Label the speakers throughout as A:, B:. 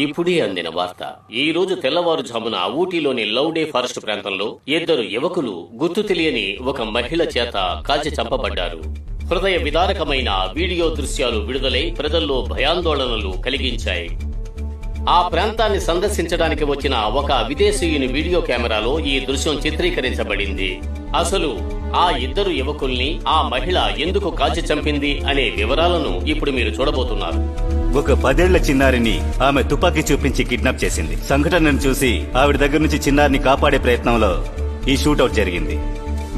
A: ఇప్పుడే అందిన వార్త. ఈ రోజు తెల్లవారుజామున ఊటీలోని లౌడే ఫారెస్ట్ ప్రాంతంలో 2 యువకులు గుర్తు తెలియని ఒక మహిళ చేత కాల్చి చంపబడ్డారు. హృదయ విదారకమైన వీడియో దృశ్యాలు విడుదలై ప్రజల్లో భయాందోళనలు కలిగించాయి. ఆ ప్రాంతాన్ని సందర్శించడానికి వచ్చిన ఒక విదేశీయుని వీడియో కెమెరాలో ఈ దృశ్యం చిత్రీకరించబడింది. అసలు ఆ 2 యువకుల్ని ఆ మహిళ ఎందుకు కాల్చి చంపింది అనే వివరాలను ఇప్పుడు మీరు చూడబోతున్నారు.
B: ఒక 10 ఏళ్ల చిన్నారిని ఆమె తుపాకీ చూపించి కిడ్నాప్ చేసింది. సంఘటనను చూసి ఆవిడ దగ్గర నుంచి చిన్నారిని కాపాడే ప్రయత్నంలో ఈ షూటౌట్ జరిగింది.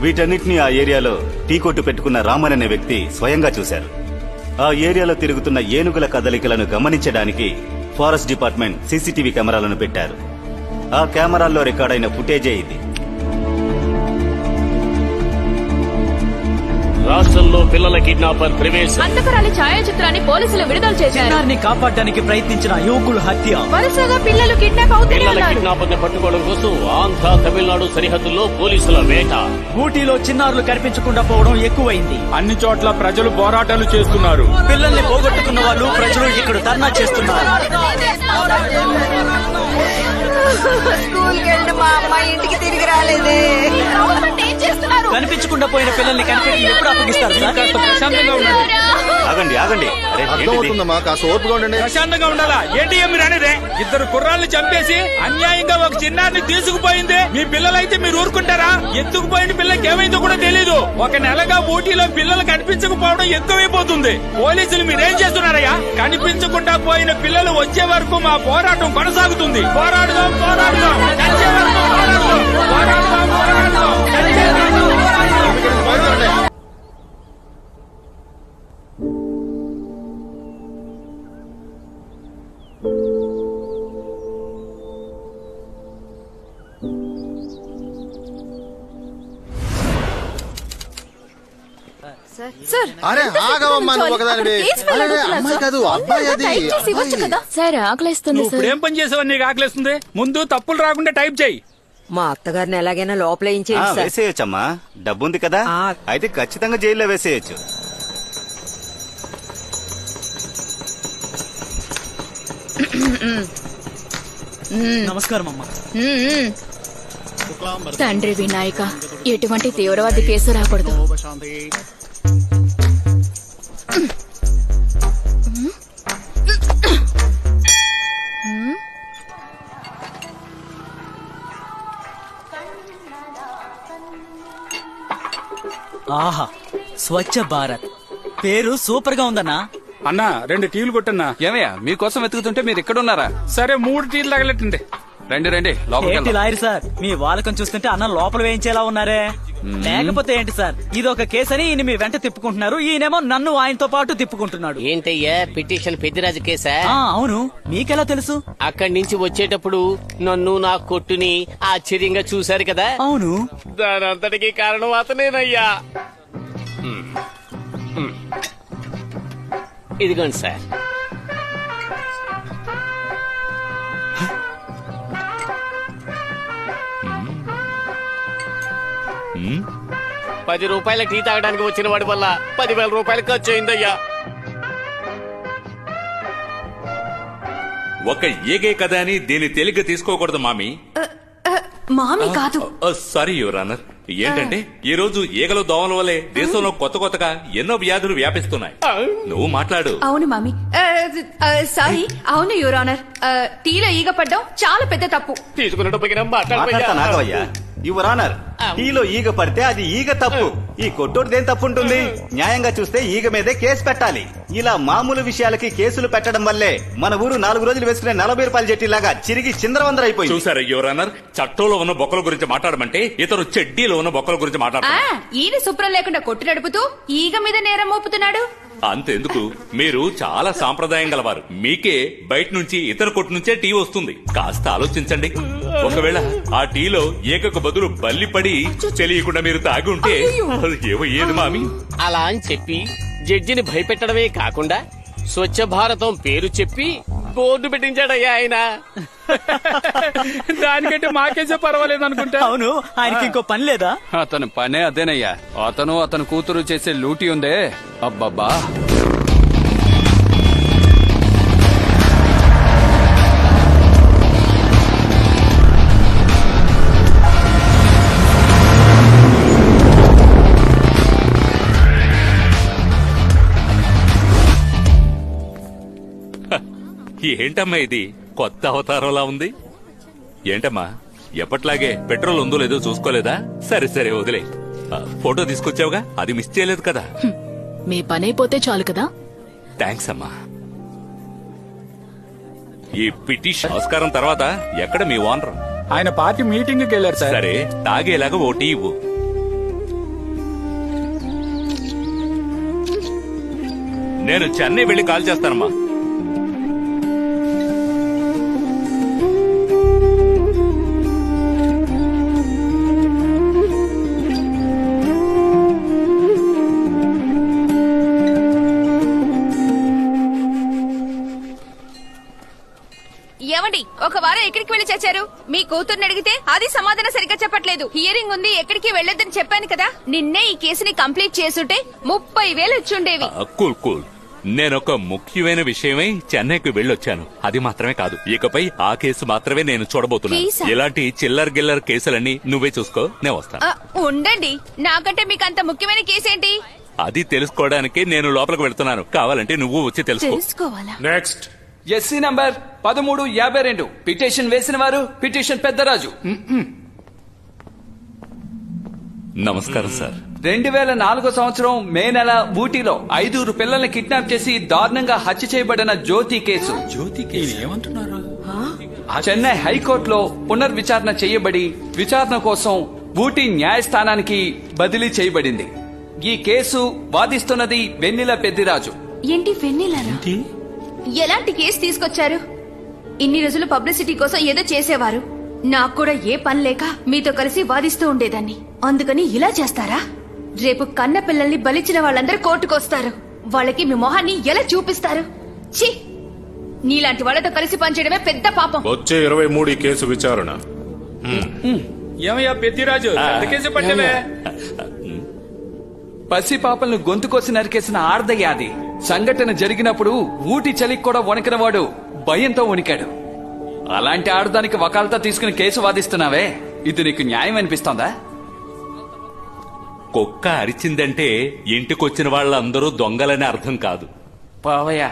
B: వీటన్నిటిని ఆ ఏరియాలో టీ కొట్టు పెట్టుకున్న రామన్ అనే వ్యక్తి స్వయంగా చూశారు. ఆ ఏరియాలో తిరుగుతున్న ఏనుగుల కదలికలను గమనించడానికి ఫారెస్ట్ డిపార్ట్మెంట్ సీసీటీవీ కెమెరాలను పెట్టారు. ఆ కెమెరాల్లో రికార్డైన ఫుటేజే ఇది.
A: రాష్ట్రంలో పిల్లల కిడ్నాపర్ ప్రవేశం.
C: అంతకరాలి ఛాయాచిత్రాన్ని పోలీసులు విడుదల చేశారు.
D: చిన్నారిని కాపాడడానికి ప్రయత్నించిన యువకులు హత్య.
C: వరుసగా పిల్లలు కిడ్నాప్
A: పిల్లల
C: అవుతున్నారు.
A: కిడ్నాపర్ ని పట్టుకోవడం కోసం ఆంధ్ర తమిళనాడు సరిహద్దుల్లో పోలీసుల వేట.
D: ఊటీలో చిన్నారులు కనిపించకుండా పోవడం ఎక్కువైంది.
E: అన్ని చోట్ల ప్రజలు పోరాటాలు చేస్తున్నారు.
D: పిల్లల్ని పోగొట్టుకున్న వాళ్ళు ప్రజలు ఇక్కడ ధర్నా చేస్తున్నారు.
F: స్కూల్కి వెళ్ళిన మా అమ్మాయి ఇంటికి తిరిగి రాలేదే.
C: ఏం చేస్తున్నారు?
D: కనిపించకుండా పోయిన పిల్లల్ని కనిపెట్టి ఎప్పుడు అప్పగిస్తారు సార్?
E: ప్రశాంతంగా ఉండండి.
B: ఆగండి ఆగండి. అరే, ఏంటిది?
G: అర్థమవుతుందమ్మా, కాస్త ఓపిక ఉండండి.
E: ప్రశాంతంగా ఉండాలా ఏంటి? మీరు అనేది 2 కుర్రాళ్ళని చంపేసి అన్యాయంగా ఒక చిన్నారిని తీసుకుపోయింది. మీ పిల్లలైతే మీరు ఊరుకుంటారా? ఎత్తుకుపోయిన పిల్లకి ఏమైందో కూడా తెలీదు. 1 నెలగా ఊటీలో పిల్లలు కనిపించకపోవడం ఎక్కువైపోతుంది. పోలీసులు మీరేం చేస్తున్నారయ్యా? కనిపించకుండా పోయిన పిల్లలు వచ్చే వరకు మా పోరాటం కొనసాగుతుంది. పోరాడుదాం పోరాడుదాం, చచ్చే వరకు పోరాడుదాం. పోరాడుదాం పోరాడుదాం, చచ్చే వరకు పోరాడుదాం.
C: సార్,
G: అరే ఆగవమ్మా, నువ్వు ఒకదానివి. అరే, అమ్మాయి కాదు అబ్బాయి అది.
C: సార్ ఆకలిస్తుంది
E: నువ్వు ఇప్పుడు ఏం పని చేసావని నీకు ఆకలిస్తుంది? ముందు తప్పులు రాకుండా టైప్ చేయి.
F: మా అత్తగారిని ఎలాగైనా లోపల ఏం
B: ఆ,
F: చేయండి సార్.
B: వేసేయొచ్చమ్మా. డబ్బుంది కదా, అయితే ఖచ్చితంగా జైల్లో వేసేయచ్చు.
D: నమస్కారం అమ్మా.
C: తండ్రి వినాయక, ఎటువంటి తీవ్రవాది కేసు రాకూడదు.
D: ఆహా, స్వచ్ఛ భారత్ పేరు సూపర్ గా ఉందన్నా.
E: అన్నా 2 టీలు కొట్టన్నా.
H: ఏమయ్యా మీకోసం వెతుకుతుంటే మీరు ఎక్కడున్నారా?
E: సరే 3 టీలు తగలెట్టండి.
H: రండి రండి లోపలికి
D: ఏంటి
H: వెళ్దాం.
D: లాయర్ సార్, మీ వాలకం చూస్తుంటే అన్న లోపల వేయించేలా ఉన్నారే. లేకపోతే ఏంటి సార్, ఇది ఒక కేసు అని ఈయన మీ వెంట తిప్పుకుంటున్నారు, ఈయనేమో నన్ను ఆయనతో పాటు తిప్పుకుంటున్నాడు.
A: ఏంటయ్యా పిటిషన్ పెద్దిరాజు కేసా?
D: అవును, మీకెలా తెలుసు?
A: అక్కడి నుంచి వచ్చేటప్పుడు నన్ను నా కొట్టుని ఆశ్చర్యంగా చూశారు కదా.
D: అవును,
A: దానంతటికి కారణం అతనేనయ్యా. ఇదిగోండి సార్. ₹10 టీ తాగడానికి వచ్చిన వాడి వల్ల 10,000 రూపాయలు ఖర్చు అయిందయ్యా.
I: ఒక ఈగే కదా అని దీన్ని తేలిగ్గా తీసుకోకూడదు మామీ.
C: మామి కాదు.
I: Sorry your honour. ఏంటంటే ఈ రోజు ఈగలు దోమల వల్లే దేశంలో కొత్తగా ఎన్నో వ్యాధులు వ్యాపిస్తున్నాయి. నువ్వు మాట్లాడు.
C: అవును మామి, సారీ. అవును యువర్ ఆనర్, టీలో ఈగ పడ్డం చాలా పెద్ద తప్పు.
A: తీసుకున్నట్టు
B: మాట్లాడతా నాగవయ్యా. యువర్ ఆనర్, టీలో ఈగ పడితే అది ఈగ తప్పు. ఈ కొట్టోడిదేం తప్పు ఉంటుంది? న్యాయంగా చూస్తే ఈగ మీదే కేసు పెట్టాలి. ఇలా మామూలు విషయాలకి కేసులు పెట్టడం వల్లే మన ఊరు 4 రోజులు వేసుకునే 40 రూపాయల జట్టిలాగా చిరిగి చిందరవందరైపోయింది.
I: చూసారా యువర్ ఆనర్, చట్టంలో ఉన్న బొక్కల గురించి మాట్లాడమంటే ఇతరు చెడ్డీలో ఉన్న బొక్కల గురించి మాట్లాడతారు.
C: ఈయన శుభ్రం లేకుండా కొట్టు నడుపుతూ ఈగ మీద నేరం మోపుతున్నాడు.
I: అంతెందుకు, మీరు చాలా సాంప్రదాయం గలవారు. మీకే బయట నుంచి ఇతర కొట్టు నుంచే టీ వస్తుంది. కాస్త ఆలోచించండి. ఒకవేళ ఆ టీలో ఏకకు బదులు బల్లి పడి తెలియకుండా మీరు తాగి ఉంటే ఏమయ్యేది మామి?
A: అలా అని చెప్పి జడ్జిని భయపెట్టడమే కాకుండా స్వచ్ఛ భారతం పేరు చెప్పి బోర్డు పెట్టించాడయ్యా ఆయన.
E: దానికంటే మాకేసే పర్వాలేదు అనుకుంటా.
D: అవును, ఆయనకి ఇంకో పని లేదా?
H: అతని పనే అదేనయ్యా. అతను కూతురు చేసే లూటీ ఉందే, అబ్బబ్బా.
I: ఏంటమ్మా ఇది కొత్త అవతారంలా ఉంది? ఏంటమ్మా ఎప్పట్లాగే పెట్రోల్ ఉందో లేదో చూసుకోలేదా? సరే సరే వదిలే. ఫోటో తీసుకొచ్చావుగా, అది మిస్ చేయలేదు కదా?
F: మీ పని అయిపోతే చాలు కదా.
I: థ్యాంక్స్ అమ్మా. ఈ పిటిషన్ నమస్కారం తర్వాత ఎక్కడ మీ ఓనర్?
E: ఆయన పార్టీ మీటింగ్ కి వెళ్ళారు సార్.
I: సరే తాగేలాగా ఓ టీ ఇవ్వు. నేను చెన్నై వెళ్లి కాల్ చేస్తానమ్మా.
C: ఏమండి, ఒక వారం ఎక్కడికి వెళ్లి చచ్చారు? మీ కూతుర్ని అడిగితే అది సమాధానం సరిగ్గా చెప్పట్లేదు. హియరింగ్ ఉంది, ఎక్కడికి వెళ్లొద్దని చెప్పాను కదా. నిన్నే ఈ కేసుని కంప్లీట్ చేసుంటే 30,000 ఇచ్చుండేవి.
I: Cool cool. నేనొక ముఖ్యమైన విషయమై చెన్నైకి వెళ్ళొచ్చాను. అది మాత్రమే కాదు, ఇకపై ఆ కేసు మాత్రమే నేను చూడబోతున్నాను.
C: కేసా?
I: ఇలాంటి చిల్లర్ గిల్లర్ కేసులన్నీ నువ్వే చూసుకో, నేను వస్తాను.
C: ఉండండి, నాకంటే మీకు అంత ముఖ్యమైన కేసు ఏంటి?
I: అది తెలుసుకోవడానికి నేను లోపలికి వెళ్తున్నాను. కావాలంటే నువ్వు వచ్చి తెలుసుకో.
C: తెలుసుకోవాలా?
H: నెక్స్ట్ ఎస్సీ నంబర్ 1352 పిటిషన్ వేసిన వారు పిటిషన్ పెద్దరాజు.
I: నమస్కారం సార్.
H: 2004 సంవత్సరం మే నెల ఊటీలో 5 పిల్లల్ని కిడ్నాప్ చేసి దారుణంగా హత్య చేయబడిన జ్యోతి కేసు
E: ఏమంటున్నారు?
H: చెన్నై హైకోర్టులో పునర్విచారణ చేయబడి విచారణ కోసం ఊటీ న్యాయస్థానానికి బదిలీ చేయబడింది. ఈ కేసు వాదిస్తున్నది వెన్నెల పెద్దిరాజు.
C: ఏంటి వెన్నెలరా? ఎలాంటి కేసు తీసుకొచ్చారు? ఇన్ని రోజులు పబ్లిసిటీ కోసం ఏదో చేసేవారు. నాకు కూడా ఏ పని లేక మీతో కలిసి వాదిస్తూ ఉండేదాన్ని. అందుకని ఇలా చేస్తారా? రేపు కన్న పిల్లల్ని బలిచిన వాళ్ళందరూ కోర్టుకొస్తారు. వాళ్ళకి మీ మొహాన్ని ఎలా చూపిస్తారు? ఛీ! నీలాంటి వాళ్ళతో కలిసి పనిచేయడమే పెద్ద పాపం.
J: వచ్చే 23 కేసు విచారణ.
E: ఏమయ్యా పెద్దిరాజు, కేసు పట్టవే.
H: పసిపాపలను గొంతుకోసి నరికేసిన ఆర్దయాది సంఘటన జరిగినప్పుడు ఊటి చలికి కూడా వణికినవాడు భయంతో వణికాడు. అలాంటి ఆడదానికి వకాలతా తీసుకుని కేసు వాదిస్తున్నావే, ఇది నీకు న్యాయం అనిపిస్తోందా?
I: కుక్క అరిచిందంటే ఇంటికొచ్చిన వాళ్ళందరూ దొంగలని అర్థం కాదు.
H: పావయ్యా.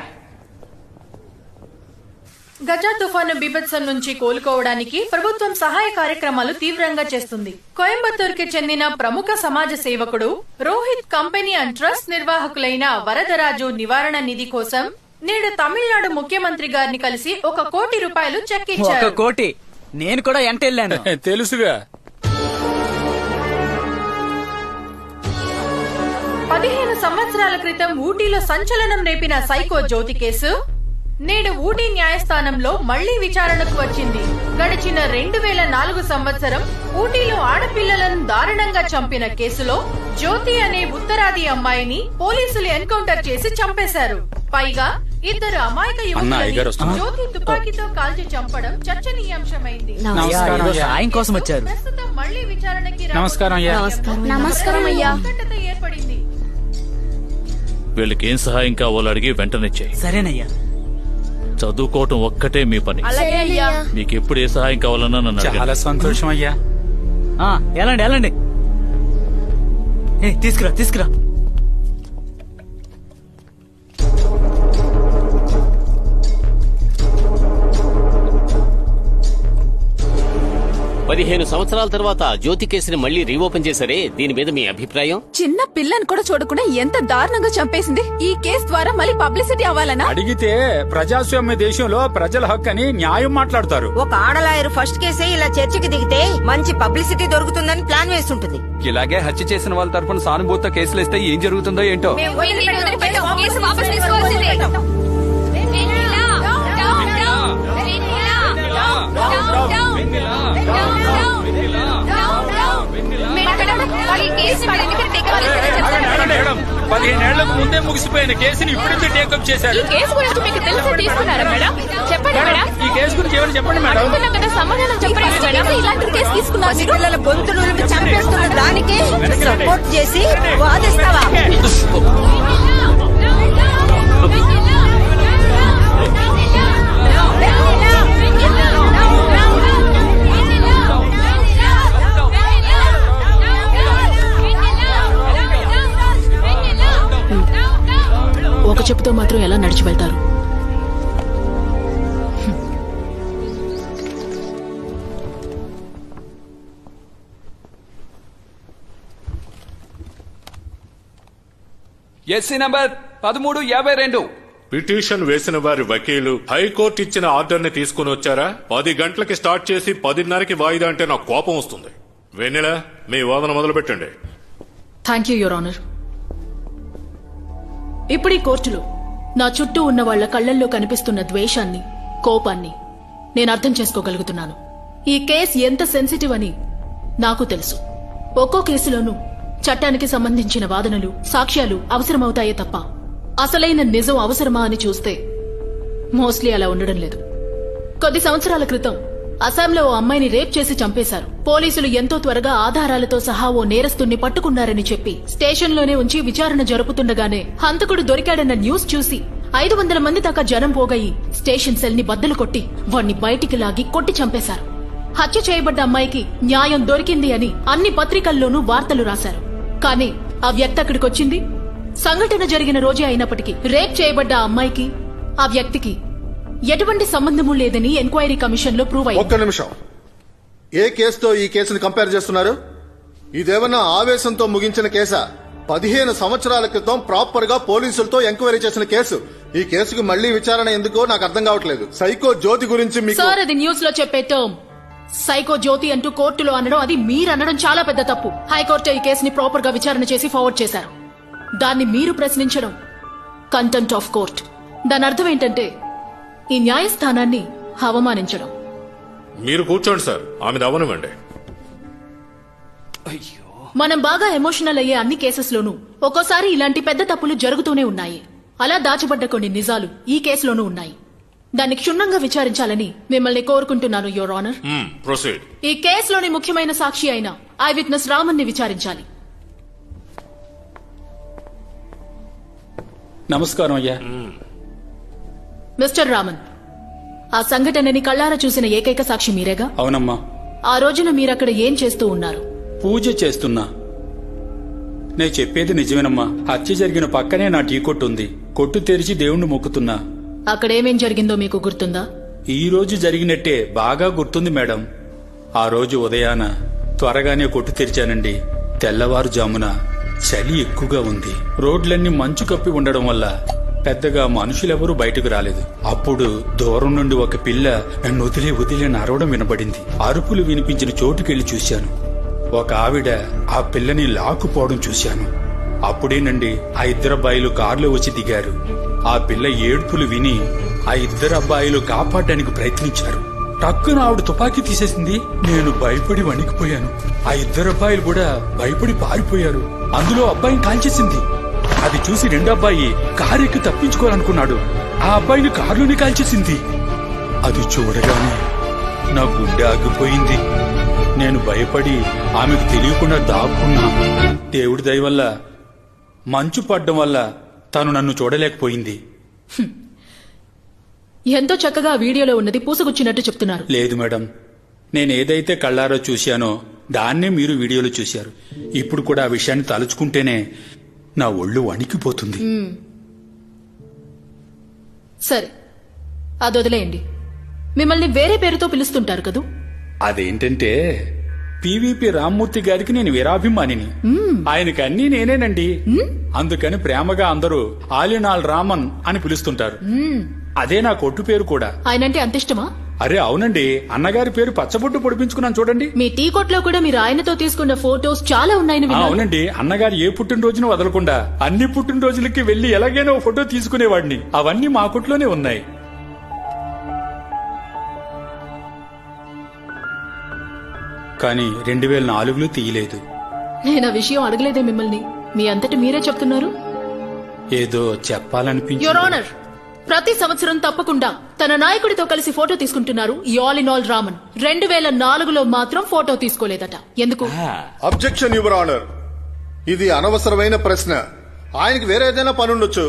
F: గజ తుఫాను బీభత్సం నుంచి కోలుకోవడానికి ప్రభుత్వం సహాయ కార్యక్రమాలు తీవ్రంగా చేస్తుంది. కోయంబత్తూరుకి చెందిన ప్రముఖ సమాజ సేవకుడు రోహిత్ కంపెనీ అండ్ ట్రస్ట్ నిర్వాహకులైన వరదరాజు నివారణ నిధి కోసం నేడు తమిళనాడు ముఖ్యమంత్రి గారిని కలిసి 1 కోటి రూపాయలు చెక్ ఇచ్చారు.
D: 1 కోటి? నేను కూడా ఎంటెళ్ళాను.
E: తెలుసుగా.
F: 15 సంవత్సరాల క్రితం ఊటీలో సంచలనం రేపిన సైకో జ్యోతి కేసు నేడు ఊటీ న్యాయస్థానంలో మళ్లీ విచారణకు వచ్చింది. గడిచిన 2004 సంవత్సరం ఊటీలో ఆడపిల్లలను దారుణంగా చంపిన కేసులో జ్యోతి అనే ఉత్తరాది అమ్మాయిని పోలీసులు ఎన్కౌంటర్ చేసి చంపేశారు. పైగా 2 అమాయక యువకులను జ్యోతి తుపాకీతో కాల్చి చంపడం చర్చనీయాంశమైంది.
D: సాయం కోసం వచ్చారు.
F: ప్రస్తుతం మళ్లీ విచారణకి
E: నమస్కారం అయ్యా.
F: ఉత్కంఠత ఏర్పడింది.
J: వీళ్ళకి ఏం సహాయం కావాలో అడిగి వెంటనే చేయి.
D: సరేనయ్యా.
J: చదువుకోవటం ఒక్కటే మీ పని. మీకు ఎప్పుడు ఏ సహాయం కావాలన్నా నన్ను
E: చాలా
J: అడగండి.
E: సంతోషం అయ్యా.
D: ఎలాండి తీసుకురా.
A: 15 సంవత్సరాల తర్వాత జ్యోతి కేసుని మళ్లీ రీఓపెన్ చేశారే, దీని మీద మీ అభిప్రాయం?
C: చిన్న పిల్లని కూడా చూడకుండా ఎంత దారుణంగా చంపేసింది. ఈ కేసు ద్వారా మళ్ళీ పబ్లిసిటీ అవ్వాలనా?
E: అడిగితే ప్రజాస్వామ్య దేశంలో ప్రజల హక్కు అని న్యాయం మాట్లాడతారు.
F: ఒక ఆడలాయరు ఫస్ట్ కేసే ఇలా చర్చకి దిగితే మంచి పబ్లిసిటీ దొరుకుతుందని ప్లాన్ వేస్తుంటుంది.
H: ఇలాగే హత్య చేసిన వాళ్ళ తరఫున సానుభూతితో కేసులు ఇస్తే ఏం జరుగుతుందో ఏంటో.
C: కేసు వాపస్ తీసుకోవాల్సిందే.
E: మేడం, 15 ఏళ్లకు ముందే ముగిసిపోయిన కేసుని ఇప్పుడు టేకప్ చేశారు.
C: ఈ కేసు గురించి మీకు తెలిసి తీసుకున్నారా మేడం? చెప్పండి మేడం.
E: ఈ కేసు గురించి ఏమైనా చెప్పండి మేడం.
C: సమాధానం చెప్పండి మేడం. ఇలాంటి కేసు తీసుకున్నారు.
F: పిల్లల గొంతులు చంపేస్తున్న దానికి సపోర్ట్ చేసి వాదిస్తావా? ఒక చెప్పుతో మాత్రం ఎలా నడిచి వెళ్తారు?
H: SC number 1352.
K: పిటిషన్ వేసిన వారి వకీలు హైకోర్టు ఇచ్చిన ఆర్డర్ ని తీసుకుని వచ్చారా? 10 గంటలకి స్టార్ట్ చేసి 10:30కి వాయిదా అంటే నాకు కోపం వస్తుంది. వెన్నెల, మీ వాదన మొదలు పెట్టండి.
L: Thank you, your honour. ఇప్పుడు ఈ కోర్టులో నా చుట్టూ ఉన్న వాళ్ల కళ్లల్లో కనిపిస్తున్న ద్వేషాన్ని, కోపాన్ని నేను అర్థం చేసుకోగలుగుతున్నాను. ఈ కేసు ఎంత సెన్సిటివ్ అని నాకు తెలుసు. ఒక్కో కేసులోనూ చట్టానికి సంబంధించిన వాదనలు, సాక్ష్యాలు అవసరమవుతాయే తప్ప అసలైన నిజం అవసరమా అని చూస్తే మోస్ట్లీ అలా ఉండడం లేదు. కొద్ది సంవత్సరాల క్రితం అస్సాంలో ఓ అమ్మాయిని రేప్ చేసి చంపేశారు. పోలీసులు ఎంతో త్వరగా ఆధారాలతో సహా ఓ నేరస్తుణ్ణి పట్టుకున్నారని చెప్పి స్టేషన్లోనే ఉంచి విచారణ జరుపుతుండగానే హంతకుడు దొరికాడన్న న్యూస్ చూసి 500 మంది దాకా జనం పోగయి స్టేషన్ సెల్ ని బద్దలు కొట్టి వాణ్ణి బయటికి లాగి కొట్టి చంపేశారు. హత్య చేయబడ్డ అమ్మాయికి న్యాయం దొరికింది అని అన్ని పత్రికల్లోనూ వార్తలు రాశారు. కానీ ఆ వ్యక్తి అక్కడికొచ్చింది సంఘటన జరిగిన రోజే అయినప్పటికీ రేప్ చేయబడ్డ ఆ అమ్మాయికి, ఆ వ్యక్తికి ఎటువంటి సంబంధము లేదని ఎంక్వైరీ కమిషన్ లో ప్రూవ్ అయింది.
G: ఒక్క నిమిషం, ఏ కేసుతో ఈ కేసుని కంపేర్ చేస్తున్నారు? ఇదేమన్నా ఆవేశంతో ముగించిన కేసా? 15 సంవత్సరాల క్రితం ప్రాపర్ గా పోలీసులతో ఎంక్వైరీ చేసిన కేసు. ఈ కేసుకు మళ్లీ విచారణ ఎందుకో నాకు అర్థం కావట్లేదు. సైకో జ్యోతి గురించి మీకు
L: సార్, అది న్యూస్ లో చెప్పే టర్మ్. సైకో జ్యోతి అంటూ కోర్టులో అనడం, అది మీరనడం చాలా పెద్ద తప్పు. హైకోర్టు ఈ కేసుని ప్రాపర్ గా విచారణ చేసి ఫార్వర్డ్ చేశారు. దాన్ని మీరు ప్రశ్నించడం కంటెంప్ట్ ఆఫ్ కోర్ట్. దాని అర్థం ఏంటంటే ఈ న్యాయస్థానాన్ని అవమానించడం.
K: మీరు కూర్చోండి సార్, ఆమె అవనివ్వండి.
L: మనం బాగా ఎమోషనల్ అయ్యే అన్ని కేసెస్లోనూ ఒక్కోసారి ఇలాంటి పెద్ద తప్పులు జరుగుతూనే ఉన్నాయి. అలా దాచబడ్డ కొన్ని నిజాలు ఈ కేసులోనూ ఉన్నాయి. దాన్ని క్షుణ్ణంగా విచారించాలని మిమ్మల్ని కోరుకుంటున్నాను, యువర్ ఆనర్.
K: ప్రొసీడ్.
L: ఈ కేసులోని ముఖ్యమైన సాక్షి అయిన ఐ విట్నెస్ రామన్ ని విచారించాలి.
M: నమస్కారం అయ్యా.
L: మిస్టర్ రామన్, ఆ సంఘటనని కళ్ళారా చూసిన ఏకైక సాక్షి మీరేగా?
M: అవునమ్మా.
L: ఆ రోజున మీరక్కడ ఏం చేస్తూ ఉన్నారు?
M: పూజ చేస్తున్నా. నేను చెప్పేది నిజమేనమ్మా. హత్య జరిగిన పక్కనే నా టీ కొట్టు ఉంది. కొట్టు తెరిచి దేవుణ్ణి మొక్కుతున్నా.
L: అక్కడేమేం జరిగిందో మీకు గుర్తుందా?
M: ఈ రోజు జరిగినట్టే బాగా గుర్తుంది మేడం. ఆ రోజు ఉదయాన త్వరగానే కొట్టు తెరిచానండి. తెల్లవారుజామున చలి ఎక్కువగా ఉంది. రోడ్లన్నీ మంచు కప్పి ఉండడం వల్ల పెద్దగా మనుషులెవరూ బయటకు రాలేదు. అప్పుడు దూరం నుండి ఒక పిల్ల నన్ను వదిలే అరవడం వినబడింది. అరుపులు వినిపించిన చోటుకెళ్లి చూశాను. ఒక ఆవిడ ఆ పిల్లని లాక్కుపోవడం చూశాను. అప్పుడేనండి ఆ 2 అబ్బాయిలు కారులో వచ్చి దిగారు. ఆ పిల్ల ఏడ్పులు విని ఆ 2 అబ్బాయిలు కాపాడడానికి ప్రయత్నించారు. టక్కున ఆవిడ తుపాకీ తీసేసింది. నేను భయపడి వణికిపోయాను. ఆ 2 అబ్బాయిలు కూడా భయపడి పారిపోయారు. అందులో అబ్బాయిని కాల్చేసింది. అది చూసి 2 అబ్బాయి కారెక్కి తప్పించుకోవాలనుకున్నాడు. ఆ అబ్బాయిని కారులోనే కాల్చేసింది. అది చూడగానే నా గుండె ఆగిపోయింది. నేను భయపడి ఆమెకు తెలియకుండా దాక్కున్నా. దేవుడి దయ వల్ల మంచు పడ్డం వల్ల తను నన్ను చూడలేకపోయింది.
L: ఎంతో చక్కగా వీడియోలో ఉన్నది పూసగుచ్చినట్టు చెప్తున్నారు.
M: లేదు మేడం, నేనేదైతే కళ్ళారో చూశానో దాన్నే మీరు వీడియోలో చూశారు. ఇప్పుడు కూడా ఆ విషయాన్ని తలుచుకుంటేనే నా ఒళ్ళు వణికిపోతుంది.
L: సరే, అది వదిలేయండి. మిమ్మల్ని వేరే పేరుతో పిలుస్తుంటారు కదూ?
M: అదేంటంటే పివిపి రామ్మూర్తి గారికి నేను వీరాభిమానిని. ఆయనకి అన్నీ నేనేనండి. అందుకని ప్రేమగా అందరూ ఆలినాల్ రామన్ అని పిలుస్తుంటారు. అదే నా కొట్టు పేరు కూడా.
L: ఆయనంటే అంత ఇష్టమా?
M: అరే అవునండి, అన్నగారి పేరు పచ్చబొట్టు పొడిపించుకున్నాను చూడండి.
L: మీ టీ కొట్లో కూడా మీరు ఆయనతో తీసుకున్న ఫోటోస్ చాలా ఉన్నాయని విన్నాను.
M: అవునండి, అన్నగారు ఏ పుట్టినరోజును వదలకుండా అన్ని పుట్టినరోజులకి వెళ్లి ఎలాగైనా ఓ ఫోటో తీసుకునేవాడిని. అవన్నీ మా కొట్లోనే ఉన్నాయి. కానీ 2004లో తీయలేదు.
L: నేను ఆ విషయం అడగలేదే మిమ్మల్ని. మీ అంతటి మీరే చెప్తున్నారు.
M: ఏదో చెప్పాలనిపించింది.
L: యువర్ ఆనర్, ప్రతి సంవత్సరం తప్పకుండా తన నాయకుడితో కలిసి ఫోటో తీసుకుంటున్నారు ఈ ఆలినాల్ రామన్. 2004లో మాత్రం ఫోటో తీసుకోలేదట. ఎందుకు?
G: Objection your honour. ఇది అనవసరమైన ప్రశ్న. ఆయనకి వేరే ఏదైనా పని ఉండొచ్చు.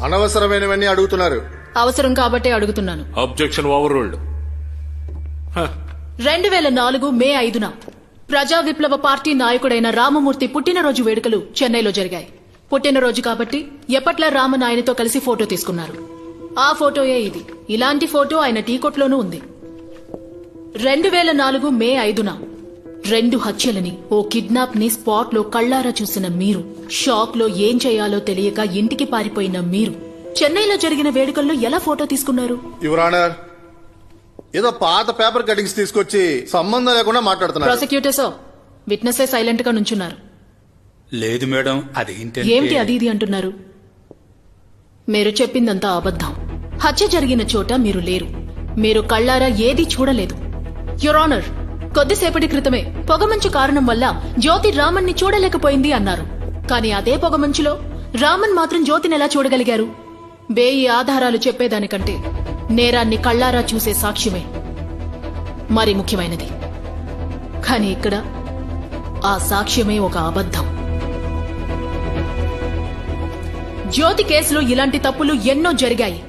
G: అనవసరమైనవన్నీ అడుగుతున్నారు.
L: అవసరం కాబట్టే అడుగుతున్నాను.
K: Objection over ruled.
L: 2004 మే 5న ప్రజా విప్లవ పార్టీ నాయకుడైన రామమూర్తి పుట్టినరోజు వేడుకలు చెన్నైలో జరిగాయి. పుట్టినరోజు కాబట్టి ఎప్పట్లా రామన్ ఆయనతో కలిసి ఫోటో తీసుకున్నారు. ఆ ఫోటోయే ఇది. ఇలాంటి ఫోటో ఆయన టీ కొట్లోనూ ఉంది. 2004 మే 5న 2 హత్యలని ఓ కిడ్నాప్ ని స్పాట్ లో కళ్లారా చూసిన మీరు, షాక్ లో ఏం చేయాలో తెలియక ఇంటికి పారిపోయిన మీరు చెన్నైలో జరిగిన వేడుకల్లో ఎలా ఫోటో తీసుకున్నారు?
G: యువర్ ఆనర్, ఏదో పాత పేపర్ కటింగ్స్ తీసుకొచ్చి సంబంధం లేకుండా మాట్లాడుతున్నారు.
L: ప్రాసిక్యూటర్ సార్, విట్నెసే సైలెంట్ గా నుంచున్నారు.
M: లేదు మేడం, అదేంటంటే
L: ఏమిటి అది ఇది అంటున్నారు? మీరు చెప్పిందంతా అబద్ధం. హత్య జరిగిన చోట మీరు లేరు. మీరు కళ్లారా ఏదీ చూడలేదు. యువర్ ఆనర్, కొద్దిసేపటి క్రితమే పొగమంచు కారణం వల్ల జ్యోతి రామన్ ని చూడలేకపోయింది అన్నారు. కానీ అదే పొగమంచులో రామన్ మాత్రం జ్యోతిని ఎలా చూడగలిగారు? 1000 ఆధారాలు చెప్పేదానికంటే నేరాన్ని కళ్లారా చూసే సాక్ష్యమే మరి ముఖ్యమైనది. కానీ ఇక్కడ ఆ సాక్ష్యమే ఒక అబద్ధం. జ్యోతి కేసులో ఇలాంటి తప్పులు ఎన్నో జరిగాయి.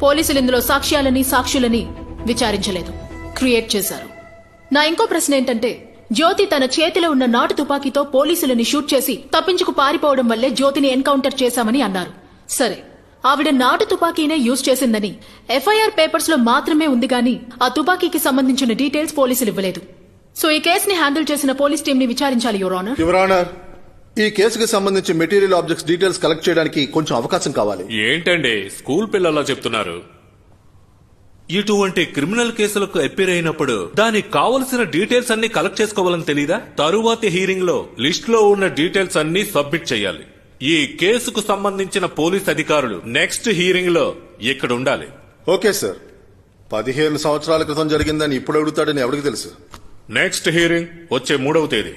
L: పోలీసులు ఇందులో సాక్ష్యాలని సాక్షులని విచారించలేదు, క్రియేట్ చేశారు. నా ఇంకో ప్రశ్న ఏంటంటే, జ్యోతి తన చేతిలో ఉన్న నాటు తుపాకీతో పోలీసులని షూట్ చేసి తప్పించుకు పారిపోవడం వల్లే జ్యోతిని ఎన్కౌంటర్ చేశామని అన్నారు. సరే, ఆవిడ నాటు తుపాకీనే యూజ్ చేసిందని ఎఫ్ఐఆర్ పేపర్స్ లో మాత్రమే ఉంది గాని ఆ తుపాకీకి సంబంధించిన డీటెయిల్స్ పోలీసులు ఇవ్వలేదు. సో ఈ కేసుని హ్యాండిల్ చేసిన పోలీస్ టీం ని విచారించాలి యువర్ ఆనర్.
G: యువర్ ఆనర్, ఈ కేసుకి సంబంధించి మెటీరియల్ ఆబ్జెక్ట్స్ డీటెయిల్స్ కలెక్ట్ చేయడానికి కొంచెం అవకాశం కావాలి.
I: ఏంటండి స్కూల్ పిల్లలా చెప్తున్నారు? ఇటువంటి క్రిమినల్ కేసులకు అపీర్ అయినప్పుడు దానికి కావలసిన డీటెయిల్స్ అన్ని కలెక్ట్ చేసుకోవాలని తెలీదా? తరువాతి హీరింగ్ లో లిస్ట్ లో ఉన్న డీటెయిల్స్ అన్ని సబ్మిట్ చేయాలి. ఈ కేసుకు సంబంధించిన పోలీస్ అధికారులు నెక్స్ట్ హీరింగ్ లో ఇక్కడ ఉండాలి.
G: Okay sir. 15 సంవత్సరాల క్రితం జరిగిందని ఇప్పుడు అడుగుతాడని ఎవరికి తెలుసు?
I: నెక్స్ట్ హీరింగ్ వచ్చే 3వ తేదీ.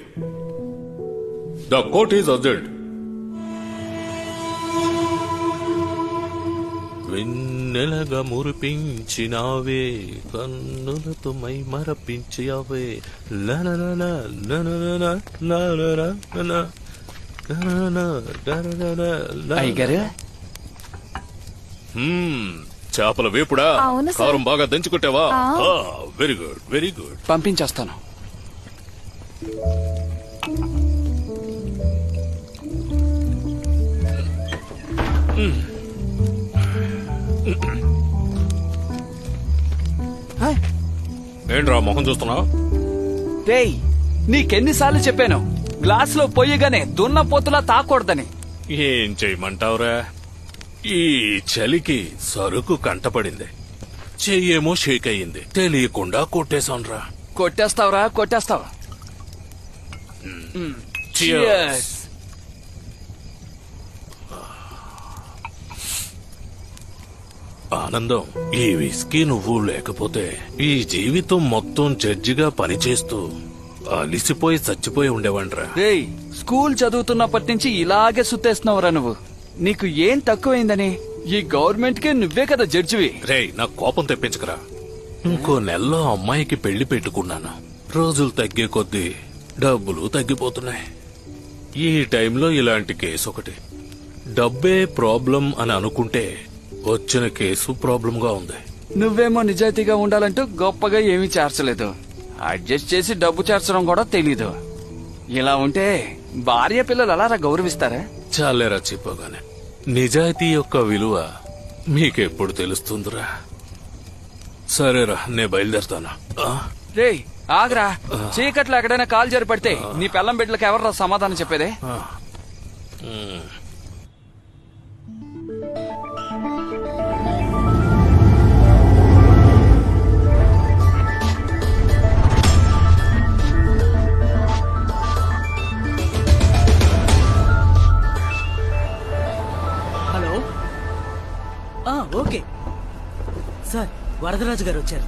I: The court is urgent. వెన్నెలగా మురిపించినావే, కన్నులతో మై మరపించావే. చేపల వేపుడా? కారం బాగా దంచుకుంటావా? Very good, very good.
H: పంపించేస్తాను.
I: ఏంట్రా మొహం చూస్తున్నావు?
H: రేయ్, నీకెన్నిసార్లు చెప్పాను గ్లాస్ లో పొయ్యగానే దున్నపోతులా తాకూడదని.
I: ఏం చేయమంటావురా, ఈ చలికి సరుకు కంటపడింది, చెయ్యేమో షేక్ అయ్యింది, తెలియకుండా కొట్టేశాన్రా.
H: కొట్టేస్తావురా, కొట్టేస్తావా?
I: Cheers. ఆనందం, ఈ విస్కీ నువ్వు లేకపోతే ఈ జీవితం మొత్తం జడ్జిగా పనిచేస్తూ అలిసిపోయి చచ్చిపోయి ఉండేవాడ్రా.
H: రేయ్, స్కూల్ చదువుతున్నప్పటి నుంచి ఇలాగే సుత్తేస్తున్నావురా నువ్వు. నీకు ఏం తక్కువైందని? ఈ గవర్నమెంట్ కే నువ్వే కదా జడ్జివి.
I: రేయ్, నాకు కోపం తెప్పించకరా. ఇంకో నెలలో అమ్మాయికి పెళ్లి పెట్టుకున్నాను. రోజులు తగ్గే కొద్దీ డబ్బులు తగ్గిపోతున్నాయి. ఈ టైంలో ఇలాంటి కేసు ఒకటి. డబ్బే ప్రాబ్లం అని అనుకుంటే వచ్చిన కేసు ప్రాబ్లం గా ఉంది.
H: నువ్వేమో నిజాయితీగా ఉండాలంటూ గొప్పగా ఏమీ చేర్చలేదు. అడ్జస్ట్ చేసి డబ్బు చేర్చడం కూడా తెలీదు. ఇలా ఉంటే భార్య పిల్లలు అలారా గౌరవిస్తారా?
I: చాలేరా చెప్పగానే. నిజాయితీ యొక్క విలువ మీకెప్పుడు తెలుస్తుందిరా? సరేరా, నే బయలుదేరుతాను.
H: రేయ్ ఆగ్రా, చీకట్లో ఎక్కడైనా కాలు జారి పడితే నీ పెళ్ళం బిడ్డలకు ఎవర్రా సమాధానం చెప్పేదే?
D: హలో, ఓకే సార్, వరదరాజు గారు వచ్చారు.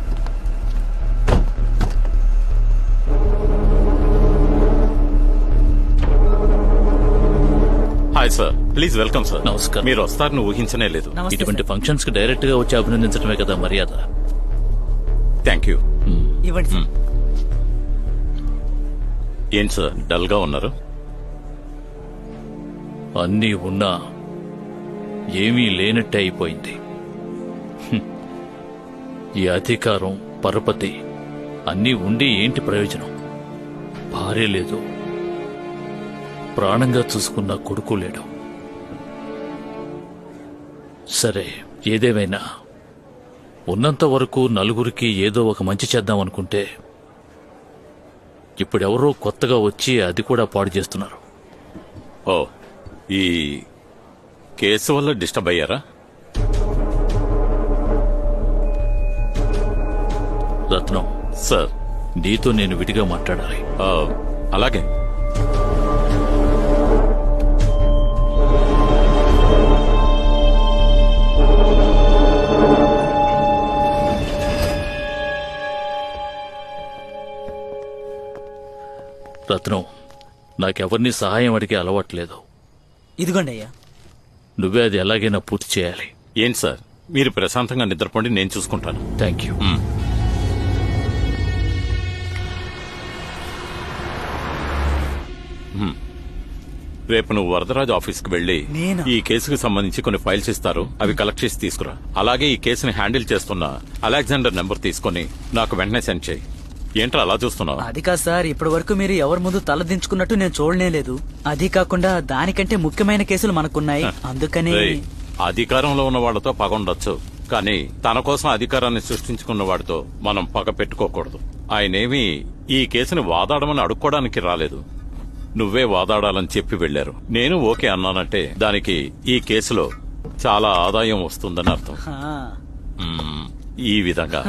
J: Hi sir, please welcome sir. నమస్కారం. మీరు వస్తారని ఊహించనే లేదు. ఇటువంటి ఫంక్షన్స్ కి డైరెక్ట్ గా వచ్చి అభినందించడమే కదా మర్యాద. Thank you.
D: ఇవ్వండి సార్.
J: ఏంటి సార్ డల్ గా ఉన్నారు? అన్నీ ఉన్నా ఏమీ లేనట్టే అయిపోయింది. ఈ అధికారం, పరపతి అన్నీ ఉండి ఏంటి ప్రయోజనం? భార్య లేదు, ప్రాణంగా చూసుకున్న కొడుకు లేడు. సరే, ఏదేమైనా ఉన్నంత వరకు నలుగురికి ఏదో ఒక మంచి చేద్దాం అనుకుంటే ఇప్పుడెవరో కొత్తగా వచ్చి అది కూడా పాడు చేస్తున్నారు.
N: ఓ, ఈ కేసు వల్ల డిస్టర్బ్ అయ్యారా?
J: రత్నం
N: సార్,
J: నీతో నేను విడిగా మాట్లాడాలి.
N: అలాగే.
J: రత్నం, నాకెవరిని సహాయం అడిగే అలవాట్లేదు.
D: ఇదిగోండి అయ్యా.
J: నువ్వే అది ఎలాగైనా పూర్తి చేయాలి.
N: ఏంటి సార్, మీరు ప్రశాంతంగా నిద్రపోండి, నేను చూసుకుంటాను.
J: Thank you.
N: రేపు నువ్వు వరదరాజు ఆఫీస్కి వెళ్లి
D: నేనా?
N: ఈ కేసుకు సంబంధించి కొన్ని ఫైల్స్ ఇస్తారు, అవి కలెక్ట్ చేసి తీసుకురా. అలాగే ఈ కేసుని హ్యాండిల్ చేస్తున్న అలెగ్జాండర్ నెంబర్ తీసుకుని నాకు వెంటనే సెండ్ చేయి. ఏంట్రా అలా చూస్తున్నావు?
D: అది కాదు సార్, ఇప్పటి వరకు మీరు ఎవరి ముందు తలదించుకున్నట్టు నేను చూడనే లేదు. అది కాకుండా దానికంటే ముఖ్యమైన కేసులు మనకున్నాయి, అందుకని.
N: రేయ్, అధికారంలో ఉన్న వాళ్లతో పగ ఉండొచ్చు, కానీ తన కోసం అధికారాన్ని సృష్టించుకున్న వాడితో మనం పగ పెట్టుకోకూడదు. ఆయనేమి ఈ కేసుని వాదాడమని అడుక్కోవడానికి రాలేదు, నువ్వే వాదాడాలని చెప్పి వెళ్లారు. నేను ఓకే అన్నానంటే దానికి ఈ కేసులో చాలా ఆదాయం వస్తుందని అర్థం. ఈ విధంగా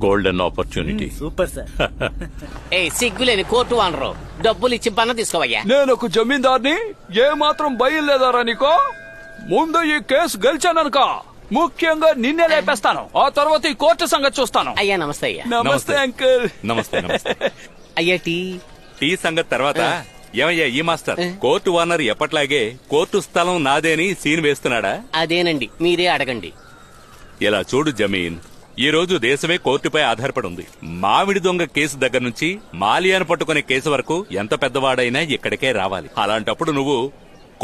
N: గోల్డెన్ ఆపర్చునిటీ.
D: Super sir.
A: ఏ సిగ్గులేని కోర్టు అనరు, డబ్బులు ఇచ్చి పన్న తీసుకోవయ్యా.
H: నేను ఒక జమీందార్ని, ఏ మాత్రం భయం లేదారా నీకో? ముందు ఈ కేసు గెలిచాననుక ముఖ్యంగా నిన్నే లేపేస్తాను, ఆ తర్వాత ఈ కోర్టు సంగతి చూస్తాను.
A: అయ్యా నమస్తే అయ్యా.
H: నమస్తే అంకుల్.
I: నమస్తే నమస్తే.
A: అయ్యా టీ
I: టీ సంగతి తర్వాత. ఏమయ్యా ఈ మాస్టర్, కోర్టు ఓనర్ ఎప్పట్లాగే కోర్టు స్థలం నాదేని సీన్ వేస్తున్నాడా?
A: అదేనండి, మీరే అడగండి.
I: ఇలా చూడు జమీన్, ఈ రోజు దేశమే కోర్టుపై ఆధారపడి ఉంది. మామిడి దొంగ కేసు దగ్గర నుంచి మాలియాను పట్టుకునే కేసు వరకు ఎంత పెద్దవాడైనా ఇక్కడికే రావాలి. అలాంటప్పుడు నువ్వు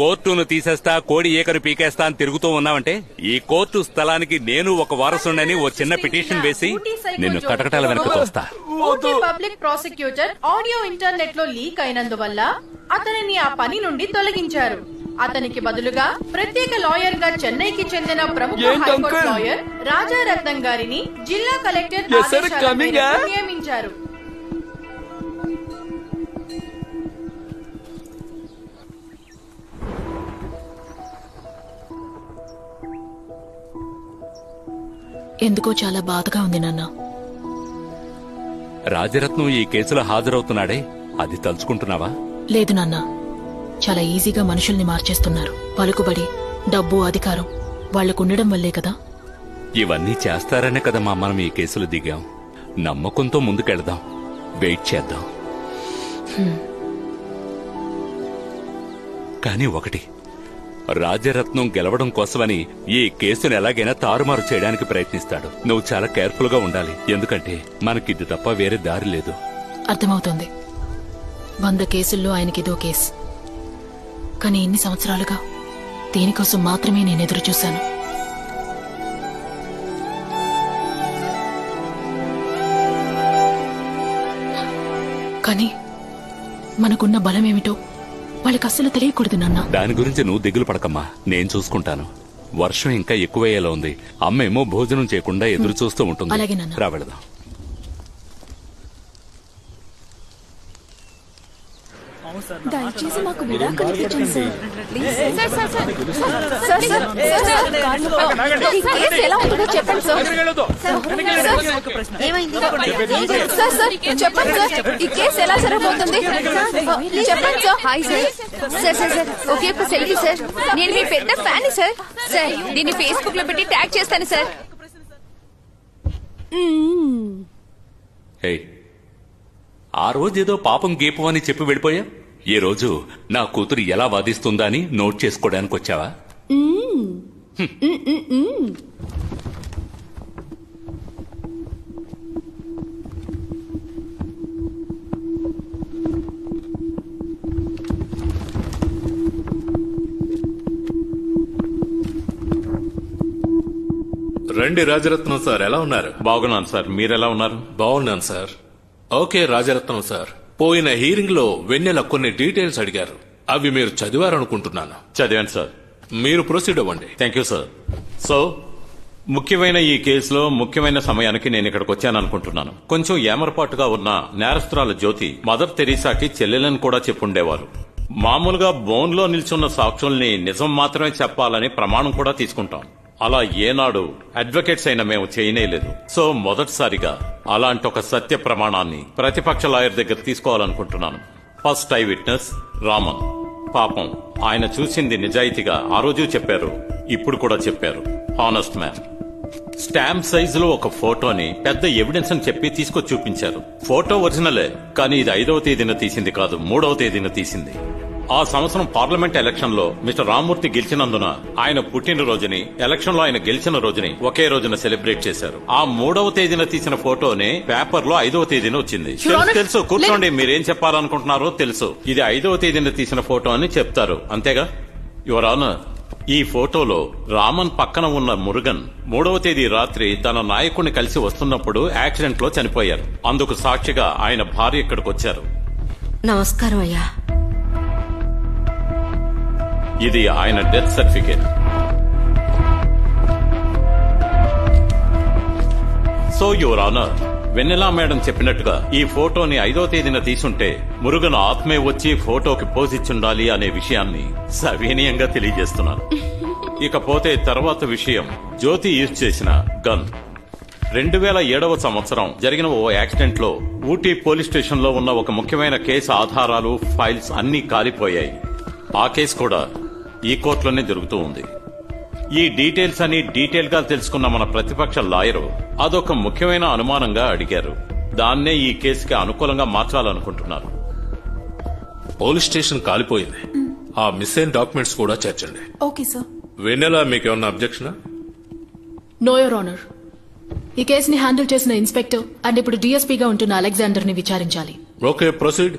I: కోర్టును తీసేస్తా, కోడి ఏకరు పీకేస్తా అని తిరుగుతూ ఉన్నావంటే ఈ కోర్టు స్థలానికి నేను ఒక వారసుండని ఓ చిన్న పిటిషన్ వేసి నిన్ను కటకటాల వెనక తోస్తా.
F: Ooty public prosecutor audio internet లో లీక్ అయినందువల్ల అతనిని ఆ పని నుండి తొలగించారు. అతనికి బదులుగా ప్రత్యేక లాయర్ గా చెన్నైకి చెందిన ప్రముఖ హైకోర్టు లాయర్ రాజారత్నం గారిని జిల్లా కలెక్టర్ ఆదేశాల మేరకు నియమించారు.
L: ఎందుకో చాలా బాధగా ఉంది నాన్న.
I: రాజరత్నం ఈ కేసులో హాజరవుతున్నాడే, అది తలుచుకుంటున్నావా?
L: లేదు నాన్న, చాలా ఈజీగా మనుషుల్ని మార్చేస్తున్నారు. పలుకుబడి, డబ్బు, అధికారం వాళ్లకుండడం వల్లే కదా.
I: ఇవన్నీ చేస్తారనే కదమ్మా మనం ఈ కేసులు దిగాం. నమ్మకంతో ముందుకెళ్దాం, వెయిట్ చేద్దాం. కానీ ఒకటి, రాజరత్నం గెలవడం కోసమని ఈ కేసును ఎలాగైనా తారుమారు చేయడానికి ప్రయత్నిస్తాడు. నువ్వు చాలా కేర్ఫుల్ గా ఉండాలి, ఎందుకంటే మనకిది తప్ప వేరే దారి లేదు.
L: అర్థమవుతోంది. 100 కేసుల్లో ఆయనకిదో కేసు. కానీ ఇన్ని సంవత్సరాలుగా దీనికోసం మాత్రమే నేను ఎదురు చూశాను. కానీ మనకున్న బలమేమిటో వాళ్ళకి అస్సలు తెలియకూడదు నాన్న.
I: దాని గురించి నువ్వు దిగులు పడకమ్మా, నేను చూసుకుంటాను. వర్షం ఇంకా ఎక్కువయ్యేలా ఉంది, అమ్మేమో భోజనం చేయకుండా ఎదురు చూస్తూ ఉంటుంది.
L: అలాగే నాన్న.
I: రా వెళదాం.
C: దయచేసి మాకు విడాకులు ఇప్పించండి sir. Please. Sir, sir, sir. Sir, sir, sir, ఈ కేసు ఎలా ఉంటుందో చెప్పండి సార్. ఏమైంది? సార్, సార్, చెప్పండి సార్. ఈ కేసు ఎలా జరగబోతుంది చెప్పండి sir. Hi sir. Sir, sir, sir, ఒకే ఒక సెల్ఫీ సార్. నేను మీ పెద్ద ఫ్యాన్ సార్. సార్, దీన్ని ఫేస్బుక్ లో పెట్టి ట్యాగ్ చేస్తాను సార్.
I: హే, ఆ రోజేదో పాపం గీపం అని చెప్పి వెళ్ళిపోయా. ఈ రోజు నా కూతురు ఎలా వాదిస్తుందా అని నోట్ చేసుకోవడానికి వచ్చావా?
K: రండి రాజరత్నం సార్, ఎలా ఉన్నారు?
N: బాగున్నాను సార్, మీరెలా ఉన్నారు?
K: బాగున్నాను సార్. ఓకే రాజరత్నం సార్, పోయిన హీరింగ్ లో వెన్నెల కొన్ని డీటెయిల్స్ అడిగారు, అవి మీరు చదివారనుకుంటున్నాను.
N: చదివాను సార్.
K: మీరు ప్రొసీడ్ అవ్వండి.
N: Thank you sir. సో ముఖ్యమైన ఈ కేసులో ముఖ్యమైన సమయానికి నేను ఇక్కడికి వచ్చాననుకుంటున్నాను. కొంచెం ఏమరపాటుగా ఉన్న నేరస్తురాలు జ్యోతి మదర్ తెరీసాకి చెల్లెలని కూడా చెప్పుండేవారు. మామూలుగా బోన్లో నిల్చున్న సాక్షుల్ని నిజం మాత్రమే చెప్పాలని ప్రమాణం కూడా తీసుకుంటాం. అలా ఏనాడు అడ్వకేట్స్ అయినా మేము చేయనేలేదు. సో మొదటిసారిగా అలాంటి ఒక సత్య ప్రమాణాన్ని ప్రతిపక్ష లాయర్ దగ్గర తీసుకోవాలనుకుంటున్నాను. First eye witness Raman. పాపం ఆయన చూసింది నిజాయితీగా ఆ రోజు చెప్పారు, ఇప్పుడు కూడా చెప్పారు. Honest man. స్టాంప్ సైజులో ఒక ఫోటోని పెద్ద ఎవిడెన్స్ అని చెప్పి తీసుకొచ్చి చూపించారు. ఫోటో ఒరిజినలే, కానీ ఇది 5వ తేదీన తీసింది కాదు, 3వ తేదీన తీసింది. ఆ సంవత్సరం పార్లమెంట్ ఎలక్షన్ లో మిస్టర్ రామ్మూర్తి గెలిచినందున ఆయన పుట్టినరోజుని, ఎలక్షన్ లో ఆయన గెలిచిన రోజుని ఒకే రోజున సెలబ్రేట్ చేశారు. ఆ 3వ తేదీన తీసిన ఫోటోని పేపర్ లో 5వ తేదీన వచ్చింది. తెలుసు, కూర్చోండి. మీరేం చెప్పాలనుకుంటున్నారో తెలుసు. ఇది 5వ తేదీన తీసిన ఫోటో అని చెప్తారు, అంతేగా? యువర్ ఆనర్, ఈ ఫోటోలో రామన్ పక్కన ఉన్న మురుగన్ 3వ తేదీ రాత్రి తన నాయకుడిని కలిసి వస్తున్నప్పుడు యాక్సిడెంట్ లో చనిపోయారు. అందుకు సాక్షిగా ఆయన భార్య ఇక్కడికి వచ్చారు.
O: నమస్కారం అయ్యా.
N: ఇది ఆయన death certificate. So your honour, Vennela madam చెప్పినట్టుగా ఈ ఫోటోని 5వ తేదీన తీసుంటే మురుగన్ ఆత్మే వచ్చి ఫోటోకి పోజిచ్చుండాలి అనే విషయాన్ని సవినీయంగా తెలియజేస్తున్నాను. ఇకపోతే తర్వాత విషయం, జ్యోతి యూజ్ చేసిన గన్. 2007వ సంవత్సరం జరిగిన ఓ యాక్సిడెంట్ లో ఊటీ పోలీస్ స్టేషన్ లో ఉన్న ఒక ముఖ్యమైన కేసు ఆధారాలు, ఫైల్స్ అన్నీ కాలిపోయాయి. ఆ కేసు కూడా ఈ కోర్టులోనే జరుగుతూ ఉంది. ఈ డీటెయిల్స్ అని డీటెయిల్ గా తెలుసుకున్న మన ప్రతిపక్ష లాయరు అదొక ముఖ్యమైన అనుమానంగా అడిగారు. దాన్నే ఈ కేసుకి అనుకూలంగా మార్చాలనుకుంటున్నారు.
K: పోలీస్ స్టేషన్ కాలిపోయింది. ఆ మిస్ అయిన డాక్యుమెంట్స్ కూడా చేర్చండి.
L: Okay sir.
K: వెన్నెలా, మీకేమన్నా అబ్జెక్షనా?
L: No your honour. ఈ కేసుని హ్యాండిల్ చేసిన ఇన్స్పెక్టర్ అండ్ ఇప్పుడు డిఎస్పీగా ఉంటున్న అలెగ్జాండర్ ని విచారించాలి.
K: Okay, proceed.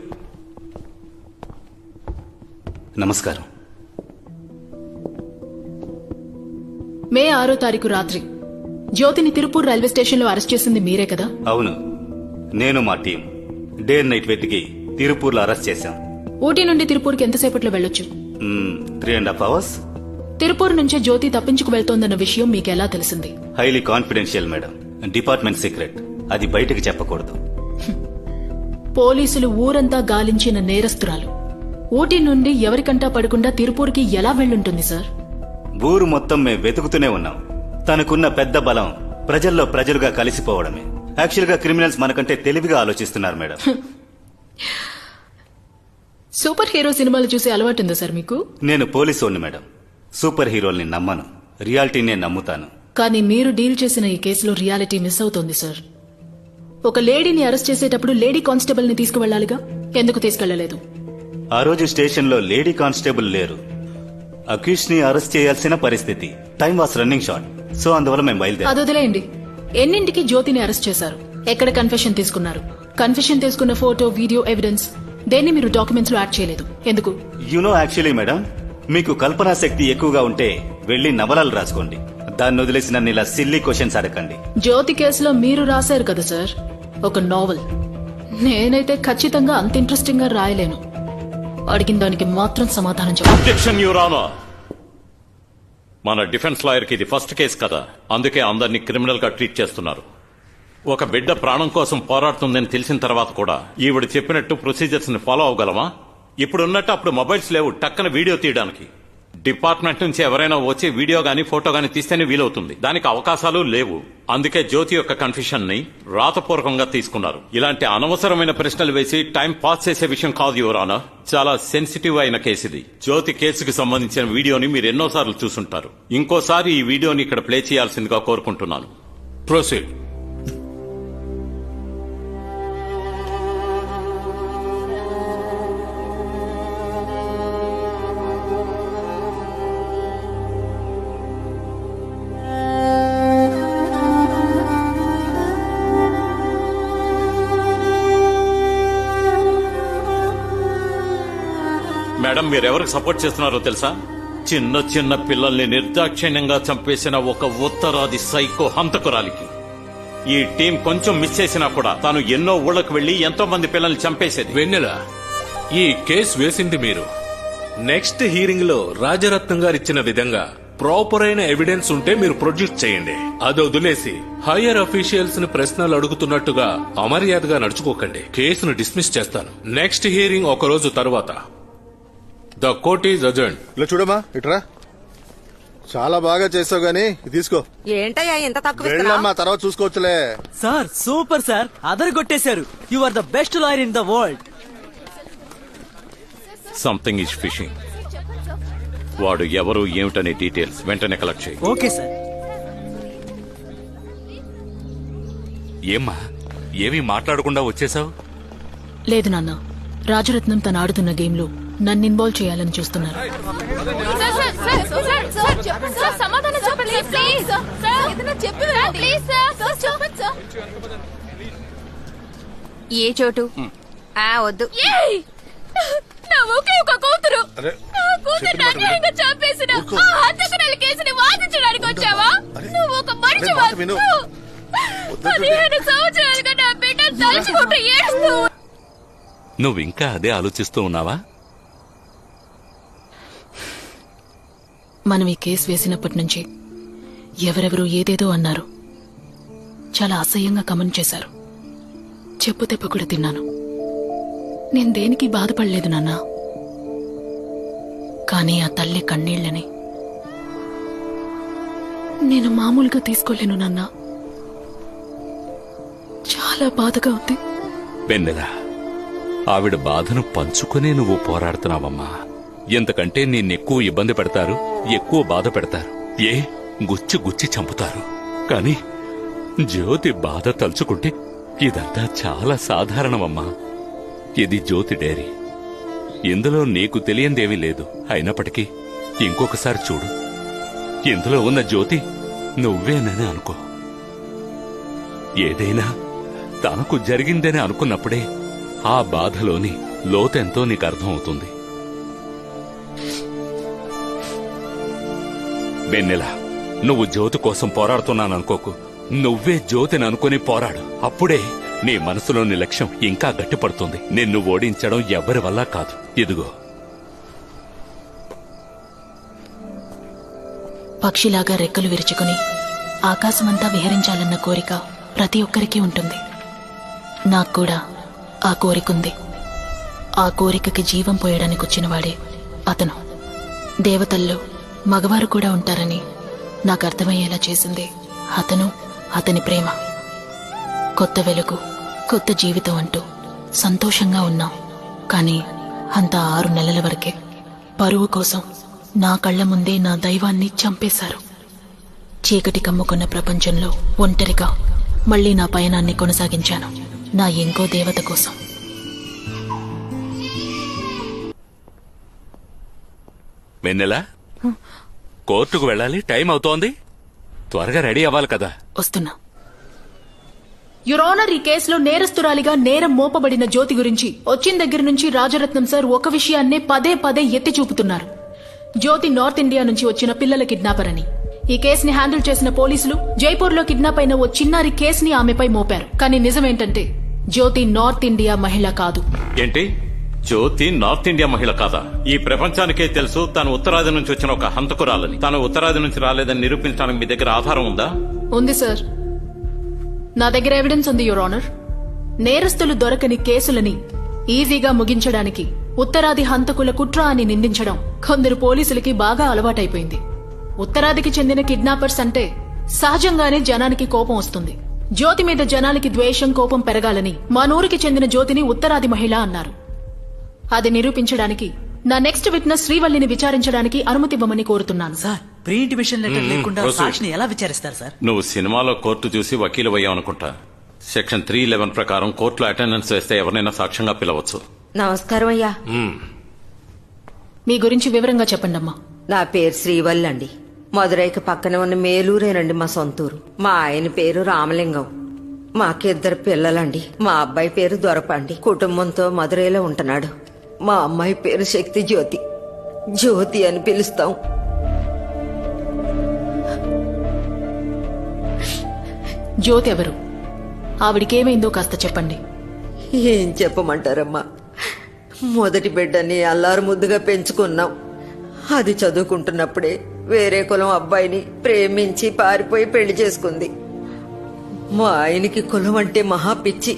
B: నమస్కారం.
L: మే 6వ తారీఖు రాత్రి జ్యోతిని తిరుపూర్ రైల్వే స్టేషన్ లో అరెస్ట్ చేసింది మీరే కదా?
B: అవును, నేను మా టీం డే అండ్ నైట్ వెతికి తిరుపూర్లో అరెస్ట్ చేశాం.
L: ఊటీ నుండి తిరుపూర్కి ఎంతసేపట్లో వెళ్లొచ్చు?
B: 3.5 hours.
L: తిరుపూర్ నుంచే జ్యోతి తప్పించుకు వెళ్తోందన్న విషయం మీకెలా తెలిసింది?
B: Highly confidential madam, department secret. అది బయటకు చెప్పకూడదు.
L: పోలీసులు ఊరంతా గాలించిన నేరస్తురాలు ఊటీ నుండి ఎవరికంటా పడకుండా తిరుపూర్కి ఎలా వెళ్ళుంటుంది సార్?
B: ఊరు మొత్తం మేము వెతుకుతూనే ఉన్నాం. తనకున్న పెద్ద బలం ప్రజల్లో ప్రజలుగా కలిసిపోవడమే. యాక్చువల్ గా క్రిమినల్స్ మనకంటే తెలివిగా ఆలోచిస్తున్నారు మేడం.
L: సూపర్ హీరో సినిమాలు చూసే అలవాటుందా సార్ మీకు?
B: నేను పోలీసోని మేడం. సూపర్ హీరోల్ని నమ్మను, రియాలిటీనే నమ్ముతాను.
L: కానీ మీరు డీల్ చేసిన ఈ కేసులో రియాలిటీ మిస్ అవుతోంది సార్. ఒక లేడీని అరెస్ట్ చేసేటప్పుడు లేడీ కానిస్టేబుల్ ని తీసుకువెళ్లాలిగా, ఎందుకు తీసుకెళ్లలేదు?
B: ఆ రోజు స్టేషన్లో లేడీ కానిస్టేబుల్ లేరు. అక్యూజ్ ని అరెస్ట్ చేయాల్సిన పరిస్థితి. Time was running short. So అందువల్ల మేము బయలుదేరాం.
L: అది వదిలేయండి. ఎన్నింటికి జ్యోతిని అరెస్ట్ చేశారు? ఎక్కడ కన్ఫెషన్ తీసుకున్నారు? కన్ఫెషన్ తీసుకున్న ఫోటో, వీడియో ఎవిడెన్స్ దేన్ని మీరు డాక్యుమెంట్స్ లో యాడ్ చేయలేదు, ఎందుకు?
B: యాక్చువల్లీ మేడం, మీకు కల్పనా శక్తి ఎక్కువగా ఉంటే వెళ్లి నవలాలు రాసుకోండి. దాన్ని వదిలేసి నన్ను ఇలా సిల్లీ క్వశ్చన్స్ అడగండి.
L: జ్యోతి కేసులో మీరు రాశారు కదా సార్ ఒక నావెల్. నేనైతే ఖచ్చితంగా అంత ఇంట్రెస్టింగ్ గా రాయలేను. అడిగిన దానికి మాత్రం సమాధానం
N: చెప్పండి. మన డిఫెన్స్ లాయర్ కి ఇది ఫస్ట్ కేసు కదా, అందుకే అందరినీ క్రిమినల్ గా ట్రీట్ చేస్తున్నారు. ఒక బిడ్డ ప్రాణం కోసం పోరాడుతుందని తెలిసిన తర్వాత కూడా ఈవిడ చెప్పినట్టు ప్రొసీజర్స్ ని ఫాలో అవగలమా? ఇప్పుడున్నట్టు అప్పుడు మొబైల్స్ లేవు టక్కన వీడియో తీయడానికి. డిపార్ట్మెంట్ నుంచి ఎవరైనా వచ్చి వీడియో గానీ ఫోటో గానీ తీస్తేనే వీలవుతుంది. దానికి అవకాశాలు లేవు. అందుకే జ్యోతి యొక్క కన్ఫ్యూషన్ ని రాతపూర్వకంగా తీసుకున్నారు. ఇలాంటి అనవసరమైన ప్రశ్నలు వేసి టైం పాస్ చేసే విషయం కాదు యువర్ ఆనర్. చాలా సెన్సిటివ్ అయిన కేసు ఇది. జ్యోతి కేసుకు సంబంధించిన వీడియోని మీరు ఎన్నోసార్లు చూసుంటారు. ఇంకోసారి ఈ వీడియోని ఇక్కడ ప్లే చేయాల్సిందిగా కోరుకుంటున్నాను.
K: ప్రొసీడ్.
N: మేడం, మీరెవరికి సపోర్ట్ చేస్తున్నారో తెలుసా? చిన్న చిన్న పిల్లల్ని నిర్దాక్షిణ్యంగా చంపేసిన ఒక ఉత్తరాది సైకో హంతకురాలికి. ఈ టీం కొంచెం మిస్ చేసినా కూడా తాను ఎన్నో ఊళ్ళకు వెళ్లి ఎంతో మంది పిల్లల్ని చంపేసేది.
K: వెన్నెల, ఈ కేసు వేసింది మీరు. నెక్స్ట్ హీరింగ్ లో రాజరత్నం గారు ఇచ్చిన విధంగా ప్రాపర్ అయిన ఎవిడెన్స్ ఉంటే మీరు ప్రొడ్యూస్ చేయండి. అది వదిలేసి హైయర్ అఫీషియల్స్ ని ప్రశ్నలు అడుగుతున్నట్టుగా అమర్యాదగా నడుచుకోకండి. కేసును డిస్మిస్ చేస్తాను. నెక్స్ట్ హియరింగ్ ఒక రోజు తర్వాత. The court is adjourn.
G: ఇలా చూడమ్మా, ఇట్రా. చాలా బాగా చేసావు గానీ తీసుకో.
O: ఏంటయ్యా ఇంత తక్కువ
G: వెళ్ళమ్మా, తర్వాత చూసుకోవచ్చులే.
D: సార్ సూపర్ సార్, అదరగొట్టేశారు. You are the best lawyer in the world.
N: Something is fishing. వాడు ఎవరు ఏమిటనే డీటెయిల్స్ వెంటనే కలెక్ట్ చేయి.
D: Okay sir.
I: ఏమ్మా, ఏమీ మాట్లాడకుండా వచ్చేసావు?
L: లేదు నాన్న, రాజరత్నం తను ఆడుతున్న గేమ్ లో నన్ను ఇన్వాల్వ్ చేయాలని చూస్తున్నారు.
C: సమాధానం చెప్పండి ప్లీజ్. ఏ చోటు? వద్దు. నా ఒకే ఒక కూతురు. నా కూతురు అన్యాయంగా చంపేసిన ఆ హత్యకురాలి కేసుని వాదించడానికి వచ్చావా? నువ్వు ఒక మనిషివా? 15 సంవత్సరాలుగా నా బిడ్డ తలుచుకుంటూ ఏడుస్తూ.
I: నువ్వు ఇంకా అదే ఆలోచిస్తూ ఉన్నావా?
L: మనం ఈ కేసు వేసినప్పటి నుంచి ఎవరెవరు ఏదేదో అన్నారు. చాలా అసహ్యంగా కమెంట్ చేశారు. చెప్పు దెబ్బ కూడా తిన్నాను. నేను దేనికి బాధపడలేదు నాన్నా. కానీ ఆ తల్లి కన్నీళ్లని నేను మామూలుగా తీసుకోలేను నాన్నా. చాలా బాధగా ఉంది.
I: వెన్నెల, ఆవిడ బాధను పంచుకునే నువ్వు పోరాడుతున్నావమ్మా. ఎంతకంటే నిన్నెక్కువ ఇబ్బంది పెడతారు, ఎక్కువ బాధ పెడతారు, గుచ్చి గుచ్చి చంపుతారు. కాని జ్యోతి బాధ తలుచుకుంటే ఇదంతా చాలా సాధారణమమ్మా. ఇది జ్యోతి డైరీ. ఇందులో నీకు తెలియందేమీ లేదు. అయినప్పటికీ ఇంకొకసారి చూడు. ఇందులో ఉన్న జ్యోతి నువ్వేనని అనుకో. ఏదైనా తనకు జరిగిందని అనుకున్నప్పుడే ఆ బాధలోని లోతెంతో నీకు అర్థమవుతుంది. వెన్నెల, నువ్వు జ్యోతి కోసం పోరాడుతున్నాననుకోకు. నువ్వే జ్యోతిని అనుకుని పోరాడు. అప్పుడే నీ మనసులోని లక్ష్యం ఇంకా గట్టిపడుతుంది. నిన్ను ఓడించడం ఎవరి వల్ల కాదు. ఇదిగో.
L: పక్షిలాగా రెక్కలు విరుచుకుని ఆకాశమంతా విహరించాలన్న కోరిక ప్రతి ఒక్కరికి ఉంటుంది. నాకు కూడా ఆ కోరికుంది. ఆ కోరికకి జీవం పోయడానికి వచ్చినవాడే అతను. దేవతల్లో మగవారు కూడా ఉంటారని నాకు అర్థమయ్యేలా చేసింది అతను, అతని ప్రేమ. కొత్త వెలుగు, కొత్త జీవితం అంటూ సంతోషంగా ఉన్నాం. కానీ అంతా 6 నెలల వరకే. పరువు కోసం నా కళ్ల ముందే నా దైవాన్ని చంపేశారు. చీకటి కమ్ముకున్న ప్రపంచంలో ఒంటరిగా మళ్లీ నా పయనాన్ని కొనసాగించాను, నా ఇంకో దేవత కోసం.
I: వెన్నెల, కోర్టుకు వెళ్ళాలి, టైం అవుతోంది. త్వరగా రెడీ అవ్వాలి కదా.
L: వస్తున్నా. యువర్ ఆనర్, ఈ కేసులో నేరస్తురాలిగా నేరం మోపబడిన జ్యోతి గురించి వచ్చిన దగ్గర నుంచి రాజరత్నం సార్ ఒక విషయాన్నే పదే పదే ఎత్తి చూపుతున్నారు. జ్యోతి నార్త్ ఇండియా నుంచి వచ్చిన పిల్లల కిడ్నాపర్ అని. ఈ కేసుని హ్యాండిల్ చేసిన పోలీసులు జైపూర్ లో కిడ్నాప్ అయిన ఓ చిన్నారి కేసుని ఆమెపై మోపారు. కానీ నిజమేంటంటే జ్యోతి నార్త్ ఇండియా మహిళ కాదు.
N: ఏంటి? జ్యోతి నార్త్ ఇండియా మహిళ కాదా? ఈ ప్రపంచానికే తెలుసు తను ఉత్తరాది నుంచి వచ్చిన ఒక హంతకురాలని. తను ఉత్తరాది నుంచి రాలేదని నిరూపించడానికి మీ దగ్గర ఆధారం ఉందా?
L: ఉంది సార్, నా దగ్గర ఎవిడెన్స్ ఉంది యువర్ ఆనర్. నేరస్తులు దొరకని కేసులని ఈజీగా ముగించడానికి ఉత్తరాది హంతకుల కుట్ర అని నిందించడం కొందరు పోలీసులకి బాగా అలవాటైపోయింది. ఉత్తరాదికి చెందిన కిడ్నాపర్స్ అంటే సహజంగానే జనానికి కోపం వస్తుంది. జ్యోతి మీద జనానికి ద్వేషం, కోపం పెరగాలని మా నూరికి చెందిన జ్యోతిని ఉత్తరాది మహిళ అన్నారు. అది నిరూపించడానికి నా నెక్స్ట్ విట్నెస్ శ్రీవల్లిని విచారించడానికి అనుమతివ్వమని కోరుతున్నాను.
D: సార్, ప్రీ ఇంటిమేషన్ లెటర్ లేకుండా సాక్షిని ఎలా విచారిస్తారు సార్?
N: నువ్వు సినిమాలో కోర్టు చూసి వకీలు అయ్యావనుకుంటా. సెక్షన్ 311 ప్రకారం కోర్టులో అటెండెన్స్ వేస్తే ఎవరినైనా సాక్ష్యంగా పిలవచ్చు.
O: నమస్కారం అయ్యా.
L: మీ గురించి వివరంగా చెప్పండమ్మా.
O: నా పేరు శ్రీవల్లి అండి. మదురైకి పక్కన ఉన్న మేలూరేనండి మా సొంతూరు. మా ఆయన పేరు రామలింగం. మాకిద్దరు పిల్లలండి. మా అబ్బాయి పేరు దొరపండి. కుటుంబంతో మదురైలో ఉంటున్నాడు. మా అమ్మాయి పేరు శక్తి జ్యోతి. జ్యోతి అని పిలుస్తాం.
L: జ్యోతి ఎవరు? ఆవిడికేమైందో కాస్త చెప్పండి.
O: ఏం చెప్పమంటారమ్మా, మొదటి బిడ్డని అల్లారు ముద్దుగా పెంచుకున్నాం. అది చదువుకుంటున్నప్పుడే వేరే కులం అబ్బాయిని ప్రేమించి పారిపోయి పెళ్లి చేసుకుంది. మా ఆయనకి కులం అంటే మహా పిచ్చి.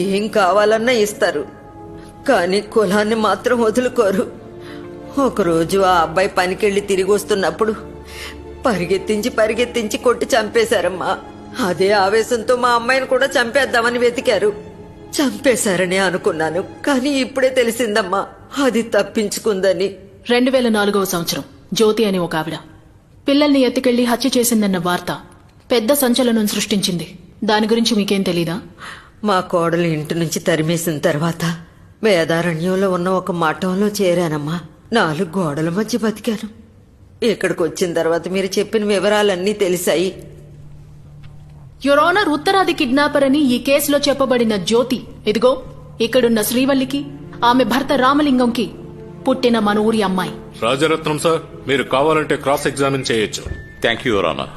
O: ఏం కావాలన్నా ఇస్తారు, కానీ కులాన్ని మాత్రం వదులుకోరు. ఒకరోజు ఆ అబ్బాయి పనికెళ్ళి తిరిగి వస్తున్నప్పుడు పరిగెత్తించి కొట్టి చంపేశారమ్మా. అదే ఆవేశంతో మా అమ్మాయిని కూడా చంపేద్దామని వెతికారు. చంపేశారనే అనుకున్నాను, కానీ ఇప్పుడే తెలిసిందమ్మా అది తప్పించుకుందని.
L: 2004వ సంవత్సరం జ్యోతి అని ఒక ఆవిడ పిల్లల్ని ఎత్తుకెళ్లి హత్య చేసిందన్న వార్త పెద్ద సంచలనం సృష్టించింది. దాని గురించి మీకేం తెలీదా?
O: మా కోడలు ఇంటి నుంచి తరిమేసిన తర్వాత వేదారణ్యంలో ఉన్న ఒక మఠంలో చేరానమ్మా. 4 గోడల మధ్య బతికాను. ఇక్కడికి వచ్చిన తర్వాత మీరు చెప్పిన వివరాలన్నీ తెలిసాయి.
L: యువర్ ఆనర్, ఉత్తరాది కిడ్నాపర్ అని ఈ కేసులో చెప్పబడిన జ్యోతి ఇదిగో ఇక్కడున్న శ్రీవల్లికి, ఆమె భర్త రామలింగంకి పుట్టిన మన ఊరి అమ్మాయి.
K: రాజరత్నం సార్, మీరు కావాలంటే క్రాస్ ఎగ్జామిన్ చేయొచ్చు.
N: Thank you your honour.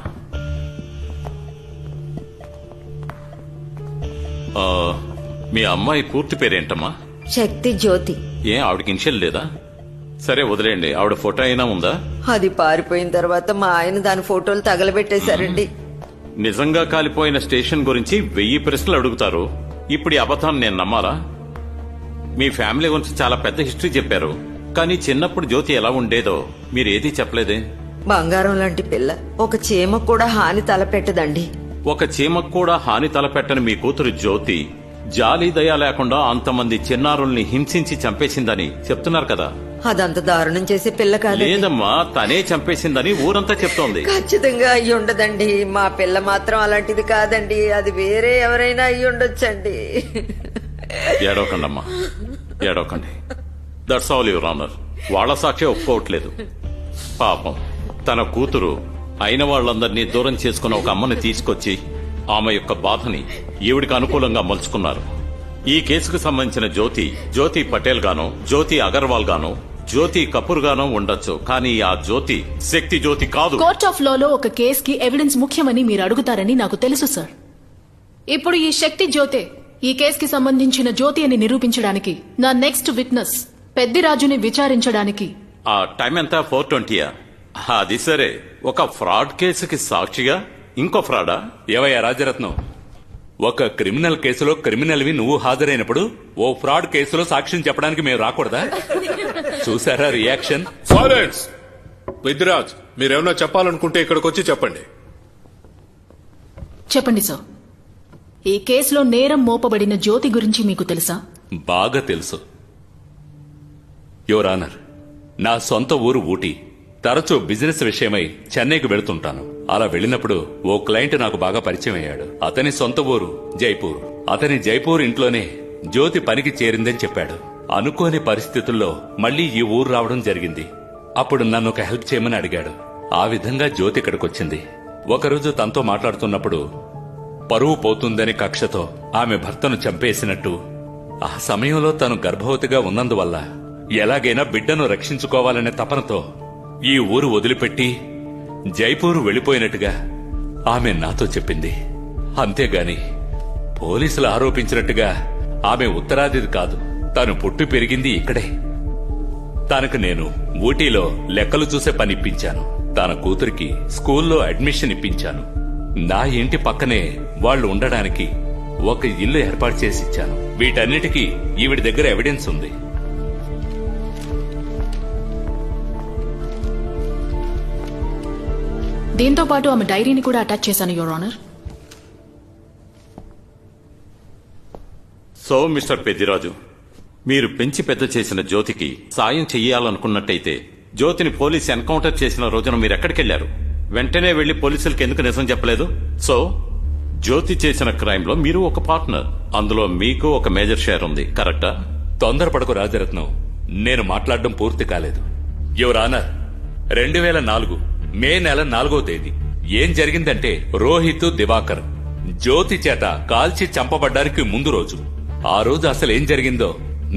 N: మీ అమ్మాయి పూర్తి పేరేంటమ్మా?
O: శక్తి జ్యోతి.
N: ఆవిడకి ఇన్షియల్ లేదా? సరే వదిలేండి. ఆవిడ ఫోటో అయినా ఉందా?
O: అది పారిపోయిన తర్వాత మా ఆయన దాని ఫోటోలు తగలబెట్టేశారండి.
N: నిజంగా కాలిపోయిన స్టేషన్ గురించి 1000 ప్రశ్నలు అడుగుతారు. ఇప్పుడు ఈ అబద్ధాన్ని నేను నమ్మాలా? మీ ఫ్యామిలీ గురించి చాలా పెద్ద హిస్టరీ చెప్పారు, కానీ చిన్నప్పుడు జ్యోతి ఎలా ఉండేదో మీరేదీ చెప్పలేదే.
O: బంగారం లాంటి పిల్ల. ఒక చీమ కూడా హాని తలపెట్టదండి.
N: ఒక చీమకు కూడా హాని తలపెట్టని మీ కూతురు జ్యోతి జాలి దయ లేకుండా అంతమంది చిన్నారుల్ని హింసించి చంపేసిందని చెప్తున్నారు కదా.
O: అదంత దారుణం చేసే పిల్ల కాదు.
N: లేదమ్మా, తనే చంపేసిందని ఊరంతా చెప్తోంది.
O: ఖచ్చితంగా అయ్యి ఉండదండి. మా పిల్ల మాత్రం అలాంటిది కాదండి. అది వేరే ఎవరైనా అయ్యి ఉండొచ్చండి.
N: ఏడవకండమ్మా, ఏడవకండి. That's all your honour. వాళ్ల సాక్షి ఒప్పుకోవట్లేదు. పాపం తన కూతురు అయిన వాళ్లందరినీ దూరం చేసుకున్న ఒక అమ్మని తీసుకొచ్చి ఆమె యొక్క బాధని ఈవిడికి అనుకూలంగా మలుచుకున్నారు. ఈ కేసుకు సంబంధించిన జ్యోతి పటేల్ గానో, జ్యోతి అగర్వాల్ గానో, జ్యోతి కపూర్ గానో ఉండొచ్చు, కానీ ఆ జ్యోతి శక్తి జ్యోతి కాదు.
L: కోర్ట్ ఆఫ్ లాలో ఒక కేసుకి ఎవిడెన్స్ ముఖ్యమని మీరు అడుగుతారని నాకు తెలుసు సార్. ఇప్పుడు ఈ శక్తి జ్యోతే ఈ కేసుకి సంబంధించిన జ్యోతి అని నిరూపించడానికి నా నెక్స్ట్ విట్నెస్ పెద్దిరాజుని విచారించడానికి.
N: ఆ టైం ఎంత? 4:20. అది సరే, ఒక ఫ్రాడ్ కేసుకి సాక్షిగా ఇంకో ఫ్రాడా?
I: ఏవయ్యా రాజరత్నం, ఒక క్రిమినల్ కేసులో క్రిమినల్వి నువ్వు హాజరైనప్పుడు ఓ ఫ్రాడ్ కేసులో సాక్ష్యం చెప్పడానికి మేము రాకూడదా? చూసారా రియాక్షన్?
K: సైలెన్స్. పెద్దిరాజ్, మీరేమన్నా చెప్పాలనుకుంటే ఇక్కడికి వచ్చి చెప్పండి.
L: చెప్పండి సార్, ఈ కేసులో నేరం మోపబడిన జ్యోతి గురించి మీకు తెలుసా?
I: బాగా తెలుసు యువర్ ఆనర్. నా సొంత ఊరు ఊటీ. తరచూ బిజినెస్ విషయమై చెన్నైకి వెళుతుంటాను. అలా వెళ్ళినప్పుడు ఓ క్లయింట్ నాకు బాగా పరిచయం అయ్యాడు. అతని సొంత ఊరు జైపూర్. అతని జైపూర్ ఇంట్లోనే జ్యోతి పనికి చేరిందని చెప్పాడు. అనుకోని పరిస్థితుల్లో మళ్లీ ఈ ఊరు రావడం జరిగింది. అప్పుడు నన్ను ఒక హెల్ప్ చేయమని అడిగాడు. ఆ విధంగా జ్యోతి ఇక్కడికొచ్చింది. ఒకరోజు తనతో మాట్లాడుతున్నప్పుడు పరువు పోతుందని కక్షతో ఆమె భర్తను చంపేసినట్టు, ఆ సమయంలో తను గర్భవతిగా ఉన్నందువల్ల ఎలాగైనా బిడ్డను రక్షించుకోవాలనే తపనతో ఈ ఊరు వదిలిపెట్టి జైపూరు వెళ్లిపోయినట్టుగా ఆమె నాతో చెప్పింది. అంతేగాని పోలీసులు ఆరోపించినట్టుగా ఆమె ఉత్తరాదిది కాదు. తాను పుట్టి పెరిగింది ఇక్కడే. తనకు నేను ఊటీలో లెక్కలు చూసే పని ఇప్పించాను. తన కూతురికి స్కూల్లో అడ్మిషన్ ఇప్పించాను. నా ఇంటి పక్కనే వాళ్లు ఉండడానికి ఒక ఇల్లు ఏర్పాటు చేసి ఇచ్చాను. వీటన్నిటికీ ఈవిడి దగ్గర ఎవిడెన్స్ ఉంది.
L: దీంతో పాటు ఆమె డైరీని కూడా అటాచ్ చేశాను your honour.
N: So mister Peddiraju, మీరు పెంచి పెద్ద చేసిన జ్యోతికి సాయం చెయ్యాలనుకున్నట్టయితే జ్యోతిని పోలీసు ఎన్కౌంటర్ చేసిన రోజున మీరు ఎక్కడికెళ్లారు? వెంటనే వెళ్లి పోలీసులకు ఎందుకు నిజం చెప్పలేదు? సో జ్యోతి చేసిన క్రైమ్ లో మీరు ఒక పార్ట్నర్. అందులో మీకు ఒక మేజర్ షేర్ ఉంది, కరెక్టా?
I: తొందరపడకు రాజరత్నం, నేను మాట్లాడడం పూర్తి కాలేదు. యువర్ ఆనర్, 2004 మే నెల 4వ తేదీ ఏం జరిగిందంటే, రోహిత్ దివాకర్ జ్యోతి చేత కాల్చి చంపబడ్డానికి ముందు రోజు. ఆ రోజు అసలు ఏం జరిగిందో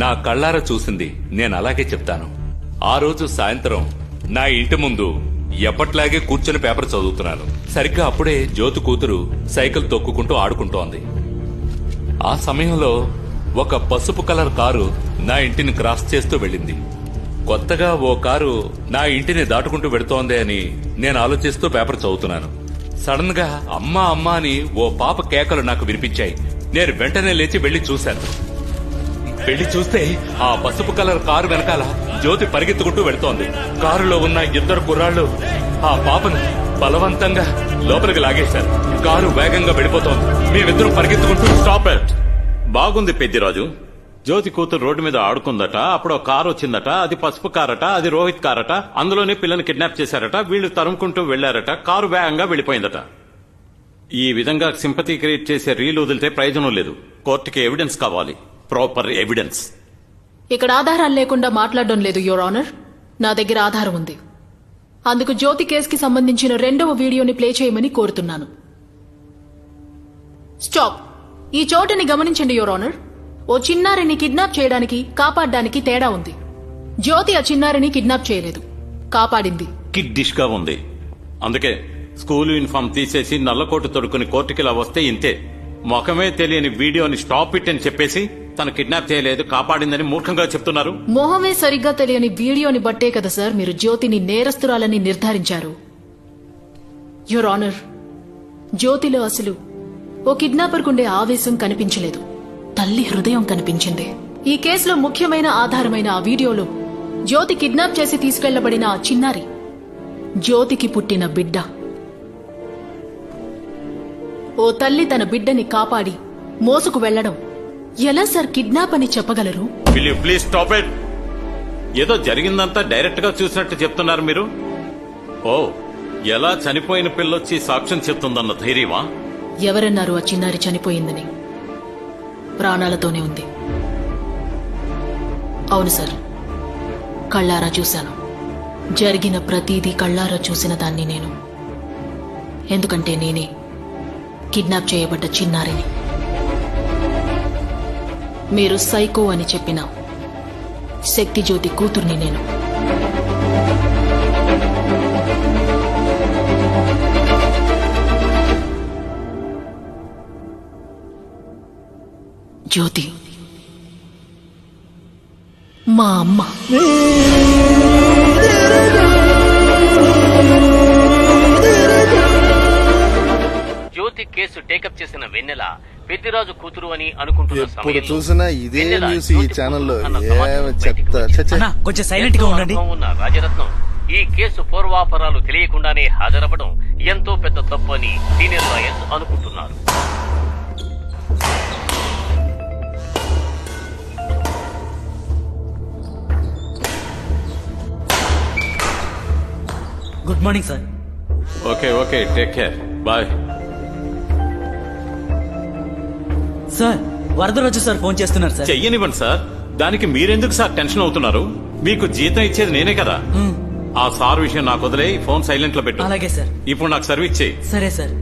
I: నా కళ్ళారా చూసింది నేను అలాగే చెప్తాను. ఆ రోజు సాయంత్రం నా ఇంటి ముందు ఎప్పట్లాగే కూర్చొని పేపర్ చదువుతున్నాను. సరిగ్గా అప్పుడే జ్యోతి కూతురు సైకిల్ తొక్కుకుంటూ ఆడుకుంటోంది. ఆ సమయంలో ఒక పసుపు కలర్ కారు నా ఇంటిని క్రాస్ చేస్తూ వెళ్ళింది. కొత్తగా ఓ కారు నా ఇంటిని దాటుకుంటూ వెడుతోంది అని నేను ఆలోచిస్తూ పేపర్ చదువుతున్నాను. సడన్ గా అమ్మా అమ్మా అని ఓ పాప కేకలు నాకు వినిపించాయి. నేను వెంటనే లేచి వెళ్లి చూశాను. వెళ్లి చూస్తే ఆ పసుపు కలర్ కారు వెనకాల జ్యోతి పరిగెత్తుకుంటూ వెళ్తోంది. కారులో ఉన్న ఇద్దరు కుర్రాళ్లు ఆ పాపను బలవంతంగా లోపలికి లాగేశారు. కారు వేగంగా వెళ్ళిపోతోంది. మేమిద్దరం పరిగెత్తుకుంటూ
N: స్టాప్ ఇట్. బాగుంది పెద్దిరాజు. జ్యోతి కూతురు రోడ్డు మీద ఆడుకుందట, అప్పుడు ఒక కారు వచ్చిందట, అది పసుపు కారట, అది రోహిత్ కారట, అందులోనే పిల్లని కిడ్నాప్ చేశారట, వీళ్లు తరుముకుంటూ వెళ్లారట, కారు వేగంగా వెళ్లిపోయిందట. ఈ విధంగా సింపతి క్రియేట్ చేసే రీల్ వదిలితే ప్రయోజనం లేదు. కోర్టుకి ఎవిడెన్స్ కావాలి, ప్రాపర్ ఎవిడెన్స్.
L: ఇక్కడ ఆధారాలు లేకుండా మాట్లాడడం లేదు యువర్ ఆనర్. నా దగ్గర ఆధారం ఉంది. అందుకు జ్యోతి కేసుకి సంబంధించిన 2వ వీడియోని ప్లే చేయమని కోరుతున్నాను. స్టాప్. ఈ చోటుని గమనించండి యువర్ ఆనర్. ఓ చిన్నారిని కిడ్నాప్ చేయడానికి కాపాడడానికి తేడా ఉంది. జ్యోతి ఆ చిన్నారిని కిడ్నాప్ చేయలేదు, కాపాడింది.
N: కిడ్ డిష్ గా ఉంది. అందుకే స్కూల్ యూనిఫామ్ తీసేసి నల్లకోటు తొడుక్కుని కోర్టుకిలా వస్తే ఇంతే. ముఖమే తెలియని వీడియోని స్టాప్ ఇట్ అని చెప్పేసి తను కిడ్నాప్ చేయలేదు, కాపాడిందని మూర్ఖంగా చెప్తున్నారు.
L: మొహమే సరిగ్గా తెలియని వీడియోని బట్టే కదా సార్ మీరు జ్యోతిని నేరస్తురాలని నిర్ధారించారు. యువర్ ఆనర్, జ్యోతిలో అసలు ఓ కిడ్నాపర్ కుండే ఆవేశం కనిపించలేదు, తల్లి హృదయం కనిపించింది. ఈ కేసులో ముఖ్యమైన ఆధారమైన ఆ వీడియోలో జ్యోతి కిడ్నాప్ చేసి తీసుకెళ్లబడిన ఆ చిన్నారి జ్యోతికి పుట్టిన బిడ్డ. ఓ తల్లి తన బిడ్డని కాపాడి మోసుకు వెళ్లడం ఎలా సార్ కిడ్నాప్ అని చెప్పగలరు?
N: Will you please stop it. ఏదో జరిగిందంతా డైరెక్ట్ గా చూసినట్టు చెప్తున్నారు మీరు. ఓ, ఎలా చనిపోయిన పిల్లొచ్చి సాక్ష్యం చెప్తుందన్న ధైర్యమా?
L: ఎవరన్నారు ఆ చిన్నారి చనిపోయిందని? ప్రాణాలతోనే ఉంది. అవును సార్, కళ్ళారా చూశాను. జరిగిన ప్రతీదీ కళ్ళారా చూసిన దాన్ని నేను. ఎందుకంటే నేనే కిడ్నాప్ చేయబడ్డ చిన్నారిని. మీరు సైకో అని చెప్పిన శక్తి జ్యోతి కూతుర్ని నేను. జ్యోతి మా అమ్మ.
A: జ్యోతి కేసు టేకప్ చేసిన వెన్నెల పెద్దిరాజు కూతురు అని అనుకుంటున్న
G: ఎప్పుడు చూసినా ఇదే న్యూస్ ఈ ఛానల్లో.
D: కొంచెం సైలెంట్ గా ఉండండి.
A: ఉన్న రాజరత్నం ఈ కేసు పూర్వాపరాలు తెలియకుండానే హాజరవ్వడం ఎంతో పెద్ద తప్పు అని సీనియర్ లాయర్స్ అనుకుంటున్నారు.
D: Good morning sir.
N: Okay okay, take care, bye.
D: Sir, Varadaraju sir phone చేస్తున్నారు సార్.
N: చెయ్యనివ్వండి సార్. దానికి మీరెందుకు సార్ టెన్షన్ అవుతున్నారు? మీకు జీతం ఇచ్చేది నేనే కదా. ఆ సార్ విషయం నాకు వదిలే, ఫోన్ సైలెంట్ లో పెట్టు.
D: అలాగే సార్.
N: ఇప్పుడు నాకు సర్వీస్ చేయి.
D: సరే సార్.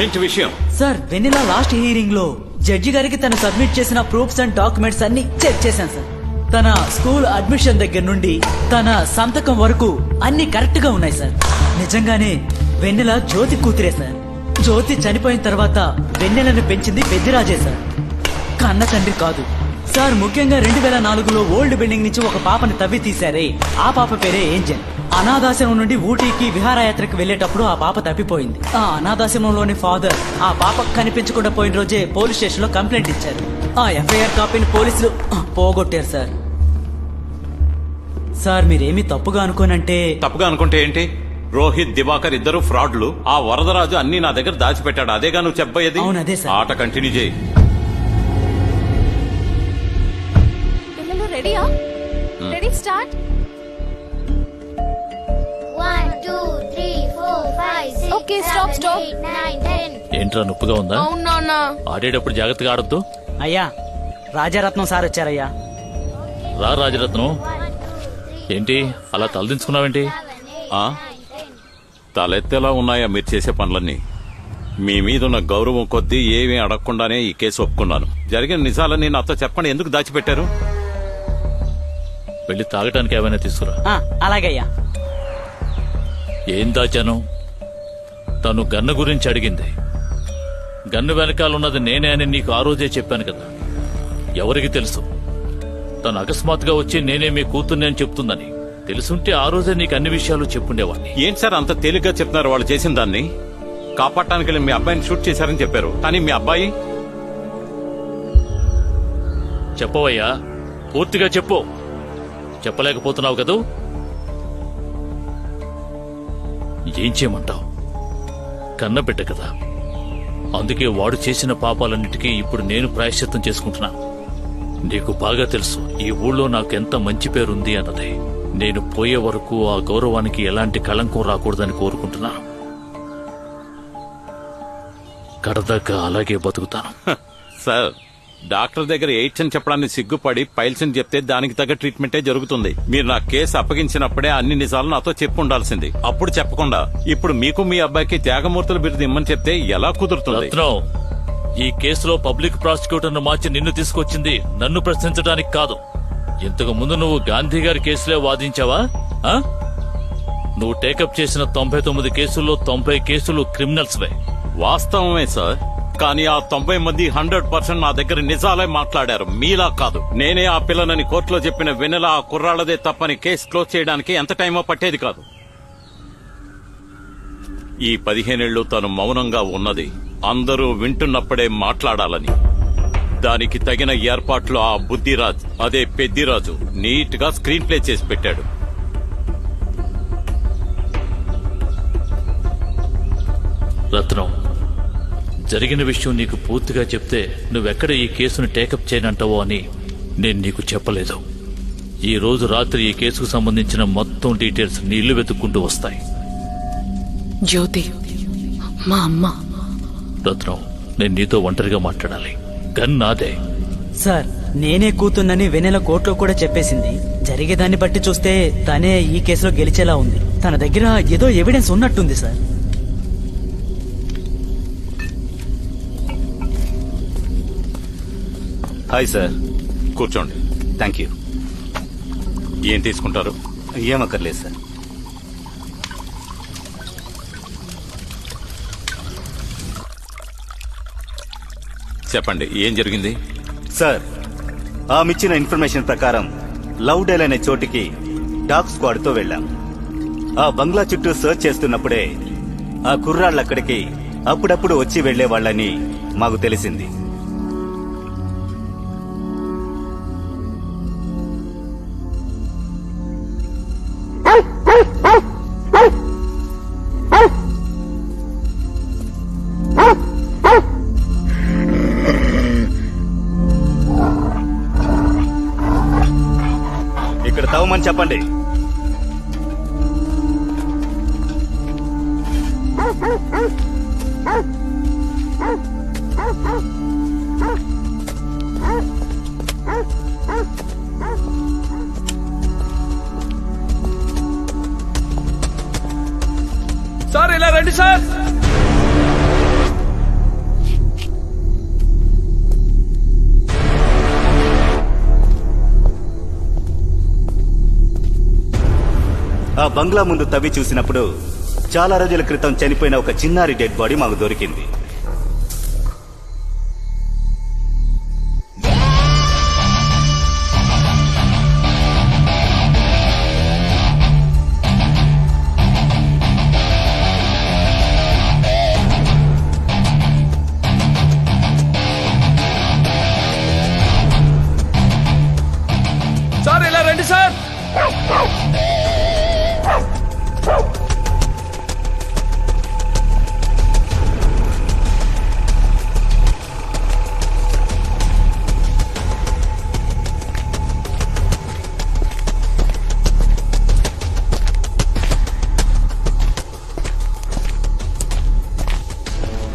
N: ఏంటి విషయం?
D: సార్, వెన్నెల లాస్ట్ హియరింగ్ లో జడ్జి గారికి తను సబ్మిట్ చేసిన ప్రూఫ్స్ అండ్ డాక్యుమెంట్స్ అన్ని చెక్ చేశాను సార్. తన స్కూల్ అడ్మిషన్ దగ్గర నుండి తన సంతకం వరకు అన్ని కరెక్ట్ గా ఉన్నాయి సార్. నిజంగానే వెన్నెల జ్యోతి కూతురే సార్. జ్యోతి చనిపోయిన తర్వాత వెన్నెలను పెంచింది పెద్దిరాజే సార్, కన్న తండ్రి కాదు సార్. ముఖ్యంగా 2004లో ఓల్డ్ బిల్డింగ్ నుంచి ఒక పాపని తవ్వి తీశారే, ఆ పాప పేరే ఏంజెల్. అనాథాశ్రమం నుండి ఊటీకి విహారయాత్రకు వెళ్లేటప్పుడు ఆ పాప తప్పిపోయింది. ఆ అనాథాశ్రమంలోని ఫాదర్ ఆ పాప కనిపించకుండా పోయిన రోజే పోలీస్ స్టేషన్ లో కంప్లైంట్ ఇచ్చారు. ఆ ఎఫ్ఐఆర్ కాపీని పోలీసులు పోగొట్టారు సార్. సార్, మీరేమీ తప్పుగా అనుకోనంటే.
N: తప్పుగా అనుకుంటే ఏంటి? రోహిత్, దివాకర్ ఇద్దరు ఫ్రాడ్లు. ఆ వరదరాజు అన్ని నా దగ్గర దాచిపెట్టాడు. అదేగా నువ్వు చెప్పబోయేది?
D: అవును, అదే సార్.
N: ఆట కంటిన్యూ చేయి.
C: పిల్లలు రెడీయా? Ready, start.
P: 1 2 3 4 5 6
C: okay, stop stop.
P: 8 9 10.
J: ఏంట్రా నొప్పిగా ఉందా?
C: అవును నాన్న.
J: ఆడేటప్పుడు జాగ్రత్తగా ఆడద్దు.
D: అయ్యా, రాజారత్నం సార్ వచ్చారయ్యా.
J: రా రాజరత్నం. ఏంటి అలా తలదించుకున్నావేంటి?
N: తలెత్తేలా ఉన్నాయా మీరు చేసే పనులన్నీ? మీ మీదున్న గౌరవం కొద్దీ ఏమీ అడగకుండానే ఈ కేసు ఒప్పుకున్నాను. జరిగిన నిజాలన్నీ నాతో చెప్పండి. ఎందుకు దాచిపెట్టారు?
J: వెళ్ళి తాగటానికి ఏమైనా తీసుకురా.
D: అలాగయ్యా.
J: ఏం దాచాను? తను గన్ను గురించి అడిగింది. గన్ను వెనకాలన్నది నేనే అని నీకు ఆ రోజే చెప్పాను కదా. ఎవరికి తెలుసు? తను అకస్మాత్తుగా వచ్చి నేనే మీ కూతుర్ని అని చెప్తుందని తెలుసుంటే ఆ రోజే నీకు అన్ని విషయాలు చెప్పుండేవాడిని.
N: ఏంటి సార్ అంత తేలిగ్గా చెప్తున్నారు? వాళ్ళు చేసిన దాన్ని కాపాడటానికి వెళ్ళి మీ అబ్బాయిని షూట్ చేశారని చెప్పారు, కానీ మీ అబ్బాయి
J: చెప్పవయ్యా, పూర్తిగా చెప్పు. చెప్పలేకపోతున్నావు కదూ? ఏం చేయమంటావు? కన్నబిడ్డ కదా, అందుకే వాడు చేసిన పాపాలన్నిటికీ ఇప్పుడు నేను ప్రాయశ్చిత్తం చేసుకుంటున్నాను. నీకు బాగా తెలుసు ఈ ఊళ్ళో నాకెంత మంచి పేరుంది అన్నది. నేను పోయే వరకు ఆ గౌరవానికి ఎలాంటి కళంకం రాకూడదని కోరుకుంటున్నాను. కడదాకా అలాగే బతుకుతాను.
N: సార్, డాక్టర్ దగ్గర ఎయిడ్స్ అని చెప్పడానికి సిగ్గుపడి పైల్స్ అని చెప్తే దానికి తగ్గ ట్రీట్మెంటే జరుగుతుంది. మీరు నా కేసు అప్పగించినప్పుడే అన్ని నిజాలు నాతో చెప్పు ఉండాల్సింది. అప్పుడు చెప్పకుండా ఇప్పుడు మీకు మీ అబ్బాయికి త్యాగమూర్తుల బిరుదు ఇమ్మని చెప్తే ఎలా కుదురుతుంది?
J: రత్నం, ఈ కేసులో పబ్లిక్ ప్రాసిక్యూటర్ను మార్చి నిన్ను తీసుకొచ్చింది నన్ను ప్రశ్నించడానికి కాదు. ఇంతకు ముందు నువ్వు గాంధీ గారి కేసులే వాదించావా? నువ్వు టేకప్ చేసిన 99 కేసుల్లో 90 కేసులు క్రిమినల్స్వే.
N: వాస్తవమే సార్, కానీ ఆ 90 మంది 100% నా దగ్గర నిజాలే మాట్లాడారు, మీలా కాదు. నేనే ఆ పిల్లనని కోర్టులో చెప్పిన వెన్నెల ఆ కుర్రాళ్లదే తప్పని కేసు క్లోజ్ చేయడానికి ఎంత టైమో పట్టేది కాదు. ఈ 15 ఏళ్లు తను మౌనంగా ఉన్నది అందరూ వింటున్నప్పుడే మాట్లాడాలని. దానికి తగిన ఏర్పాట్లు ఆ బుద్ధిరాజ్, అదే పెద్దిరాజు నీట్ గా స్క్రీన్ ప్లే చేసి పెట్టాడు.
J: రత్నం, జరిగిన విషయం నీకు పూర్తిగా చెప్తే నువ్వెక్కడ ఈ కేసును టేకప్ చేయనంటావో అని నేను నీకు చెప్పలేదు. ఈ రోజు రాత్రి ఈ కేసుకు సంబంధించిన మొత్తం డీటెయిల్స్ నీ ఇల్లు వెతుక్కుంటూ వస్తాయి.
L: జ్యోతి, మా అమ్మ.
J: రత్నం, నేను నీతో ఒంటరిగా మాట్లాడాలి. గన్ నాదే.
D: సార్, నేనే కూతున్నని వెనెల కోర్టులో కూడా చెప్పేసింది. జరిగేదాన్ని బట్టి చూస్తే తనే ఈ కేసులో గెలిచేలా ఉంది. తన దగ్గర ఏదో ఎవిడెన్స్ ఉన్నట్టుంది సార్.
B: Hi sir.
N: కూర్చోండి.
B: Thank you.
N: ఏం తీసుకుంటారు?
B: ఏమక్కర్లేదు సార్.
N: చెప్పండి, ఏం జరిగింది?
B: సార్, ఆమెచ్చిన ఇన్ఫర్మేషన్ ప్రకారం లౌడేల్ అనే చోటికి డాగ్ స్క్వాడ్ తో వెళ్ళాం. ఆ బంగ్లా చుట్టూ సర్చ్ చేస్తున్నప్పుడే ఆ కుర్రాళ్ళక్కడికి అప్పుడప్పుడు వచ్చి వెళ్లేవాళ్లని మాకు తెలిసింది. ఇక్కడ తవ్వమని చెప్పండి.
H: సార్, ఇలా రండి సార్.
B: ఆ బంగ్లా ముందు తవ్వి చూసినప్పుడు చాలా రోజుల క్రితం చనిపోయిన ఒక చిన్నారి డెడ్ బాడీ మాకు దొరికింది.
H: సార్, ఇలా రండి సార్.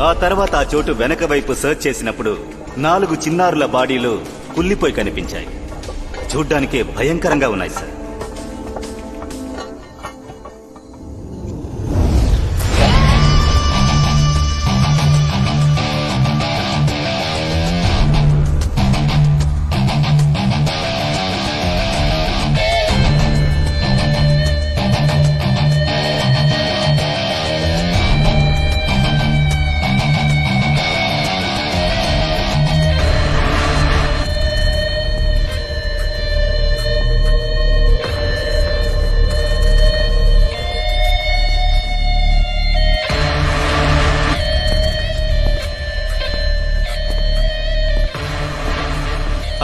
B: ఆ తర్వాత ఆ చోటు వెనక వైపు సర్చ్ చేసినప్పుడు 4 చిన్నారుల బాడీలు కుళ్ళిపోయి కనిపించాయి. చూడ్డానికే భయంకరంగా ఉన్నాయి సార్.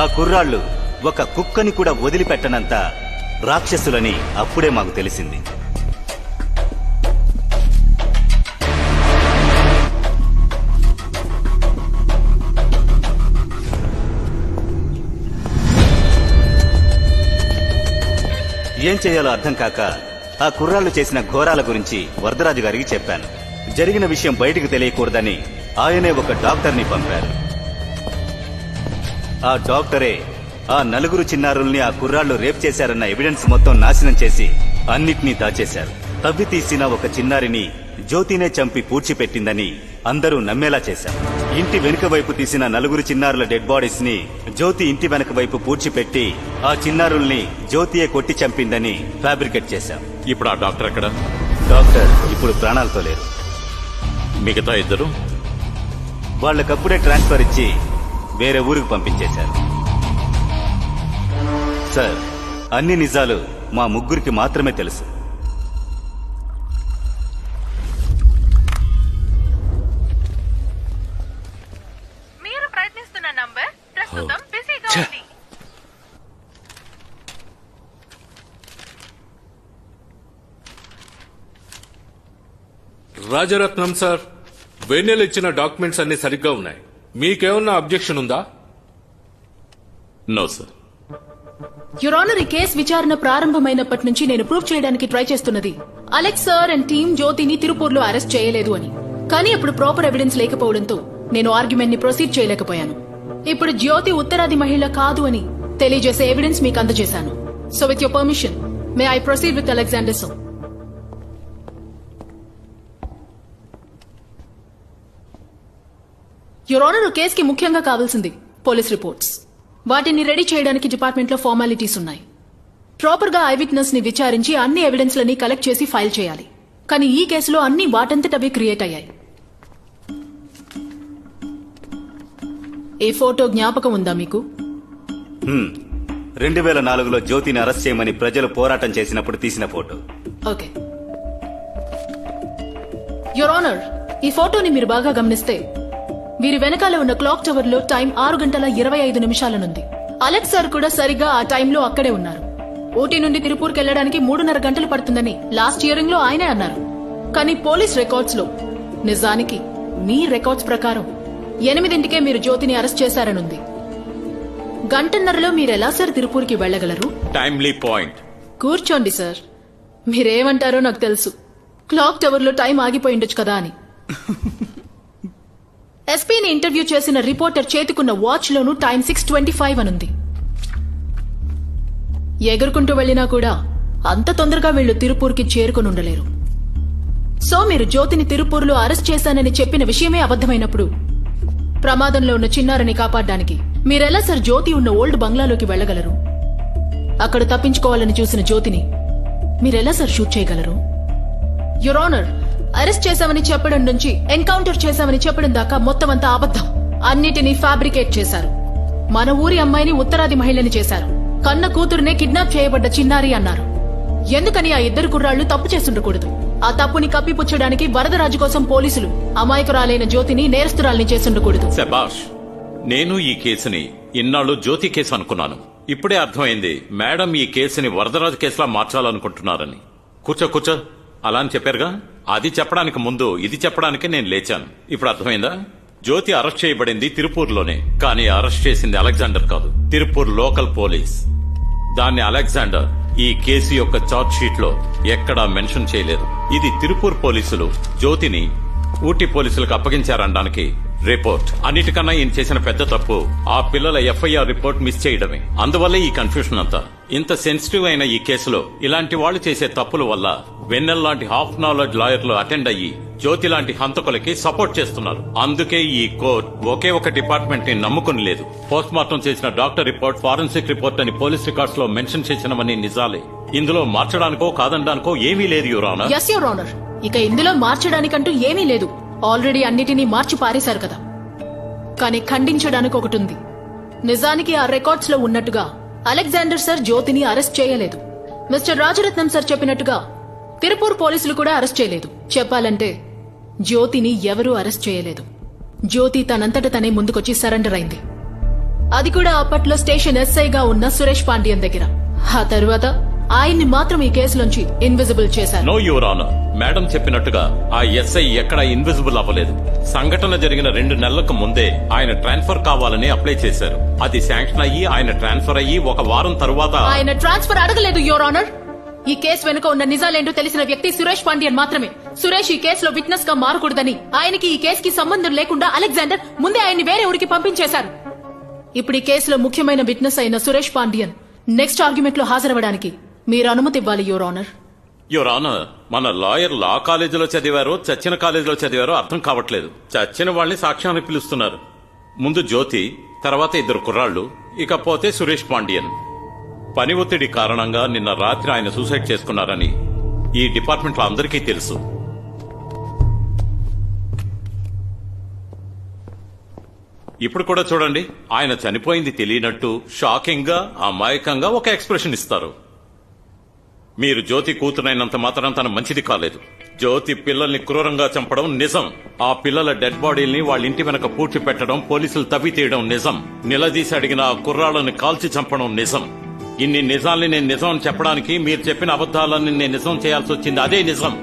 B: ఆ కుర్రాళ్ళు ఒక కుక్కని కూడా వదిలిపెట్టనంత రాక్షసులని అప్పుడే మాకు తెలిసింది. ఏం చేయాలో అర్థం కాక ఆ కుర్రాళ్ళు చేసిన ఘోరాల గురించి వరదరాజు గారికి చెప్పాను. జరిగిన విషయం బయటికి తెలియకూడదని ఆయనే ఒక డాక్టర్ని పంపారు. ఆ డాక్టరే ఆ 4 చిన్నారుల్ని ఆ కుర్రాళ్ళు రేప్ చేశారన్న ఎవిడెన్స్ మొత్తం నాశనం చేసి అన్నిటినీ దాచేశారు. తవ్వి తీసిన ఒక చిన్నారిని జ్యోతినే చంపి పూడ్చిపెట్టిందని అందరూ నమ్మేలా చేశారు. ఇంటి వెనుక వైపు తీసిన 4 చిన్నారుల డెడ్ బాడీస్ ని జ్యోతి ఇంటి వెనక వైపు పూడ్చిపెట్టి ఆ చిన్నారుల్ని జ్యోతియే కొట్టి చంపిందని ఫ్యాబ్రికేట్ చేశాం.
N: ఇప్పుడు ఆ డాక్టర్ ఎక్కడ?
B: డాక్టర్ ఇప్పుడు ప్రాణాలతో లేరు.
N: మిగతా ఇద్దరు
B: వాళ్ళకప్పుడే ట్రాన్స్ఫర్ ఇచ్చి వేరే ఊరికి పంపించేశారు. సార్, అన్ని నిజాలు మా ముగ్గురికి మాత్రమే తెలుసు.
F: మీరు ప్రయత్నిస్తున్న నంబర్ ప్రస్తుతం బిజీగా ఉంది.
K: రాజరత్నం సార్, వెన్నెల ఇచ్చిన డాక్యుమెంట్స్ అన్ని సరిగ్గా ఉన్నాయి. మీకేమన్నా అబ్జెక్షన్ ఉందా?
N: No sir.
L: యువర్ ఆనర్, ఈ కేసు విచారణ ప్రారంభమైనప్పటి నుంచి నేను ప్రూవ్ చేయడానికి ట్రై చేస్తున్నది అలెక్స్ సార్ అండ్ టీమ్ జ్యోతిని తిరుపూర్లో అరెస్ట్ చేయలేదు అని. కానీ అప్పుడు ప్రాపర్ ఎవిడెన్స్ లేకపోవడంతో నేను ఆర్గ్యుమెంట్ ని ప్రొసీడ్ చేయలేకపోయాను. ఇప్పుడు జ్యోతి ఉత్తరాది మహిళ కాదు అని తెలియజేసే ఎవిడెన్స్ మీకు అందజేశాను. So with your permission may I proceed with Alexander so. Your honour, కేసుకి ముఖ్యంగా కావాల్సింది పోలీస్ రిపోర్ట్స్. వాటిని రెడీ చేయడానికి డిపార్ట్మెంట్ లో ఫార్మాలిటీస్ ఉన్నాయి. ప్రాపర్ గా ఐ విట్నెస్ ని విచారించి అన్ని ఎవిడెన్స్ లని కలెక్ట్ చేసి ఫైల్ చేయాలి. కానీ ఈ కేసులో అన్ని వాటంతటవే క్రియేట్ అయ్యాయి. ఏ ఫోటో జ్ఞాపకం ఉందా మీకు?
B: 2004లో జ్యోతిని అరెస్ట్ చేయమని ప్రజలు పోరాటం చేసినప్పుడు తీసిన ఫోటో.
L: ఓకే యువర్ ఆనర్, ఈ ఫోటోని మీరు బాగా గమనిస్తే వీరి వెనకాల ఉన్న క్లాక్ టవర్ లో టైం 6:25 అలెక్స్ సార్ కూడా సరిగ్గా ఆ టైంలో అక్కడే ఉన్నారు. ఊటీ నుండి తిరుపూర్కి వెళ్లడానికి 3.5 గంటలు పడుతుందని లాస్ట్ హియరింగ్ లో ఆయనే అన్నారు. కానీ పోలీస్ రికార్డ్స్ లో నిజానికి మీ రికార్డ్స్ ప్రకారం 8 మీరు జ్యోతిని అరెస్ట్ చేశారనుంది. గంటన్నరలో మీరెలా సార్ తిరుపూర్కి వెళ్లగలరు?
N: Timely point.
L: కూర్చోండి సార్, మీరేమంటారో నాకు తెలుసు. క్లాక్ టవర్ లో టైం ఆగిపోయి ఉండొచ్చు కదా అని. ఎస్పీని ఇంటర్వ్యూ చేసిన రిపోర్టర్ చేతికున్న వాచ్ లోనూ టైం 6:25 అనుంది. ఎగురుకుంటూ వెళ్లినా కూడా అంత తొందరగా వీళ్లు తిరుపూర్కి చేరుకుని ఉండలేరు. సో మీరు జ్యోతిని తిరుపూర్లో అరెస్ట్ చేశానని చెప్పిన విషయమే అబద్ధమైనప్పుడు ప్రమాదంలో ఉన్న చిన్నారిని కాపాడడానికి మీరెలా సార్ జ్యోతి ఉన్న ఓల్డ్ బంగ్లాలోకి వెళ్లగలరు? అక్కడ తప్పించుకోవాలని చూసిన జ్యోతిని మీరెలా సార్ షూట్ చేయగలరు? యువర్ ఆనర్, అరెస్ట్ చేశామని చెప్పడం నుంచి ఎన్కౌంటర్ చేశామని చెప్పడం దాకా మొత్తం అంతా అబద్ధం. అన్నిటినీ ఫ్యాబ్రికేట్ చేశారు. మన ఊరి అమ్మాయిని ఉత్తరాది మహిళని చేశారు. కన్న కూతురునే కిడ్నాప్ చేయబడ్డ చిన్నారి అన్నారు. ఎందుకని ఆ ఇద్దరు కుర్రాళ్లు తప్పు చేస్తుండకూడదు? ఆ తప్పుని కప్పిపుచ్చడానికి వరదరాజు కోసం పోలీసులు అమాయకురాలైన జ్యోతిని నేరస్తురాల్ని చేస్తుండకూడదు.
N: శబాష్. నేను ఈ కేసుని ఇన్నాళ్ళు జ్యోతి కేసు అనుకున్నాను. ఇప్పుడే అర్థమైంది మేడం ఈ కేసుని వరదరాజు కేసులా మార్చాలనుకుంటున్నారని. కూర్చో అలా అని చెప్పారుగా, అది చెప్పడానికి ముందు ఇది చెప్పడానికి నేను లేచాను. ఇప్పుడు అర్థమైందా? జ్యోతి అరెస్ట్ చేయబడింది తిరుపూర్లోనే, కానీ అరెస్ట్ చేసింది అలెగ్జాండర్ కాదు, తిరుపూర్ లోకల్ పోలీస్. దాన్ని అలెగ్జాండర్ ఈ కేసు యొక్క చార్జ్ షీట్ లో ఎక్కడా మెన్షన్ చేయలేదు. ఇది తిరుపూర్ పోలీసులు జ్యోతిని ఊటీ పోలీసులకు అప్పగించారనడానికి రిపోర్ట్. అన్నిటికన్నా ఈయన చేసిన పెద్ద తప్పు ఆ పిల్లల ఎఫ్ఐఆర్ రిపోర్ట్ మిస్ చేయడమే. అందువల్లే ఈ కన్ఫ్యూషన్ అంతా. ఇంత సెన్సిటివ్ అయిన ఈ కేసులో ఇలాంటి వాళ్ళు చేసే తప్పుల వల్ల వెన్నెల్ లాంటి హాఫ్ నాలెడ్జ్ లాయర్లు అటెండ్ అయ్యి జ్యోతి లాంటి హంతకులకి సపోర్ట్ చేస్తున్నారు. అందుకే ఈ కోర్ట్ ఒకే ఒక డిపార్ట్మెంట్ ని నమ్ముకుని లేదు. పోస్ట్ మార్టం చేసిన డాక్టర్ రిపోర్ట్ ఫారెన్సిక్ రిపోర్ట్ అని పోలీస్ రికార్డ్స్ లో మెన్షన్ చేసినవన్నీ నిజాలే. ఇందులో మార్చడానికో కాదనడానికో ఏమీ లేదు your honour.
L: yes your honor. ఇక ఇందులో మార్చడానికంటూ ఏమీ లేదు. ఆల్రెడీ అన్నిటినీ మార్చి పారేశారు కదా. కానీ ఖండించడానికి ఒకటి ఉంది. నిజానికి ఆ రికార్డ్స్ లో ఉన్నట్టుగా అలెగ్జాండర్ సార్ జ్యోతిని అరెస్ట్ చేయలేదు. మిస్టర్ రాజరత్నం సార్ చెప్పినట్టుగా తిరుపూర్ పోలీసులు కూడా అరెస్ట్ చేయలేదు. చెప్పాలంటే జ్యోతిని ఎవరూ అరెస్ట్ చేయలేదు. జ్యోతి తనంతట తనే ముందుకొచ్చి సరెండర్ అయింది. అది కూడా అప్పట్లో స్టేషన్ ఎస్ఐగా ఉన్న సురేష్ పాండ్యన్ దగ్గర. ఆ తర్వాత ఆయన్ని మాత్రం ఈ కేసులోంచి ఇన్విజిబుల్ చేశారు.
N: నో యువర్ ఆనర్, మేడం చెప్పినట్టుగా ఆ ఎస్ఐ ఎక్కడా ఇన్విజిబుల్ అవ్వలేదు. సంఘటన జరిగిన 2 నెలలకు ముందే ఆయన ట్రాన్స్ఫర్ కావాలని అప్లై చేశారు. అది శాంక్షన్ అయ్యి ఆయన ట్రాన్స్ఫర్ అయ్యి 1 వారం తరువాత
L: ఆయన ట్రాన్స్ఫర్ అడగలేదు యువర్ ఆనర్. ఈ కేసు వెనుక ఉన్న నిజాలేంటో తెలిసిన వ్యక్తి సురేష్ పాండ్యన్ మాత్రమే. సురేష్ ఈ కేసులో విట్నెస్ గా మారకూడదని ఆయనకి ఈ కేసుకి సంబంధం లేకుండా అలెగ్జాండర్ ముందే ఆయన్ని వేరే ఊరికి పంపించేశారు. ఇప్పుడు ఈ కేసులో ముఖ్యమైన విట్నెస్ అయిన సురేష్ పాండ్యన్ నెక్స్ట్ ఆర్గ్యుమెంట్ లో హాజరవడానికి మీరు అనుమతి ఇవ్వాలి యువర్ ఆనర్.
N: యువర్ ఆనర్, మన లాయర్ లా కాలేజీలో చదివారో చచ్చిన కాలేజీలో చదివారో అర్థం కావట్లేదు. చచ్చిన వాళ్ళని సాక్ష్యానికి పిలుస్తున్నారు. ముందు జ్యోతి, తర్వాత 2 కుర్రాళ్లు, ఇకపోతే సురేష్ పాండ్యన్. పని ఒత్తిడి కారణంగా నిన్న రాత్రి ఆయన సూసైడ్ చేసుకున్నారని ఈ డిపార్ట్మెంట్ లో అందరికీ తెలుసు. ఇప్పుడు కూడా చూడండి, ఆయన చనిపోయింది తెలియనట్టు షాకింగ్ గా అమాయకంగా ఒక ఎక్స్ప్రెషన్ ఇస్తారు. మీరు జ్యోతి కూతురైనంత మాత్రం తన మంచిది కాలేదు. జ్యోతి పిల్లల్ని క్రూరంగా చంపడం నిజం. ఆ పిల్లల డెడ్ బాడీల్ని వాళ్ళ ఇంటి వెనక పూడ్చి పెట్టడం, పోలీసులు తవ్వి తీయడం నిజం. నిలదీసి అడిగిన ఆ కుర్రాళ్ళని కాల్చి చంపడం నిజం. ఇన్ని నిజాల్ని నేను నిజం అని చెప్పడానికి మీరు చెప్పిన అబద్దాలన్నీ నేను నిజం చేయాల్సి వచ్చింది. అదే నిజం.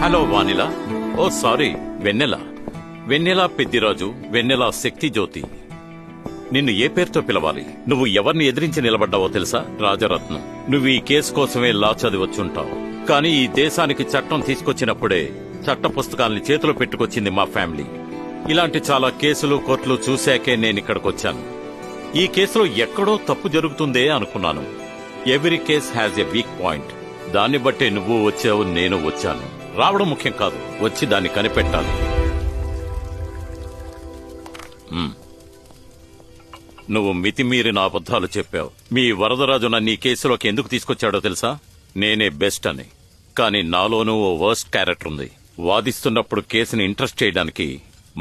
N: హలో వానిలా, ఓ సారీ వెన్నెల. వెన్నెల పెద్దిరాజు, వెన్నెల శక్తి జ్యోతి. నిన్ను ఏ పేరుతో పిలవాలి? నువ్వు ఎవరిని ఎదిరించి నిలబడ్డావో తెలుసా? రాజరత్నం. నువ్వు ఈ కేసు కోసమే లా చదివచ్చుంటావు, కానీ ఈ దేశానికి చట్టం తీసుకొచ్చినప్పుడే చట్ట పుస్తకాల్ని చేతిలో పెట్టుకొచ్చింది మా ఫ్యామిలీ. ఇలాంటి చాలా కేసులు కోర్టులు చూశాకే నేనిక్కడికొచ్చాను. ఈ కేసులో ఎక్కడో తప్పు జరుగుతుందే అనుకున్నాను. Every case has a weak point. దాన్ని బట్టే నువ్వు వచ్చావు, నేను వచ్చాను. రావడం ముఖ్యం కాదు, వచ్చి దాన్ని కనిపెట్టాలి. నువ్వు మితిమీరిన అబద్ధాలు చెప్పావు. మీ వరదరాజు నన్ను ఈ కేసులోకి ఎందుకు తీసుకొచ్చాడో తెలుసా? నేనే బెస్ట్ అని. కానీ నాలోనూ ఓ వర్స్ట్ క్యారెక్టర్ ఉంది. వాదిస్తున్నప్పుడు కేసుని ఇంట్రెస్ట్ చేయడానికి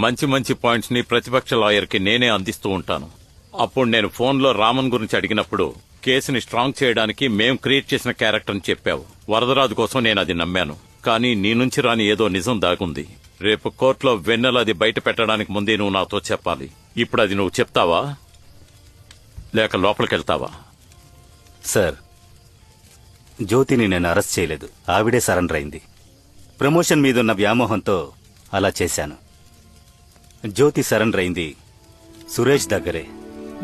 N: మంచి మంచి పాయింట్స్ ని ప్రతిపక్ష లాయర్ కి నేనే అందిస్తూ ఉంటాను. అప్పుడు నేను ఫోన్లో రామన్ గురించి అడిగినప్పుడు కేసుని స్ట్రాంగ్ చేయడానికి మేం క్రియేట్ చేసిన క్యారెక్టర్ అని చెప్పావు. వరదరాజు కోసం నేను అది నమ్మాను. కానీ నీ నుంచి రాని ఏదో నిజం దాగుంది. రేపు కోర్టులో వెన్నెల అది బయట పెట్టడానికి ముందే నువ్వు నాతో చెప్పాలి. ఇప్పుడు అది నువ్వు చెప్తావా లేక లోపలికెళ్తావా?
B: సార్, జ్యోతిని నేను అరెస్ట్ చేయలేదు. ఆవిడే సరెండర్ అయింది. ప్రమోషన్ మీదున్న వ్యామోహంతో అలా చేశాను. జ్యోతి సరెండర్ అయింది సురేష్ దగ్గరే.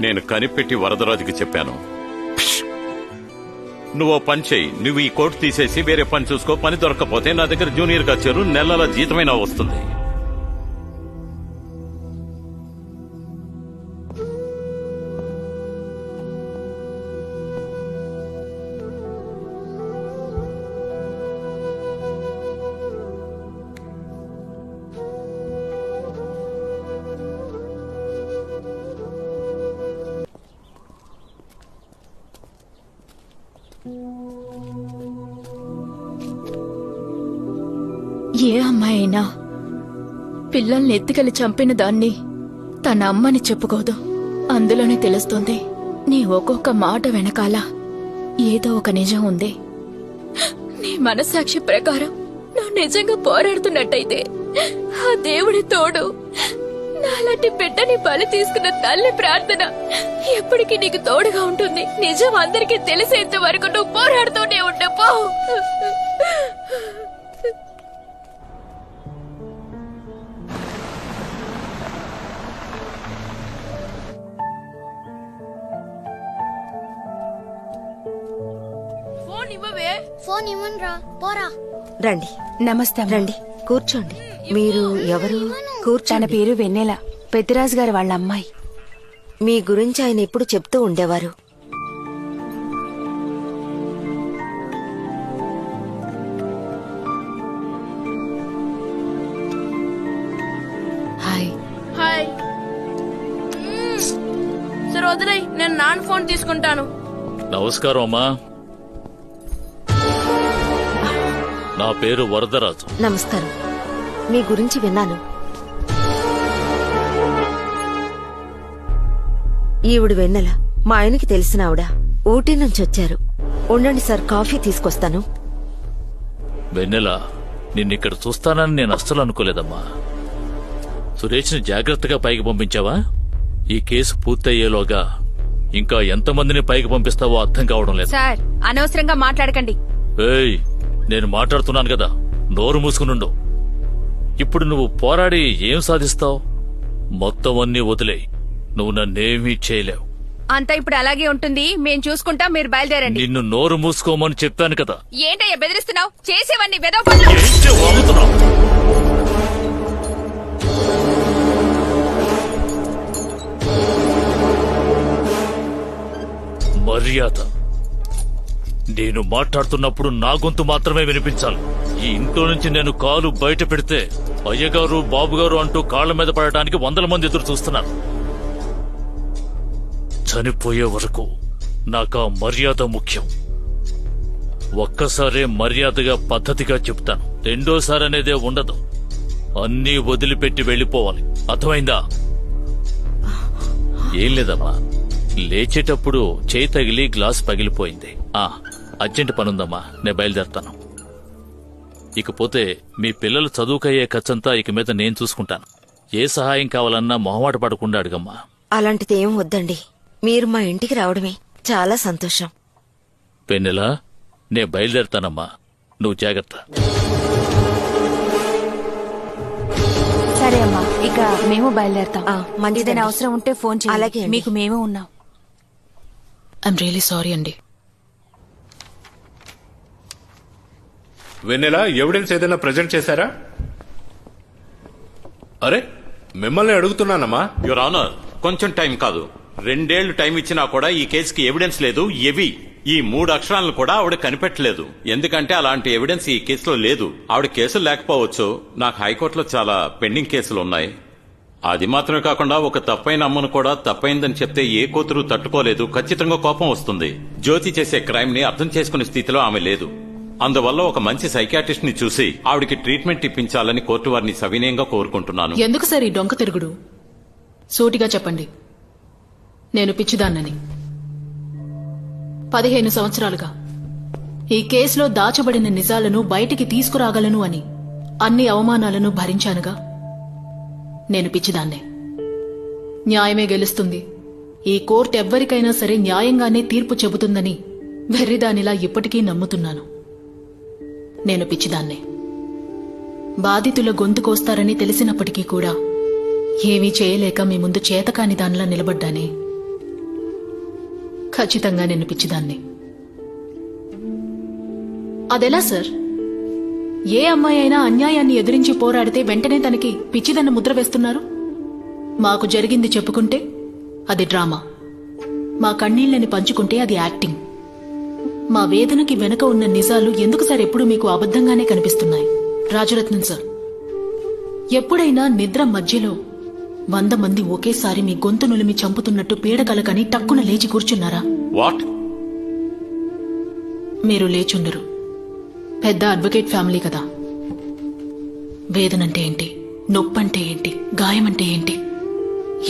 N: నేను కనిపెట్టి వరదరాజుకి చెప్పాను. నువ్వు పని చేయి, నువ్వు ఈ కోర్టు తీసేసి వేరే పని చూసుకో. పని దొరకకపోతే నా దగ్గర జూనియర్ గా చేరు, నెలల జీతమైనా వస్తుంది.
C: ఏ అమ్మాయి అయినా పిల్లల్ని ఎత్తుకెళ్లి చంపిన దాన్ని తన అమ్మని చెప్పుకోదు. అందులోనే తెలుస్తుంది నీ ఒక్కొక్క మాట వెనకాల ఏదో ఒక నిజం ఉంది. నీ మనస్సాక్షి ప్రకారం నువ్వు నిజంగా పోరాడుతున్నట్టయితే ఆ దేవుడి తోడు నాలాంటి బిడ్డని బలి తీసుకున్న తల్లి ప్రార్థన ఎప్పటికీ నీకు తోడుగా ఉంటుంది. నిజం అందరికీ తెలిసేంత వరకు నువ్వు పోరాడుతూనే ఉండపో.
P: ఫోన్ ఇవ్వనురా, పోరా.
O: రండి.
C: నమస్తే.
O: రండి, కూర్చోండి. మీరు ఎవరు?
C: తన పేరు వెన్నెల, పెద్దిరాజు గారు వాళ్ళ అమ్మాయి.
O: మీ గురించి ఆయన ఎప్పుడు చెప్తూ ఉండేవారు.
C: హాయ్.
Q: హాయ్. సరే వదిలేయ్, నేను నాన్న ఫోన్ తీసుకుంటాను.
J: నమస్కారం అమ్మా. నా పేరు వరదరాజు.
O: నమస్కారం. మీ గురించి విన్నాను. ఈవిడ వెన్నెల, మా ఆయనకి తెలిసిన ఆవిడ. ఊటీ నుంచి వచ్చారు. ఉండండి సార్, కాఫీ తీసుకొస్తాను.
J: వెన్నెల, నిన్నిక్కడ చూస్తానని నేను అస్సలు అనుకోలేదమ్మా. సురేష్ని జాగ్రత్తగా పైకి పంపించావా? ఈ కేసు పూర్తయ్యేలోగా ఇంకా ఎంతమందిని పైకి పంపిస్తావో అర్థం కావడం లేదు.
C: సార్, అనవసరంగా మాట్లాడకండి.
J: ఏయ్, నేను మాట్లాడుతున్నాను కదా, నోరు మూసుకునుండు. ఇప్పుడు నువ్వు పోరాడి ఏం సాధిస్తావు? మొత్తం అన్నీ వదిలేయ్. నువ్వు నన్నేమీ చేయలేవు.
C: అంతా ఇప్పుడు అలాగే ఉంటుంది. మేం చూసుకుంటాం, మీరు బయలుదేరండి.
J: నిన్ను నోరు మూసుకోమని చెప్పాను కదా.
C: ఏంటయ్యా బెదిరిస్తున్నావు? చేసేవన్నీ వెదవ పనులు.
J: ఏంటి వాగుతున్నావు? మర్యాద. నేను మాట్లాడుతున్నప్పుడు నా గొంతు మాత్రమే వినిపించాలి. ఈ ఇంట్లో నుంచి నేను కాలు బయట పెడితే అయ్యగారు, బాబుగారు అంటూ కాళ్ల మీద పడటానికి 100 మంది ఎదురు చూస్తున్నారు. చనిపోయే వరకు నాకు ఆ మర్యాద ముఖ్యం. ఒక్కసారే మర్యాదగా పద్ధతిగా చెప్తాను. రెండోసారి అనేదే ఉండదు. అన్నీ వదిలిపెట్టి వెళ్ళిపోవాలి. అర్థమైందా? ఏం లేదమ్మా, లేచేటప్పుడు చేయి తగిలి గ్లాస్ పగిలిపోయింది. అర్జెంట్ పనుందమ్మా, నేను బయలుదేరుతాను. ఇకపోతే మీ పిల్లలు చదువుకయ్యే ఖర్చంతా ఇక మీద నేను చూసుకుంటాను. ఏ సహాయం కావాలన్నా మొహమాట పడకుండా అడుగమ్మా.
O: అలాంటిది ఏం వద్దండి. మీరు మా ఇంటికి రావడమే చాలా సంతోషం.
J: పెన్నెలా, నేను బయలుదేరుతానమ్మా, నువ్వు జాగ్రత్త.
C: సరే అమ్మా, ఇక మేము బయలుదేరతాం.
O: మంచిదని
C: ఏదైనా అవసరం ఉంటే ఫోన్ చేయండి.
O: అలాగే అండి.
C: మీకు మేము ఉన్నాం.
L: ఐఎమ్ రియలీ సారీ అండి.
K: వెన్నెల, ఎవిడెన్స్ ఏదైనా ప్రజెంట్ చేశారా? అరే, మిమ్మల్ని అడుగుతున్నానమ్మా.
N: యువర్ ఆనర్, కొంచెం టైం కాదు, 2 ఏళ్లు టైం ఇచ్చినా కూడా ఈ కేసుకి ఎవిడెన్స్ లేదు. ఈ 3 అక్షరాలను కూడా ఆవిడ కనిపెట్టలేదు. ఎందుకంటే అలాంటి ఎవిడెన్స్ ఈ కేసులో లేదు. ఆవిడ కేసులు లేకపోవచ్చు. నాకు హైకోర్టులో చాలా పెండింగ్ కేసులు ఉన్నాయి. అది మాత్రమే కాకుండా ఒక తప్పైన అమ్మను కూడా తప్పైందని చెప్తే ఏ కూతురు తట్టుకోలేదు. ఖచ్చితంగా కోపం వస్తుంది. జ్యోతి చేసే క్రైమ్ ని అర్థం చేసుకునే స్థితిలో ఆమె లేదు. అందువల్ల ఒక మంచి సైకియాట్రిస్ట్ ని చూసి ఆవిడికి ట్రీట్మెంట్ ఇప్పించాలని కోర్టు వారిని సవినయంగా కోరుకుంటున్నాను.
L: ఎందుకు సార్ ఈ డొంక తిరుగుడు? సూటిగా చెప్పండి. నేను పిచ్చిదాన్నని 15 సంవత్సరాలుగా ఈ కేసులో దాచబడిన నిజాలను బయటికి తీసుకురాగలను అని అన్ని అవమానాలను భరించానుగా. నేను పిచ్చిదాన్నే. న్యాయమే గెలుస్తుంది, ఈ కోర్టు ఎవ్వరికైనా సరే న్యాయంగానే తీర్పు చెబుతుందని వెర్రిదానిలా ఇప్పటికీ నమ్ముతున్నాను. నేను పిచ్చిదాన్నే. బాధితుల గొంతు కోస్తారని తెలిసినప్పటికీ కూడా ఏమీ చేయలేక మీ ముందు చేతకాని దానిలా నిలబడ్డానే. ఖచ్చితంగా నేను పిచ్చిదాన్ని. అదెలా సార్? ఏ అమ్మాయి అయినా అన్యాయాన్ని ఎదిరించి పోరాడితే వెంటనే తనకి పిచ్చిదన్న ముద్ర వేస్తున్నారు. మాకు జరిగింది చెప్పుకుంటే అది డ్రామా, మా కన్నీళ్లని పంచుకుంటే అది యాక్టింగ్. మా వేదనకి వెనక ఉన్న నిజాలు ఎందుకు సార్ ఎప్పుడు మీకు అబద్ధంగానే కనిపిస్తున్నాయి? రాజరత్నం సార్, ఎప్పుడైనా నిద్ర మధ్యలో 100 మంది ఒకేసారి మీ గొంతు నులిమి చంపుతున్నట్టు పీడకలకని టక్కున లేచి కూర్చున్నారా?
N: వాట్?
L: మీరు లేచుండరు. పెద్ద అడ్వకేట్ ఫ్యామిలీ కదా. వేదనంటే ఏంటి, నొప్పంటే ఏంటి, గాయమంటే ఏంటి,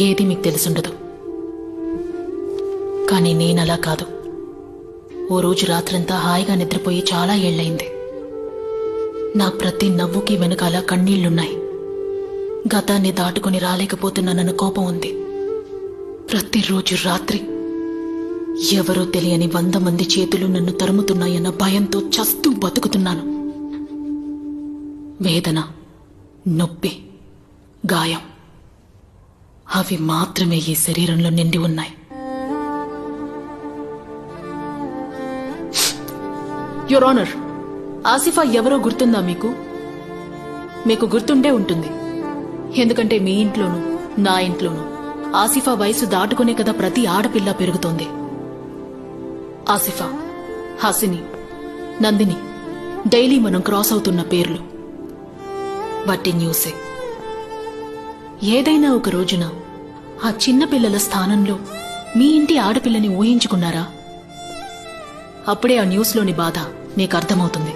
L: ఏది మీకు తెలుసుండదు. కానీ నేనలా కాదు. ఓ రోజు రాత్రంతా హాయిగా నిద్రపోయి చాలా ఏళ్లయింది. నా ప్రతి నవ్వుకి వెనకాల కన్నీళ్లున్నాయి. గతాన్ని దాటుకుని రాలేకపోతున్నానన్న కోపం ఉంది. ప్రతిరోజు రాత్రి ఎవరో తెలియని 100 మంది చేతులు నన్ను తరుముతున్నాయన్న భయంతో చస్తూ బతుకుతున్నాను. వేదన, నొప్పి, గాయం అవి మాత్రమే ఈ శరీరంలో నిండి ఉన్నాయి. యువర్ ఆనర్, ఆసిఫా ఎవరో గుర్తుందా మీకు? మీకు గుర్తుండే ఉంటుంది. ఎందుకంటే మీ ఇంట్లోనూ నా ఇంట్లోనూ ఆసిఫా వయసు దాటుకునే కదా ప్రతి ఆడపిల్ల పెరుగుతోంది. ఆసిఫా, హాసిని, నందిని డైలీ మనం క్రాస్ అవుతున్న పేర్లు. బట్టి న్యూసే. ఏదైనా ఒక రోజున ఆ చిన్న పిల్లల స్థానంలో మీ ఇంటి ఆడపిల్లని ఊహించుకున్నారా? అప్పుడే ఆ న్యూస్లోని బాధ మీకు అర్థమవుతుంది.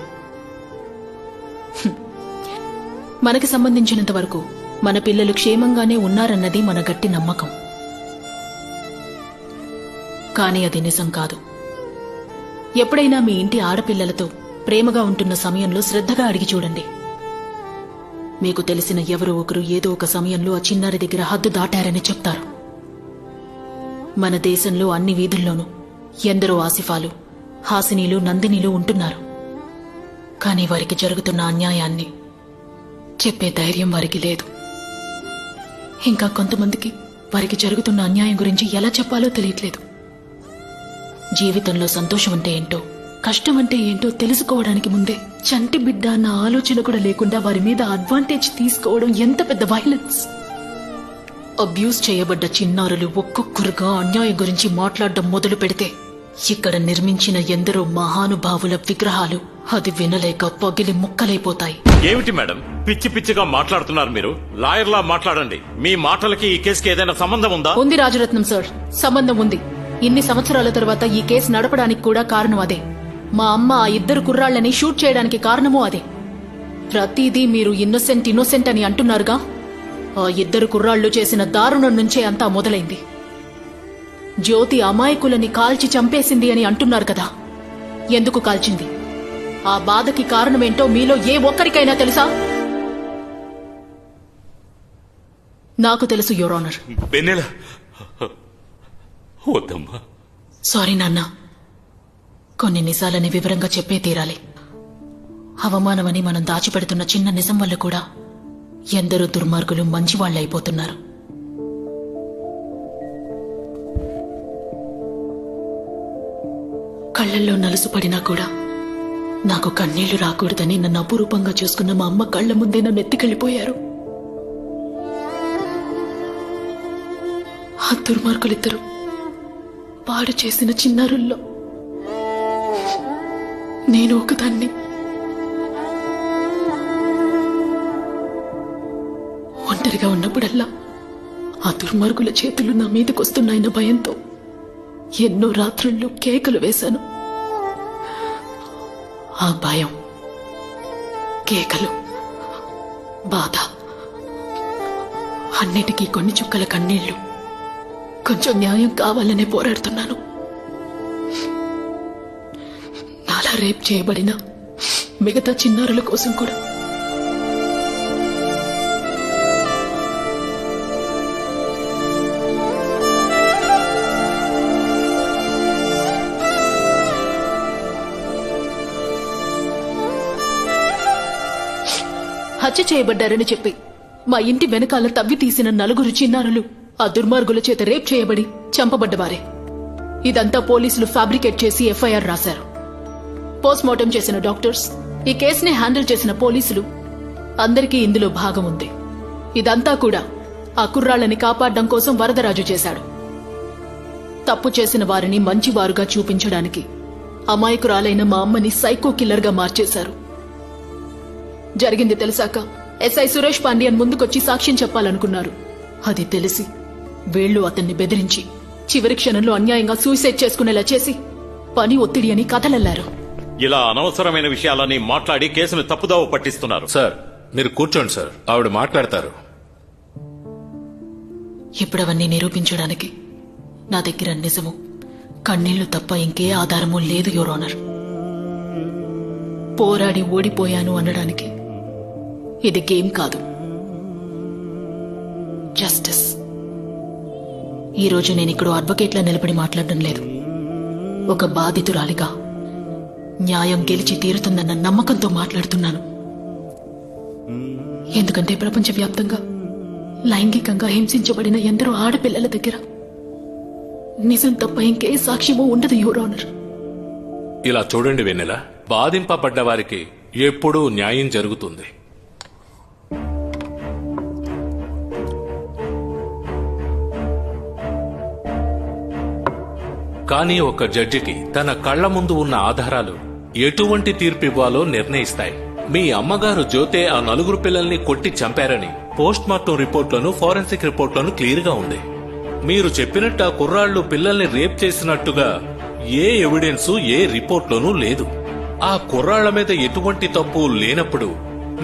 L: మనకి సంబంధించినంత వరకు మన పిల్లలు క్షేమంగానే ఉన్నారన్నది మన గట్టి నమ్మకం. కానీ అది నిజం కాదు. ఎప్పుడైనా మీ ఇంటి ఆడపిల్లలతో ప్రేమగా ఉంటున్న సమయంలో శ్రద్ధగా అడిగి చూడండి. మీకు తెలిసిన ఎవరో ఒకరు ఏదో ఒక సమయంలో ఆ చిన్నారి దగ్గర హద్దు దాటారని చెప్తారు. మన దేశంలో అన్ని వీధుల్లోనూ ఎందరో ఆసిఫాలు, హాసినీలు, నందినీలు ఉంటున్నారు. కానీ వారికి జరుగుతున్న అన్యాయాన్ని చెప్పే ధైర్యం వారికి లేదు. ఇంకా కొంతమందికి వారికి జరుగుతున్న అన్యాయం గురించి ఎలా చెప్పాలో తెలియట్లేదు. జీవితంలో సంతోషం అంటే ఏంటో, కష్టం అంటే ఏంటో తెలుసుకోవడానికి ముందే చంటి బిడ్డ అన్న ఆలోచన కూడా లేకుండా వారి మీద అడ్వాంటేజ్ తీసుకోవడం ఎంత పెద్ద వైలెన్స్. అబ్యూస్ చేయబడ్డ చిన్నారులు ఒక్కొక్కరుగా అన్యాయం గురించి మాట్లాడడం మొదలు పెడితే ఇక్కడ నిర్మించిన ఎందరో మహానుభావుల విగ్రహాలు అది వినలేక పగిలి ముక్కలైపోతాయి.
N: ఏమిటి మేడం పిచ్చి పిచ్చిగా మాట్లాడుతున్నారు మీరు? లాయర్లా మాట్లాడండి. మీ మాటలకి ఈ కేసుకి ఏదైనా సంబంధం ఉందా?
L: ఉంది రాజరత్నం సార్, సంబంధం ఉంది. ఇన్ని సంవత్సరాల తర్వాత ఈ కేసు నడపడానికి కూడా కారణం అదే. మా అమ్మ ఆ ఇద్దరు కుర్రాళ్లని షూట్ చేయడానికి కారణమూ అదే. ప్రతిదీ మీరు ఇన్నోసెంట్ అని అంటున్నారుగా. ఆ ఇద్దరు కుర్రాళ్లు చేసిన దారుణం నుంచే అంతా మొదలైంది. జ్యోతి అమాయకులని కాల్చి చంపేసింది అని అంటున్నారు కదా. ఎందుకు కాల్చింది? ఆ బాధకి కారణమేంటో మీలో ఏ ఒక్కరికైనా తెలుసా? నాకు తెలుసు యువర్ ఆనర్.
I: వద్దమ్మా.
L: సారీ నాన్న, కొన్ని నిజాలని వివరంగా చెప్పే తీరాలి. అవమానమని మనం దాచిపెడుతున్న చిన్న నిజం వల్ల కూడా ఎందరో దుర్మార్గులు మంచివాళ్లైపోతున్నారు. కళ్లల్లో నలుసుపడినా కూడా నాకు కన్నీళ్లు రాకూడదని నన్ను అపురూపంగా చూసుకున్న మా అమ్మ కళ్ల ముందే నన్ను ఎత్తికెళ్లిపోయారు. ఆ దుర్మార్గులిద్దరూ పాడు చేసిన చిన్నారుల్లో నేను ఒకదాన్ని. ఒంటరిగా ఉన్నప్పుడల్లా ఆ దుర్మార్గుల చేతులు నా మీదకొస్తున్నాయన్న భయంతో ఎన్నో రాత్రుళ్ళు కేకలు వేశాను. ఆ భయం, కేకలు, బాధ అన్నిటికీ కొన్ని చుక్కల కన్నీళ్లు. కొంచెం న్యాయం కావాలనే పోరాడుతున్నాను. నాలా రేప్ చేయబడిన మిగతా చిన్నారుల కోసం కూడా. హత్య చేయబడ్డారని చెప్పి మా ఇంటి వెనకాల తవ్వి తీసిన 4 చిన్నారులు ఆ దుర్మార్గుల చేత రేప్ చేయబడి చంపబడ్డవారే. ఇదంతా పోలీసులు ఫ్యాబ్రికేట్ చేసి ఎఫ్ఐఆర్ రాశారు. పోస్ట్మార్టం చేసిన డాక్టర్స్, ఈ కేసుని హ్యాండిల్ చేసిన పోలీసులు అందరికీ ఇందులో భాగం ఉంది. ఇదంతా కూడా ఆ కుర్రాళ్లని కాపాడడం కోసం వరదరాజు చేశాడు. తప్పు చేసిన వారిని మంచివారుగా చూపించడానికి అమాయకురాలైన మా అమ్మని సైకో కిల్లర్గా మార్చేశారు. జరిగింది తెలిసాక ఎస్ఐ సురేష్ పాండ్యన్ ముందుకొచ్చి సాక్ష్యం చెప్పాలనుకున్నారు. అది తెలిసి వీళ్లు అతన్ని బెదిరించి చివరి క్షణంలో అన్యాయంగా సూసైడ్ చేసుకునేలా చేసి పని ఒత్తిడి అని కథలెళ్లారు.
N: ఇలా అనవసరమైన విషయాలని మాట్లాడి కేసును తప్పుదావ పట్టిస్తున్నారు.
K: సార్ మీరు కూర్చోండి సార్, ఆవిడ మాట్లాడతారు.
L: ఇప్పుడవన్నీ నిరూపించడానికి నా దగ్గర నిజము, కన్నీళ్లు తప్ప ఇంకే ఆధారమూ లేదు యువర్ ఆనర్. పోరాడి ఓడిపోయాను అనడానికి ఇది గేమ్ కాదు, జస్టిస్. ఈరోజు నేనిక్కడ అడ్వకేట్లా నిలబడి మాట్లాడడం లేదు. ఒక బాధితురాలిగా న్యాయం గెలిచి తీరుతుందన్న నమ్మకంతో మాట్లాడుతున్నాను. ఎందుకంటే ప్రపంచవ్యాప్తంగా లైంగికంగా హింసించబడిన ఎందరో ఆడపిల్లల దగ్గర నిజం తప్ప ఇంకే సాక్ష్యమూ ఉండదు యువర్ ఆనర్.
K: ఇలా చూడండి వెన్నెల, బాధింపబడ్డ వారికి ఎప్పుడూ న్యాయం జరుగుతుంది. కానీ ఒక జడ్జికి తన కళ్ల ముందు ఉన్న ఆధారాలు ఎటువంటి తీర్పు ఇవ్వాలో నిర్ణయిస్తాయి. మీ అమ్మగారు జ్యోతే ఆ 4 పిల్లల్ని కొట్టి చంపారని పోస్ట్ మార్టం రిపోర్ట్లోను, ఫోరెన్సిక్ రిపోర్ట్లోను క్లియర్ గా ఉంది. మీరు చెప్పినట్టు ఆ కుర్రాళ్లు పిల్లల్ని రేప్ చేసినట్టుగా ఏ ఎవిడెన్సు ఏ రిపోర్ట్లోనూ లేదు. ఆ కుర్రాళ్ల మీద ఎటువంటి తప్పు లేనప్పుడు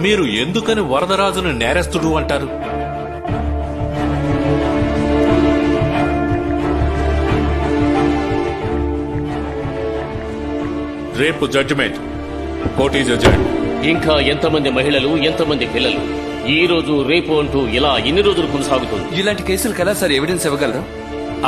K: మీరు ఎందుకని వరదరాజును నేరస్తుడు అంటారు?
N: రేపు జడ్జిమెంట్
K: కోర్ట్ ఈజ్ అడ్జర్న్డ్.
A: ఇంకా ఎంతమంది మహిళలు, ఎంతమంది పిల్లలు? ఈ రోజు రేపు అంటూ ఇలా ఎన్ని రోజులు కొనసాగుతుంది?
H: ఇలాంటి కేసులకు ఎలా సార్ ఎవిడెన్స్ ఇవ్వగలరు?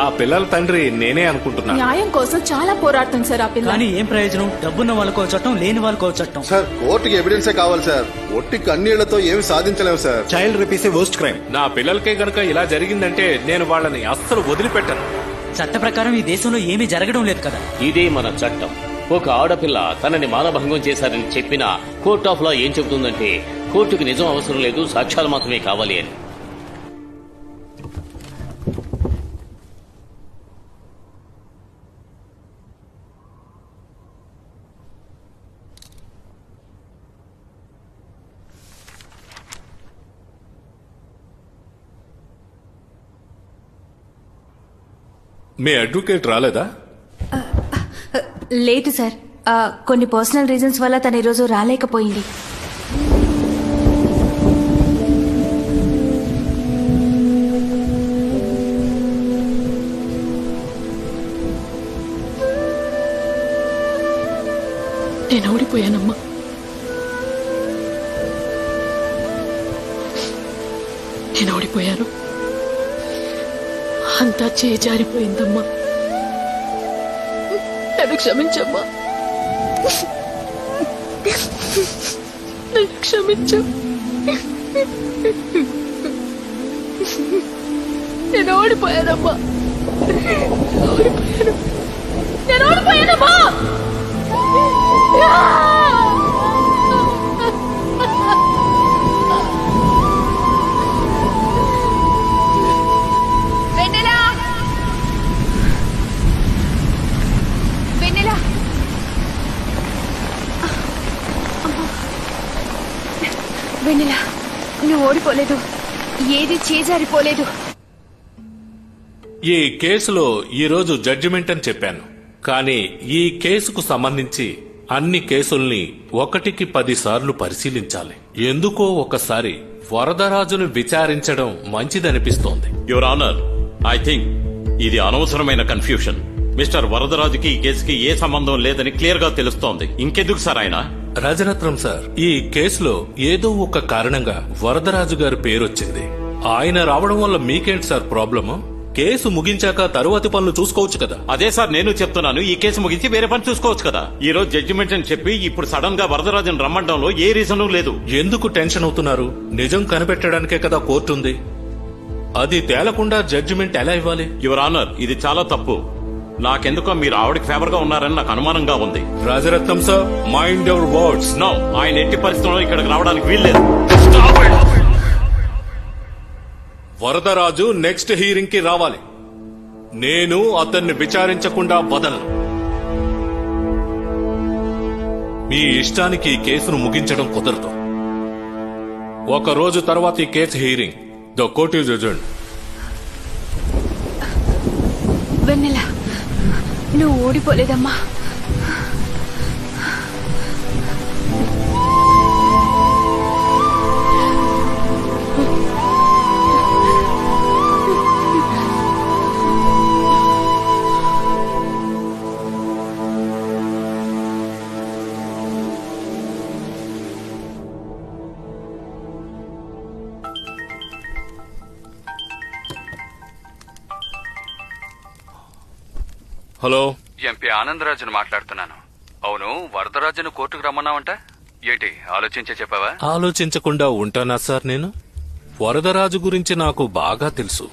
K: ఆ పిల్లల తండ్రి నేనే అనుకుంటున్నా.
L: న్యాయం కోసం చాలా పోరాడుతుంది సార్ ఆ పిల్ల.
D: కానీ ఏం ప్రయోజనం? డబ్బున్న వాళ్ళకో చట్టం, లేని వాళ్ళకో చట్టం.
G: సార్ కోర్టుకి ఎవిడెన్సే కావాలి సార్. ఒట్టి కన్నీళ్లతో ఏమి సాధించలేము sir.
B: Child rape is a worst crime.
K: నా పిల్లలకే గనక ఇలా జరిగిందంటే నేను వాళ్ళని అస్సలు వదిలిపెట్టను.
D: చట్ట ప్రకారం ఈ దేశంలో ఏమీ జరగడం లేదు కదా.
A: ఇదే మన చట్టం. ఒక ఆడపిల్ల తనని మానభంగం చేశారని చెప్పినా కోర్ట్ ఆఫ్ లా ఏం చెబుతుందంటే కోర్టుకి నిజం అవసరం లేదు, సాక్ష్యాలు మాత్రమే కావాలి అని.
K: మీ అడ్వకేట్ రాలేదా?
C: లేదు సార్, కొన్ని పర్సనల్ రీజన్స్ వల్ల తను ఈరోజు రాలేకపోయింది.
L: నేను ఓడిపోయానమ్మా. నేను ఓడిపోయాను. అంతా చేజారిపోయిందమ్మా. నన్ను క్షమించమ్మా. నన్ను క్షమించు. నేను ఓడిపోయానమ్మా. ఓడిపోయాను. నేను ఓడిపోయానమ్మా.
C: వెన్నెలా, వెన్నెలా, వెన్నెలా, నువ్వు ఓడిపోలేదు. ఏది చేజారిపోలేదు.
K: ఈ కేసులో ఈ రోజు జడ్జిమెంట్ అని చెప్పాను, కానీ ఈ కేసుకు సంబంధించి అన్ని కేసుల్ని 1కి 10 సార్లు పరిశీలించాలి. ఎందుకో ఒకసారి వరదరాజును విచారించడం మంచిదనిపిస్తోంది.
N: యువర్ ఆనర్, ఐ థింక్ ఇది అనవసరమైన కన్ఫ్యూషన్. మిస్టర్ వరదరాజుకి ఈ కేసుకి ఏ సంబంధం లేదని క్లియర్ గా తెలుస్తోంది. ఇంకెందుకు సార్ ఆయన?
K: రజనత్నం సార్, ఈ కేసులో ఏదో ఒక కారణంగా వరదరాజు గారి పేరొచ్చింది. ఆయన రావడం వల్ల మీకేంటి సార్ ప్రాబ్లము? కేసు ముగించాక తరువాతి పనులు చూసుకోవచ్చు కదా.
N: అదే సార్ నేను చెప్తున్నాను, ఈ కేసు ముగించి వేరే పని చూసుకోవచ్చు కదా. ఈ రోజు జడ్జిమెంట్ అని చెప్పి ఇప్పుడు సడన్ గా వరదరాజును రమ్మండంలో ఏ రీజను లేదు.
K: ఎందుకు టెన్షన్ అవుతున్నారు? నిజం కనిపెట్టడానికే కదా కోర్టు ఉంది. అది తేలకుండా జడ్జిమెంట్ ఎలా ఇవ్వాలి?
N: యువర్ ఆనర్, ఇది చాలా తప్పు. నాకెందుకో మీరు ఆవిడకి ఫేవర్ గా ఉన్నారని నాకు అనుమానంగా ఉంది.
K: Rajaratnam sir, mind your words.
N: No, ఆయన ఎట్టి పరిస్థితుల్లో ఇక్కడికి రావడానికి వీల్లేదు.
K: వరదరాజు నెక్స్ట్ హీరింగ్ కి రావాలి. నేను అతన్ని విచారించకుండా వదలను. మీ ఇష్టానికి ఈ కేసును ముగించడం కుదరదు. ఒక రోజు తర్వాత ఈ case hearing. The court is adjourned.
C: వెన్నెలా, నువ్వు ఓడిపోలేదమ్మా.
K: హలో,
H: ఎంపీ ఆనందరాజును మాట్లాడుతున్నాను. అవును, వరదరాజును కోర్టుకు రమ్మన్నావంట. ఏంటి ఆలోచించే చెప్పావా?
K: ఆలోచించకుండా ఉంటానా సార్ నేను? వరదరాజు గురించి నాకు బాగా తెలుసు.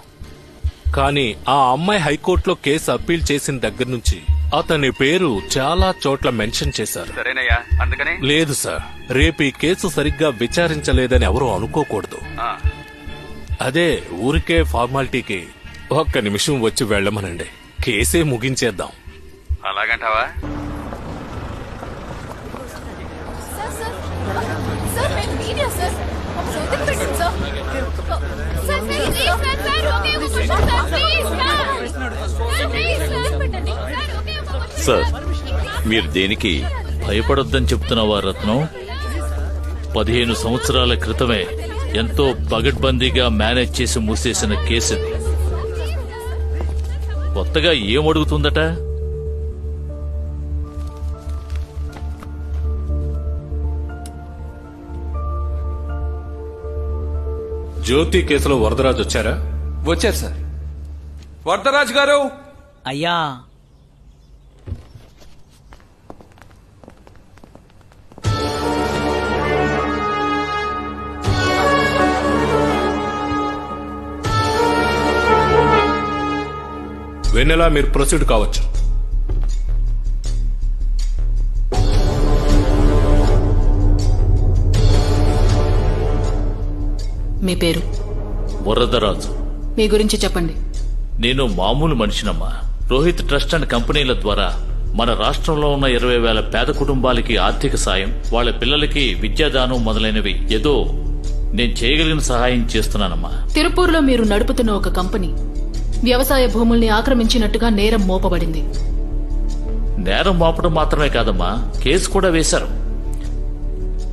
K: కానీ ఆ అమ్మాయి హైకోర్టులో కేసు అప్పీల్ చేసిన దగ్గర నుంచి అతని పేరు చాలా చోట్ల మెన్షన్ చేశారు.
H: సరేనయ్యా, అందుకని
K: లేదు సార్, రేపు ఈ కేసు సరిగ్గా విచారించలేదని ఎవరూ అనుకోకూడదు. అదే ఊరికే ఫార్మాలిటీకి 1 నిమిషం వచ్చి వెళ్ళమనండి, కేసే ముగించేద్దాం.
H: అలాగంటావా?
J: సార్, మీరు దేనికి భయపడొద్దని చెప్తున్నావా రత్నం? 15 సంవత్సరాల క్రితమే ఎంతో పగడ్బందీగా మేనేజ్ చేసి మూసేసిన కేసు కొత్తగా ఏమడుగుతుందట?
K: జ్యోతి కేసులో వరదరాజు వచ్చారా?
H: వచ్చారు సార్. వరదరాజు గారు.
D: అయ్యా,
K: వెన్నెలా మీరు ప్రొసీడ్ కావచ్చు.
L: మీ పేరు?
J: వరదరాజు.
L: మీ గురించి చెప్పండి.
J: నేను మామూలు మనిషినమ్మా. రోహిత్ ట్రస్ట్ అండ్ కంపెనీల ద్వారా మన రాష్ట్రంలో ఉన్న 20,000 పేద కుటుంబాలకి ఆర్థిక సాయం, వాళ్ళ పిల్లలకి విద్యాదానం మొదలైనవి ఏదో నేను చేయగలిగిన సహాయం చేస్తున్నానమ్మా.
L: తిరుపూర్లో మీరు నడుపుతున్న ఒక కంపెనీ వ్యవసాయ భూముల్ని ఆక్రమించినట్టుగా నేరం మోపబడింది.
J: నేరం మోపడం మాత్రమే కాదమ్మా, కేసు కూడా వేశారు.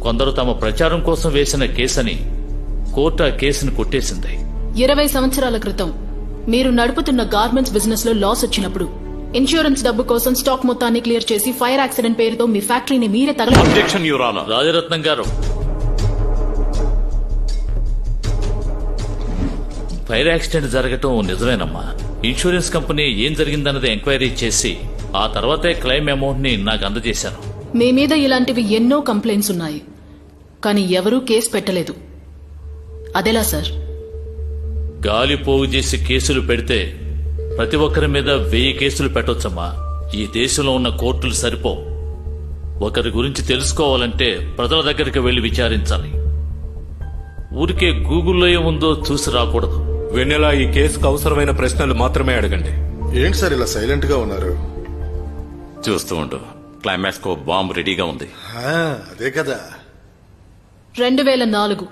J: కొందరు తమ ప్రచారం కోసం వేసిన కేసని కోర్టు ఆ కేసును కొట్టేసింది.
L: 20 సంవత్సరాల క్రితం మీరు నడుపుతున్న గార్మెంట్స్ బిజినెస్ లో లాస్ వచ్చినప్పుడు ఇన్సూరెన్స్ డబ్బు కోసం స్టాక్ మొత్తాన్ని క్లియర్ చేసి ఫైర్ యాక్సిడెంట్ పేరుతో మీ ఫ్యాక్టరీని మీరే
J: తగలబెట్టారు. రాజరత్నం గారు, ఫైర్ యాక్సిడెంట్ జరగటం నిజమేనమ్మా. ఇన్సూరెన్స్ కంపెనీ ఏం జరిగిందన్నది ఎంక్వైరీ చేసి ఆ తర్వాతే క్లెయిమ్ అమౌంట్ ని నాకు అందజేశారు.
L: మీ మీద ఇలాంటివి ఎన్నో కంప్లైంట్స్ ఉన్నాయి, కానీ ఎవరూ కేసు పెట్టలేదు. అదెలా సార్?
J: గాలి పోగు చేసి కేసులు పెడితే ప్రతి ఒక్కరి మీద 1000 కేసులు పెట్టొచ్చమ్మా. ఈ దేశంలో ఉన్న కోర్టులు సరిపో. ఒకరి గురించి తెలుసుకోవాలంటే ప్రజల దగ్గరికి వెళ్లి విచారించాలి. ఊరికే గూగుల్లో ఏముందో చూసి రాకూడదు.
K: వెన్నెలా, ఈ కేసుకు అవసరమైన ప్రశ్నలు మాత్రమే అడగండి.
G: ఏంటి సార్ ఇలా సైలెంట్ గా ఉన్నారు?
N: చూస్తూ ఉండు, క్లైమాక్స్ కో బాంబ్ రెడీగా ఉంది.
G: అదే కదా.
L: 2004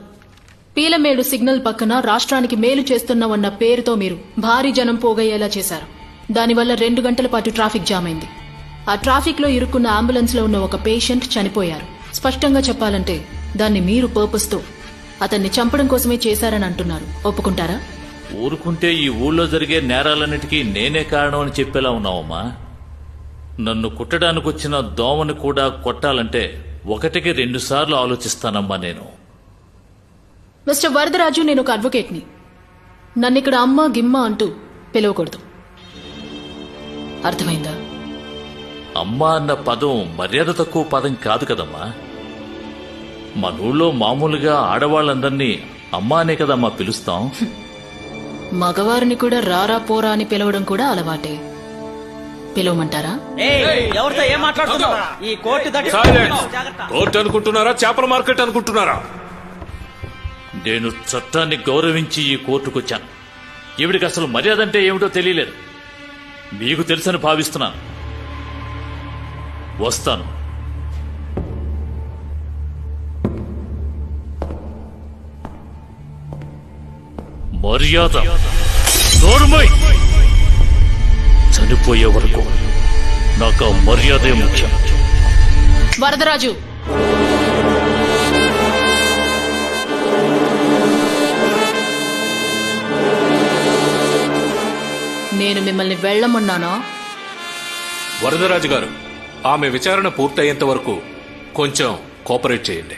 L: పీలమేడు సిగ్నల్ పక్కన రాష్ట్రానికి మేలు చేస్తున్నామన్న పేరుతో మీరు భారీ జనం పోగయ్యేలా చేశారు. దానివల్ల 2 గంటల పాటు ట్రాఫిక్ జామ్ అయింది. ఆ ట్రాఫిక్ లో ఇరుక్కున్న అంబులెన్స్ లో ఉన్న ఒక పేషెంట్ చనిపోయారు. స్పష్టంగా చెప్పాలంటే దాన్ని మీరు పర్పస్ తో అతన్ని చంపడం కోసమే చేశారని అంటున్నారు. ఒప్పుకుంటారా?
J: ఊరుకుంటే ఈ ఊళ్ళో జరిగే నేరాలన్నిటికీ నేనే కారణం అని చెప్పేలా ఉన్నావమ్మా. నన్ను కుట్టడానికి వచ్చిన దోమను కూడా కొట్టాలంటే 1కి 2 సార్లు ఆలోచిస్తానమ్మా నేను.
L: మిస్టర్ వరదరాజు, నేను ఒక అడ్వకేట్ని. నన్నిక్కడ అమ్మ గిమ్మ అంటూ పిలవకూడదు, అర్థమైందా?
J: అమ్మా అన్న పదం మర్యాద తక్కువ పదం కాదు కదమ్మా. మన ఊళ్ళో మామూలుగా ఆడవాళ్ళందరినీ అమ్మా అనే కదమ్మా పిలుస్తాం.
L: మగవారిని కూడా రారా పోరా అని పిలవడం కూడా అలవాటే. పిలవమంటారా?
D: ఎవరితో ఏం మాట్లాడుతున్నావు? ఈ కోర్టు
K: కోర్టు అనుకుంటున్నారా, చేపల మార్కెట్ అనుకుంటున్నారా?
J: నేను చట్టాన్ని గౌరవించి ఈ కోర్టుకొచ్చాను. ఈవిడికి అసలు మర్యాద అంటే ఏమిటో తెలియలేదు. మీకు తెలుసని భావిస్తున్నాను. వస్తాను. మర్యాద నోరుమై. చనిపోయే వరకు నాకు ఆ మర్యాదే ముఖ్యం.
L: వరదరాజు, నేను మిమ్మల్ని వెళ్ళమన్నానా?
K: వరదరాజు గారు, ఆమె విచారణ పూర్తయ్యేంత వరకు కొంచెం కోఆపరేట్ చేయండి.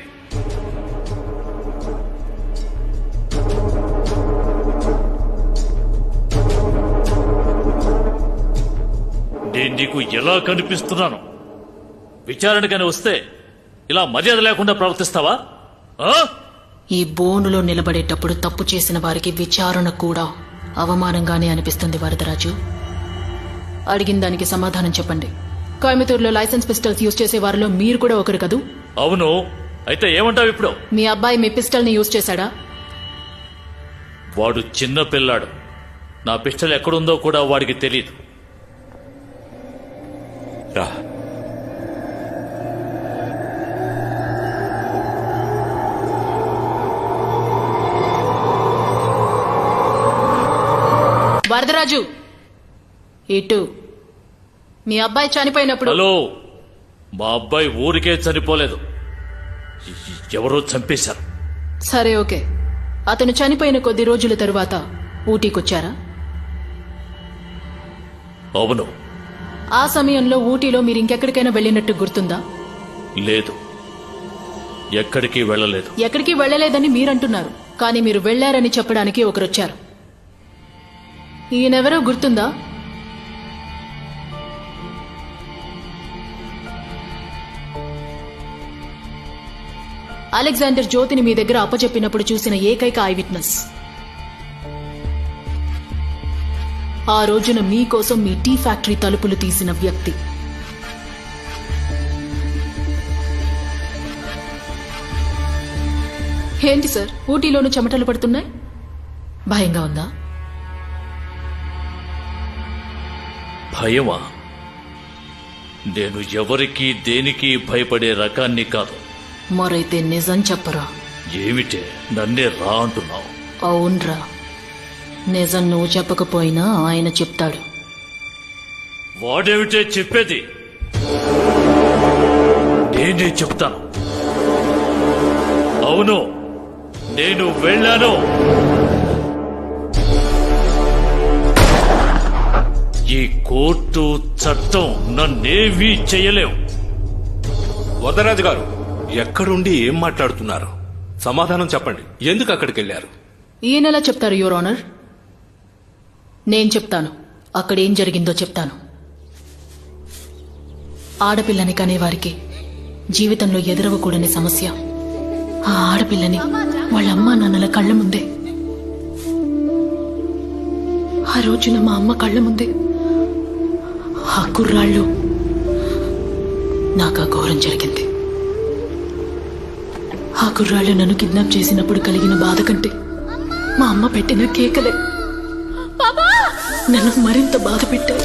J: నేను నీకు ఎలా కనిపిస్తున్నాను? విచారణకని వస్తే ఇలా మర్యాద లేకుండా ప్రవర్తిస్తావా?
L: ఈ బోనులో నిలబడేటప్పుడు తప్పు చేసిన వారికి విచారణ కూడా అవమానంగానే అనిపిస్తుంది. వరదరాజు, అడిగిన దానికి సమాధానం చెప్పండి. కోయంబత్తూరులో లైసెన్స్ పిస్టల్స్ యూజ్ చేసే వారిలో మీరు కూడా ఒకరు కదూ?
J: అవును. అయితే ఏమంటావు ఇప్పుడు?
L: మీ అబ్బాయి మీ పిస్టల్ ని యూజ్ చేశాడా?
J: వాడు చిన్న పిల్లాడు. నా పిస్టల్ ఎక్కడుందో కూడా వాడికి తెలియదు.
I: రా.
L: వరదరాజు, ఇటు. మీ అబ్బాయి చనిపోయినప్పుడు.
J: హలో, మా అబ్బాయి ఊరికే చనిపోలేదు, ఎవరో చంపేశారు.
L: సరే, ఓకే. అతను చనిపోయిన కొద్ది రోజుల తరువాత ఊటీకొచ్చారా?
J: అవును.
L: ఆ సమయంలో ఊటీలో మీరు ఇంకెక్కడికైనా వెళ్ళినట్టు గుర్తుందా?
J: లేదు, ఎక్కడికి వెళ్ళలేదు.
L: ఎక్కడికి వెళ్ళలేదని మీరంటున్నారు. కానీ మీరు వెళ్లారని చెప్పడానికి ఒకరొచ్చారు. ఈయనెవరో గుర్తుందా? అలెగ్జాండర్ జ్యోతిని మీ దగ్గర అప్పచెప్పినప్పుడు చూసిన ఏకైక ఐ విట్నెస్. ఆ రోజున మీకోసం మీ టీ ఫ్యాక్టరీ తలుపులు తీసిన వ్యక్తి. ఏంటి సార్, ఊటీలోనూ చెమటలు పడుతున్నాయి? భయంగా ఉందా?
J: భయమా? నేను ఎవరికి దేనికి భయపడే రకాన్ని కాదు.
L: మరైతే నిజం చెప్పరా?
J: ఏమిటే నన్నే రా అంటున్నావు?
L: అవునరా, నిజం నువ్వు చెప్పకపోయినా ఆయన చెప్తాడు.
J: వాడేమిటే చెప్పేది? నేనే చెప్తాను. అవును, నేను వెళ్ళాను. ఈ కోర్టు చట్టం నన్నేమీ చేయలేవు.
K: వరదరాజు గారు, ఎక్కడుండి ఏం మాట్లాడుతున్నారు? సమాధానం చెప్పండి. ఎందుకు అక్కడికి వెళ్ళారు?
L: ఈయనెలా చెప్తారు యువర్ ఆనర్? నేను చెప్తాను. అక్కడేం జరిగిందో చెప్తాను. ఆడపిల్లని కనేవారికి జీవితంలో ఎదురవకూడని సమస్య. ఆ ఆడపిల్లని వాళ్ళ అమ్మా నాన్నల కళ్ళ ముందే, ఆ రోజున మా అమ్మ కళ్ళ ముందే ఆ కుర్రాళ్ళు నాకు ఆ ఘోరం జరిగింది. ఆ కుర్రాళ్ళు నన్ను కిడ్నాప్ చేసినప్పుడు కలిగిన బాధ కంటే మా అమ్మ పెట్టిన కేకలే నన్ను మరింత బాధ పెట్టారు.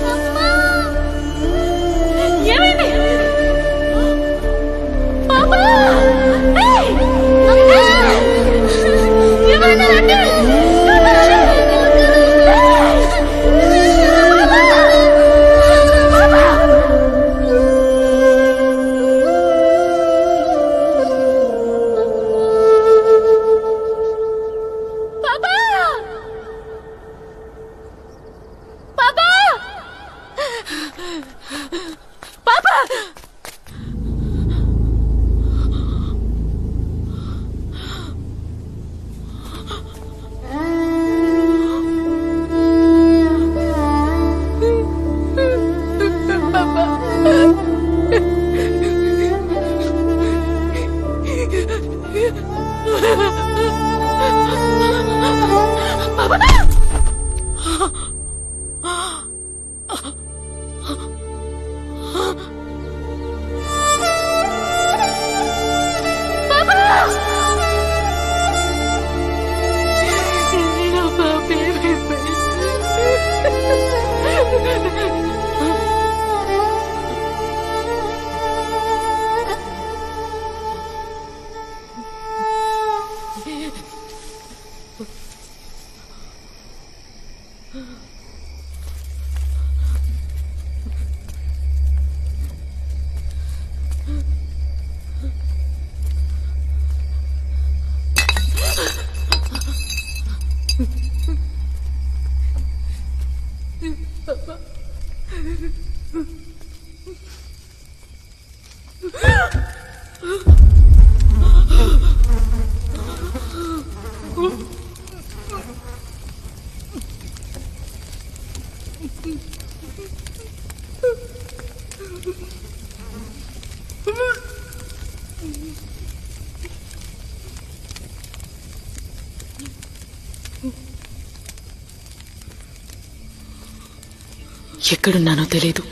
L: ఎక్కడున్నానో తెలీదు.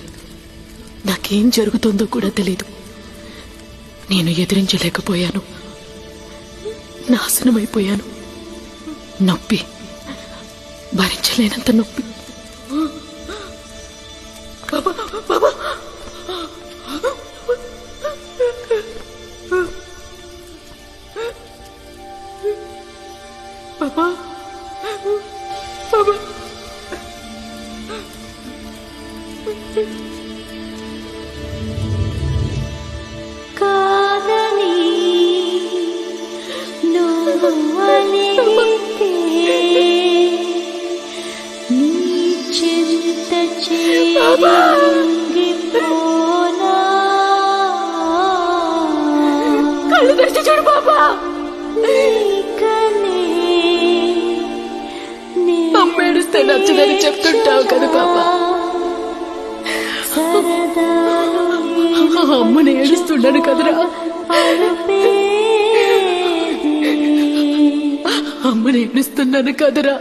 L: నాకేం జరుగుతుందో కూడా తెలీదు. నేను ఎదిరించలేకపోయాను. నాశనమైపోయాను. నొప్పి, భరించలేనంత నొప్పి. బాబా, బాబా. బాబా, బాబా.
P: కాదని నువ్వలిగితే నీ చింత చేరిపోనా. కళ్ళు తెరిచి చూడు బాబా. నీకనే
L: అమ్మని ఏడుస్తున్నాను కదరా. అమ్మని ఏడుస్తున్నాను కదరా.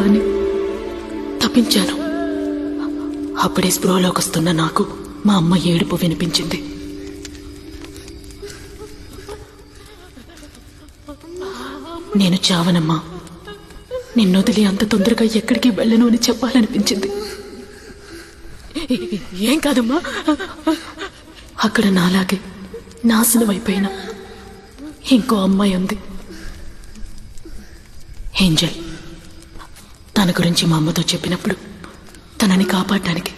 L: అని తప్పించాను. అప్పుడే స్పృహలోకి వస్తున్న నాకు మా అమ్మ ఏడుపు వినిపించింది. నేను చావనమ్మా, నిన్నొదిలి అంత తొందరగా ఎక్కడికి వెళ్ళను అని చెప్పాలనిపించింది. ఏం కాదమ్మా, అక్కడ నాలాగే నాశనం అయిపోయిన ఇంకో అమ్మాయి ఉంది, ఏంజల్. తన గురించి మా అమ్మతో చెప్పినప్పుడు తనని కాపాడటానికి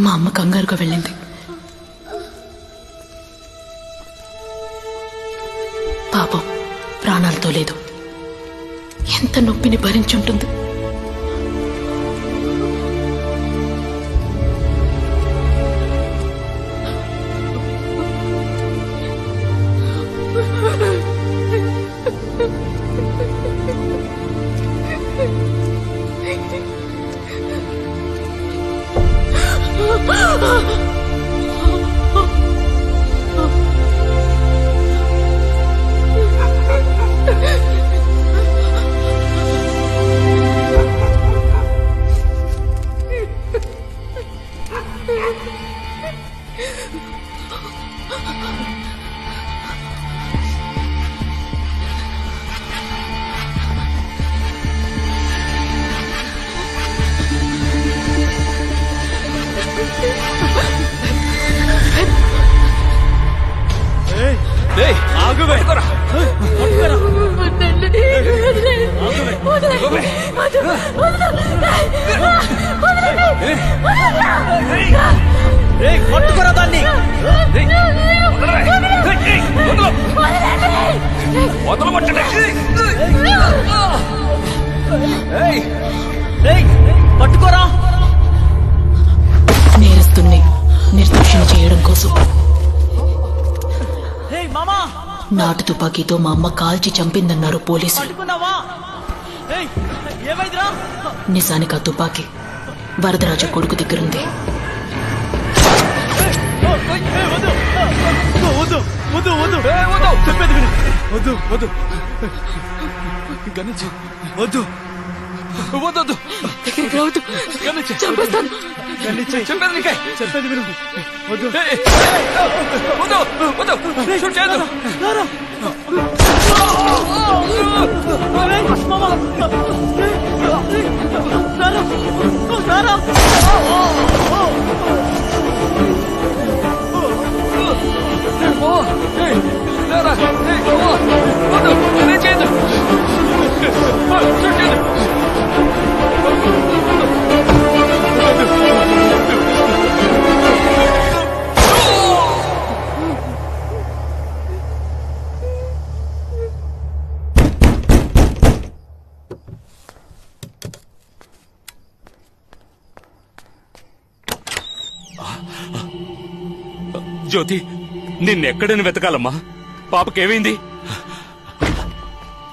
L: మా అమ్మ కంగారుగా వెళ్ళింది. పాపం ప్రాణాలతో లేదు. ఎంత నొప్పిని భరించుంటుంది. నేరస్తుల్ని నిర్దోషణ చేయడం కోసం నాటు తుపాకీతో మా అమ్మ కాల్చి చంపిందన్నారు పోలీసులు. నిజానికి ఆ తుపాకీ వరదరాజు కొడుకు దగ్గరుంది. దగ్గరికి రావద్దు, చంపేస్తాను. చెప్పేది విను.
I: జ్యోతి, నిన్నెక్కడని వెతకాలమ్మా? పాపకేమైంది?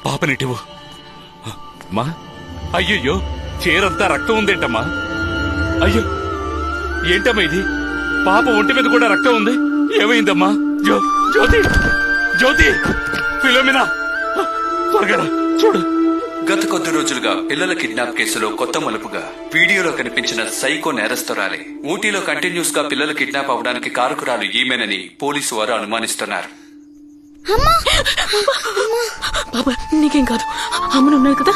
I: పాపనిటివు. మా అయ్యయ్యో, చీరంతా రక్తం ఉందేంటమ్మా? అయ్యో, ఏంటమ్మా ఇది? పాప ఒంటి మీద కూడా రక్తం ఉంది. ఏమైందమ్మా? జ్యోతి, జ్యోతి, ఫిలోమినా, త్వరగా చూడు.
H: గత కొద్ది రోజులుగా పిల్లల కిడ్నాప్ కేసులో కొత్త మలుపుగా వీడియోలో కనిపించిన సైకో నేరస్తురాలే ఊటీలో కంటిన్యూస్ గా పిల్లలు కిడ్నాప్ అవడానికి కారకురాలు ఈమెనని పోలీసు వారు అనుమానిస్తున్నారు.
L: బాబా, నీకేం కాదు, అమ్మను ఉన్నాయి కదా.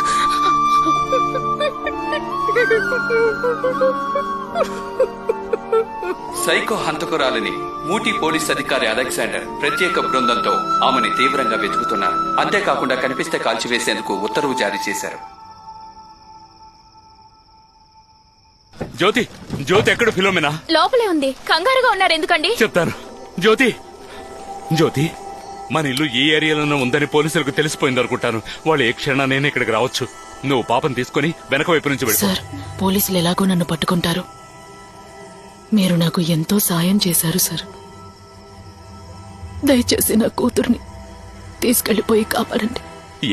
H: సైకో హంతకురాలని ఊటీ పోలీస్ అధికారి అలెగ్జాండర్ ప్రత్యేక బృందంతో ఆమెని తీవ్రంగా వెతుకుతున్నారు. అంతేకాకుండా కనిపిస్తే కాల్చివేసేందుకు ఉత్తర్వు జారీ చేశారు.
I: జ్యోతి, జ్యోతి ఎక్కడ? ఫిలోమినా
C: లోపలే ఉంది. కంగారుగా ఉన్నారు ఎందుకండి?
I: చెప్తాను. జ్యోతి, జ్యోతి, మన ఇల్లు ఈ ఏరియాలోనే ఉందని పోలీసులకు తెలిసిపోయింది అనుకుంటాను. వాళ్ళు ఏ క్షణానైనా ఇక్కడికి రావచ్చు. నువ్వు పాపను తీసుకుని వెనక వైపు నుంచి వెళ్ళు.
L: సార్, పోలీసులు ఎలాగో నన్ను పట్టుకుంటారు. మీరు నాకు ఎంతో సాయం చేశారు సార్. దయచేసి నా కూతుర్ని తీసుకెళ్లిపోయి కాపాడండి.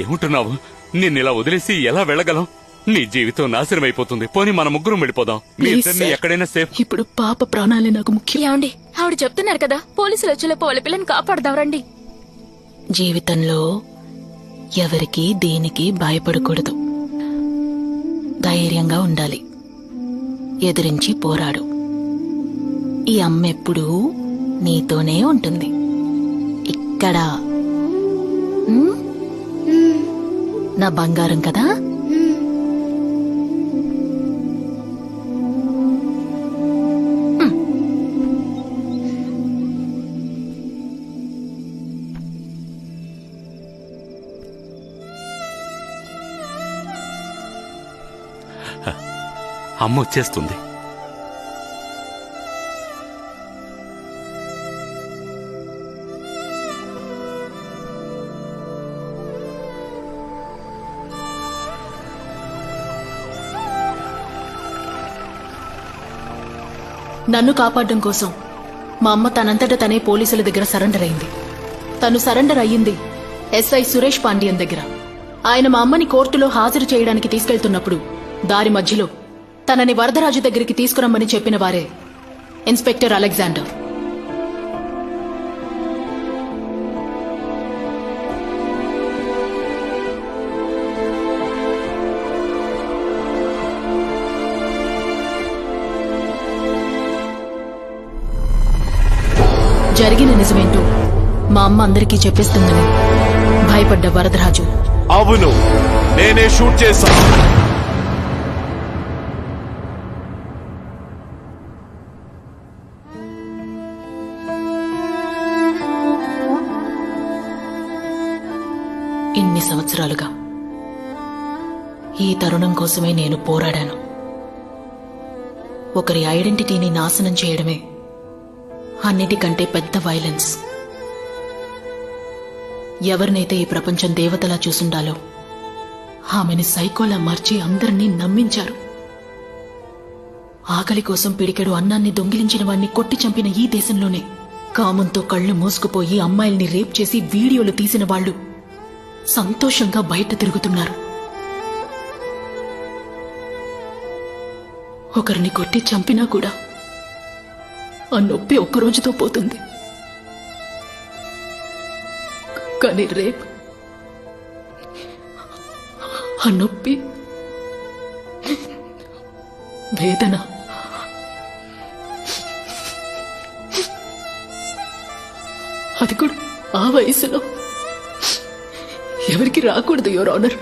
I: ఏముంటున్నావు? నిన్నిలా వదిలేసి ఎలా వెళ్ళగలం? నీ జీవితం నాశనం అయిపోతుంది. పోనీ మన ముగ్గురం వెళ్ళిపోదాం. మీ
L: ప్లీజ్
I: ఇద్దరిని
L: సార్.
I: ఎక్కడైనా సేఫ్.
L: ఇప్పుడు పాప ప్రాణాలే నాకు ముఖ్యం.
Q: ఏమండి, ఆవిడ చెప్తున్నారు కదా, పోలీసులు వచ్చేలోపు వాళ్ళ పిల్లని కాపాడదాం రండి.
L: జీవితంలో ఎవరికి దేనికి భయపడకూడదు. ధైర్యంగా ఉండాలి. ఎదిరించి పోరాడు. ఈ అమ్మ ఎప్పుడూ నీతోనే ఉంటుంది. ఇక్కడ ఉమ్? నా బంగారం కదా.
I: అమ్మ వచ్చేస్తుంది.
L: నన్ను కాపాడడం కోసం మా అమ్మ తనంతట తనే పోలీసుల దగ్గర సరెండర్ అయింది. తను సరెండర్ అయ్యింది ఎస్ఐ సురేష్ పాండ్యన్ దగ్గర. ఆయన మా అమ్మని కోర్టులో హాజరు చేయడానికి తీసుకెళ్తున్నప్పుడు దారి మధ్యలో తనని వరదరాజు దగ్గరికి తీసుకురమ్మని చెప్పిన వారే ఇన్స్పెక్టర్ అలెగ్జాండర్. జరిగిన నిజమేంటో మా అమ్మ అందరికీ చెప్పేస్తుందని భయపడ్డ వరదరాజు,
K: అవును, నేనే షూట్ చేశాను.
L: ఇన్ని సంవత్సరాలుగా ఈ తరుణం కోసమే నేను పోరాడాను. ఒకరి ఐడెంటిటీని నాశనం చేయడమే అన్నిటికంటే పెద్ద వైలెన్స్. ఎవరినైతే ఈ ప్రపంచం దేవతలా చూసుండాలో ఆమెని సైకోలా మార్చి అందరినీ నమ్మించారు. ఆకలి కోసం పిడికెడు అన్నాన్ని దొంగిలించిన వాణ్ణి కొట్టి చంపిన ఈ దేశంలోనే కామంతో కళ్ళు మూసుకుపోయి అమ్మాయిల్ని రేప్ చేసి వీడియోలు తీసిన వాళ్లు సంతోషంగా బయట తిరుగుతున్నారు. ఒకరిని కొట్టి చంపినా కూడా ఆ నొప్పి ఒక్కరోజుతో పోతుంది. కానీ రేప్, ఆ నొప్పి, వేదన అది కూడా ఆ వయసులో ఎవరికి రాకూడదు, యువర్ ఆనర్.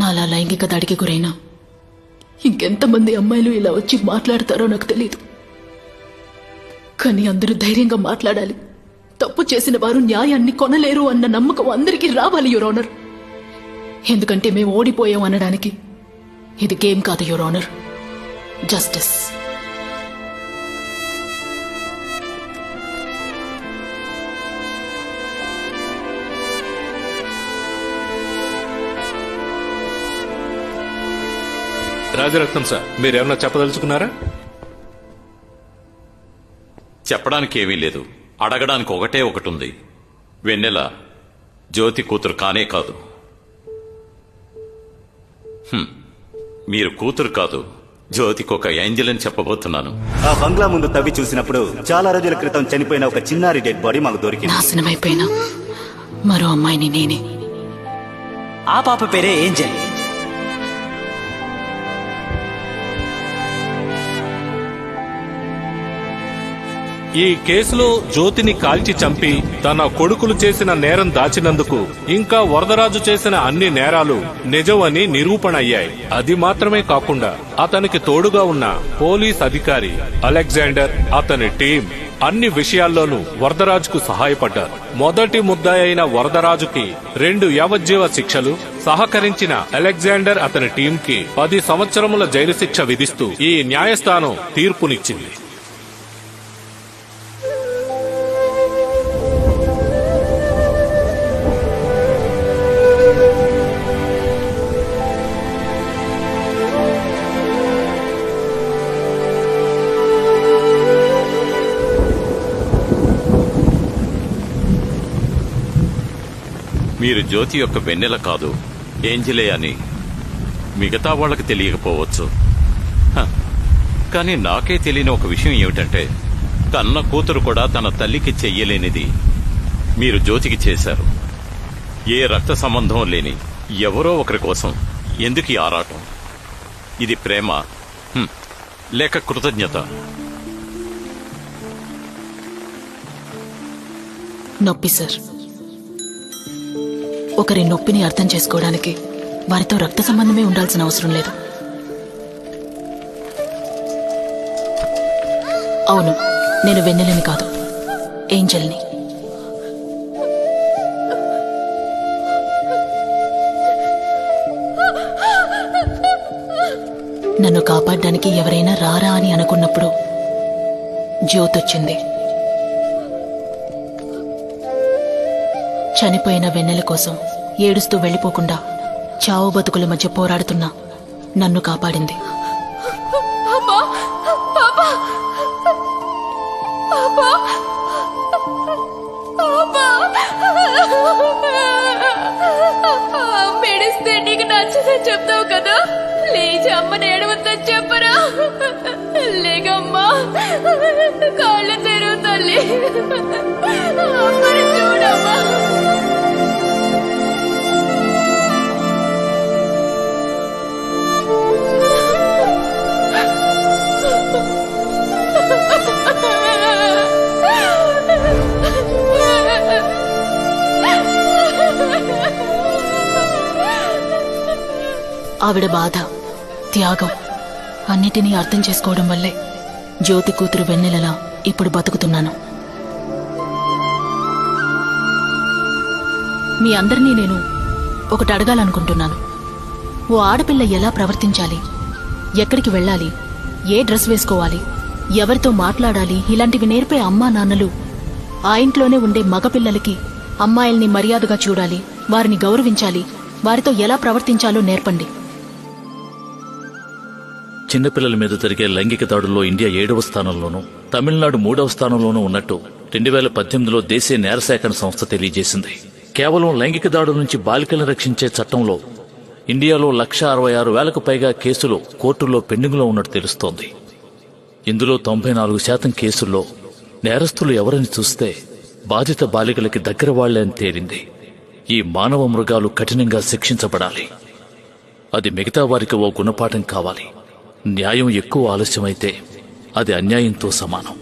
L: నాలా లైంగిక దాడికి గురైనా ఇంకెంతమంది అమ్మాయిలు ఇలా వచ్చి మాట్లాడతారో నాకు తెలియదు. కానీ అందరూ ధైర్యంగా మాట్లాడాలి. తప్పు చేసిన వారు న్యాయాన్ని కొనలేరు అన్న నమ్మకం అందరికీ రావాలి, యువర్ ఆనర్. ఎందుకంటే మేము ఓడిపోయాం అనడానికి ఇది గేమ్ కాదు, your honour. Justice.
K: Rajaratnam sir, మీరేమన్నా చెప్పదలుచుకున్నారా?
N: చెప్పడానికి ఏమీ లేదు. అడగడానికి ఒకటే ఒకటి ఉంది. వెన్నెల జ్యోతి కూతురు కానే కాదు. మీరు కూతురు కాదు, జ్యోతికి ఒక ఏంజల్ అని చెప్పబోతున్నాను.
B: ఆ బంగ్లా ముందు తవ్వి చూసినప్పుడు చాలా రోజుల క్రితం చనిపోయిన ఒక చిన్నారి డెడ్ బాడీ మాకు దొరికింది.
L: నాశనమైపోయినా మరో అమ్మాయిని నేనే.
D: ఆ పాప పేరే ఏంజల్.
K: ఈ కేసులో జ్యోతిని కాల్చి చంపి తన కొడుకులు చేసిన నేరం దాచినందుకు ఇంకా వరదరాజు చేసిన అన్ని నేరాలు నిజం అని నిరూపణ అయ్యాయి. అది మాత్రమే కాకుండా అతనికి తోడుగా ఉన్న పోలీస్ అధికారి అలెగ్జాండర్, అతని టీం అన్ని విషయాల్లోనూ వరదరాజుకు సహాయపడ్డారు. మొదటి ముద్దాయి అయిన వరదరాజుకి 2 యావజ్జీవ శిక్షలు, సహకరించిన అలెగ్జాండర్ అతని టీంకి 10 సంవత్సరముల జైలు శిక్ష విధిస్తూ ఈ న్యాయస్థానం తీర్పునిచ్చింది.
N: మీరు జ్యోతి యొక్క వెన్నెల కాదు, ఏంజలే అని మిగతా వాళ్ళకి తెలియకపోవచ్చు. కానీ నాకే తెలియని ఒక విషయం ఏమిటంటే, కన్న కూతురు కూడా తన తల్లికి చెయ్యలేనిది మీరు జ్యోతికి చేశారు. ఏ రక్త సంబంధం లేని ఎవరో ఒకరి కోసం ఎందుకు ఈ ఆరాటం? ఇది ప్రేమ లేక కృతజ్ఞత?
L: నొప్పి సార్. ఒకరి నొప్పిని అర్థం చేసుకోవడానికి వారితో రక్త సంబంధమే ఉండాల్సిన అవసరం లేదు. అవును, నేను వెన్నెలని కాదు, ఏంజల్ని. నన్ను కాపాడడానికి ఎవరైనా రారా అని అనుకున్నప్పుడు జ్యోతొచ్చింది. చనిపోయిన వెన్నెల కోసం ఏడుస్తూ వెళ్లిపోకుండా చావు బతుకుల మధ్య పోరాడుతున్నా నన్ను కాపాడింది.
Q: మెడిస్తే నీకు నచ్చదని చెప్తావు కదా, లేచి అమ్మని ఏడవద్దని చెప్పరా? లేకమ్మా, కాళ్ళు తెరువు తల్లి, అమ్మని చూడమ్మా.
L: ఆవిడ బాధ, త్యాగం అన్నిటినీ అర్థం చేసుకోవడం వల్లే జ్యోతి కూతురు వెన్నెలలా ఇప్పుడు బతుకుతున్నాను. మీ అందరినీ నేను ఒకటి అడగాలనుకుంటున్నాను. ఓ ఆడపిల్ల ఎలా ప్రవర్తించాలి, ఎక్కడికి వెళ్ళాలి, ఏ డ్రెస్ వేసుకోవాలి, ఎవరితో మాట్లాడాలి, ఇలాంటివి నేర్పే అమ్మా నాన్నలు ఆ ఇంట్లోనే ఉండే మగపిల్లలకి అమ్మాయిల్ని మర్యాదగా చూడాలి, వారిని గౌరవించాలి, వారితో ఎలా ప్రవర్తించాలో నేర్పండి.
J: చిన్నపిల్లల మీద జరిగే లైంగిక దాడుల్లో ఇండియా 7వ స్థానంలోనూ, తమిళనాడు 3వ స్థానంలోనూ ఉన్నట్టు 2018లో దేశీయ నేర సేకరణ సంస్థ తెలియజేసింది. కేవలం లైంగిక దాడుల నుంచి బాలికలను రక్షించే చట్టంలో ఇండియాలో 166,000కు పైగా కేసులు కోర్టుల్లో పెండింగ్లో ఉన్నట్టు తెలుస్తోంది. ఇందులో 94% కేసుల్లో నేరస్తులు ఎవరని చూస్తే బాధిత బాలికలకి దగ్గర వాళ్లే అని తేలింది. ఈ మానవ మృగాలు కఠినంగా శిక్షించబడాలి. అది మిగతా వారికి ఓ గుణపాఠం కావాలి. న్యాయం ఎక్కువ ఆలస్యమైతే అది అన్యాయంతో సమానం.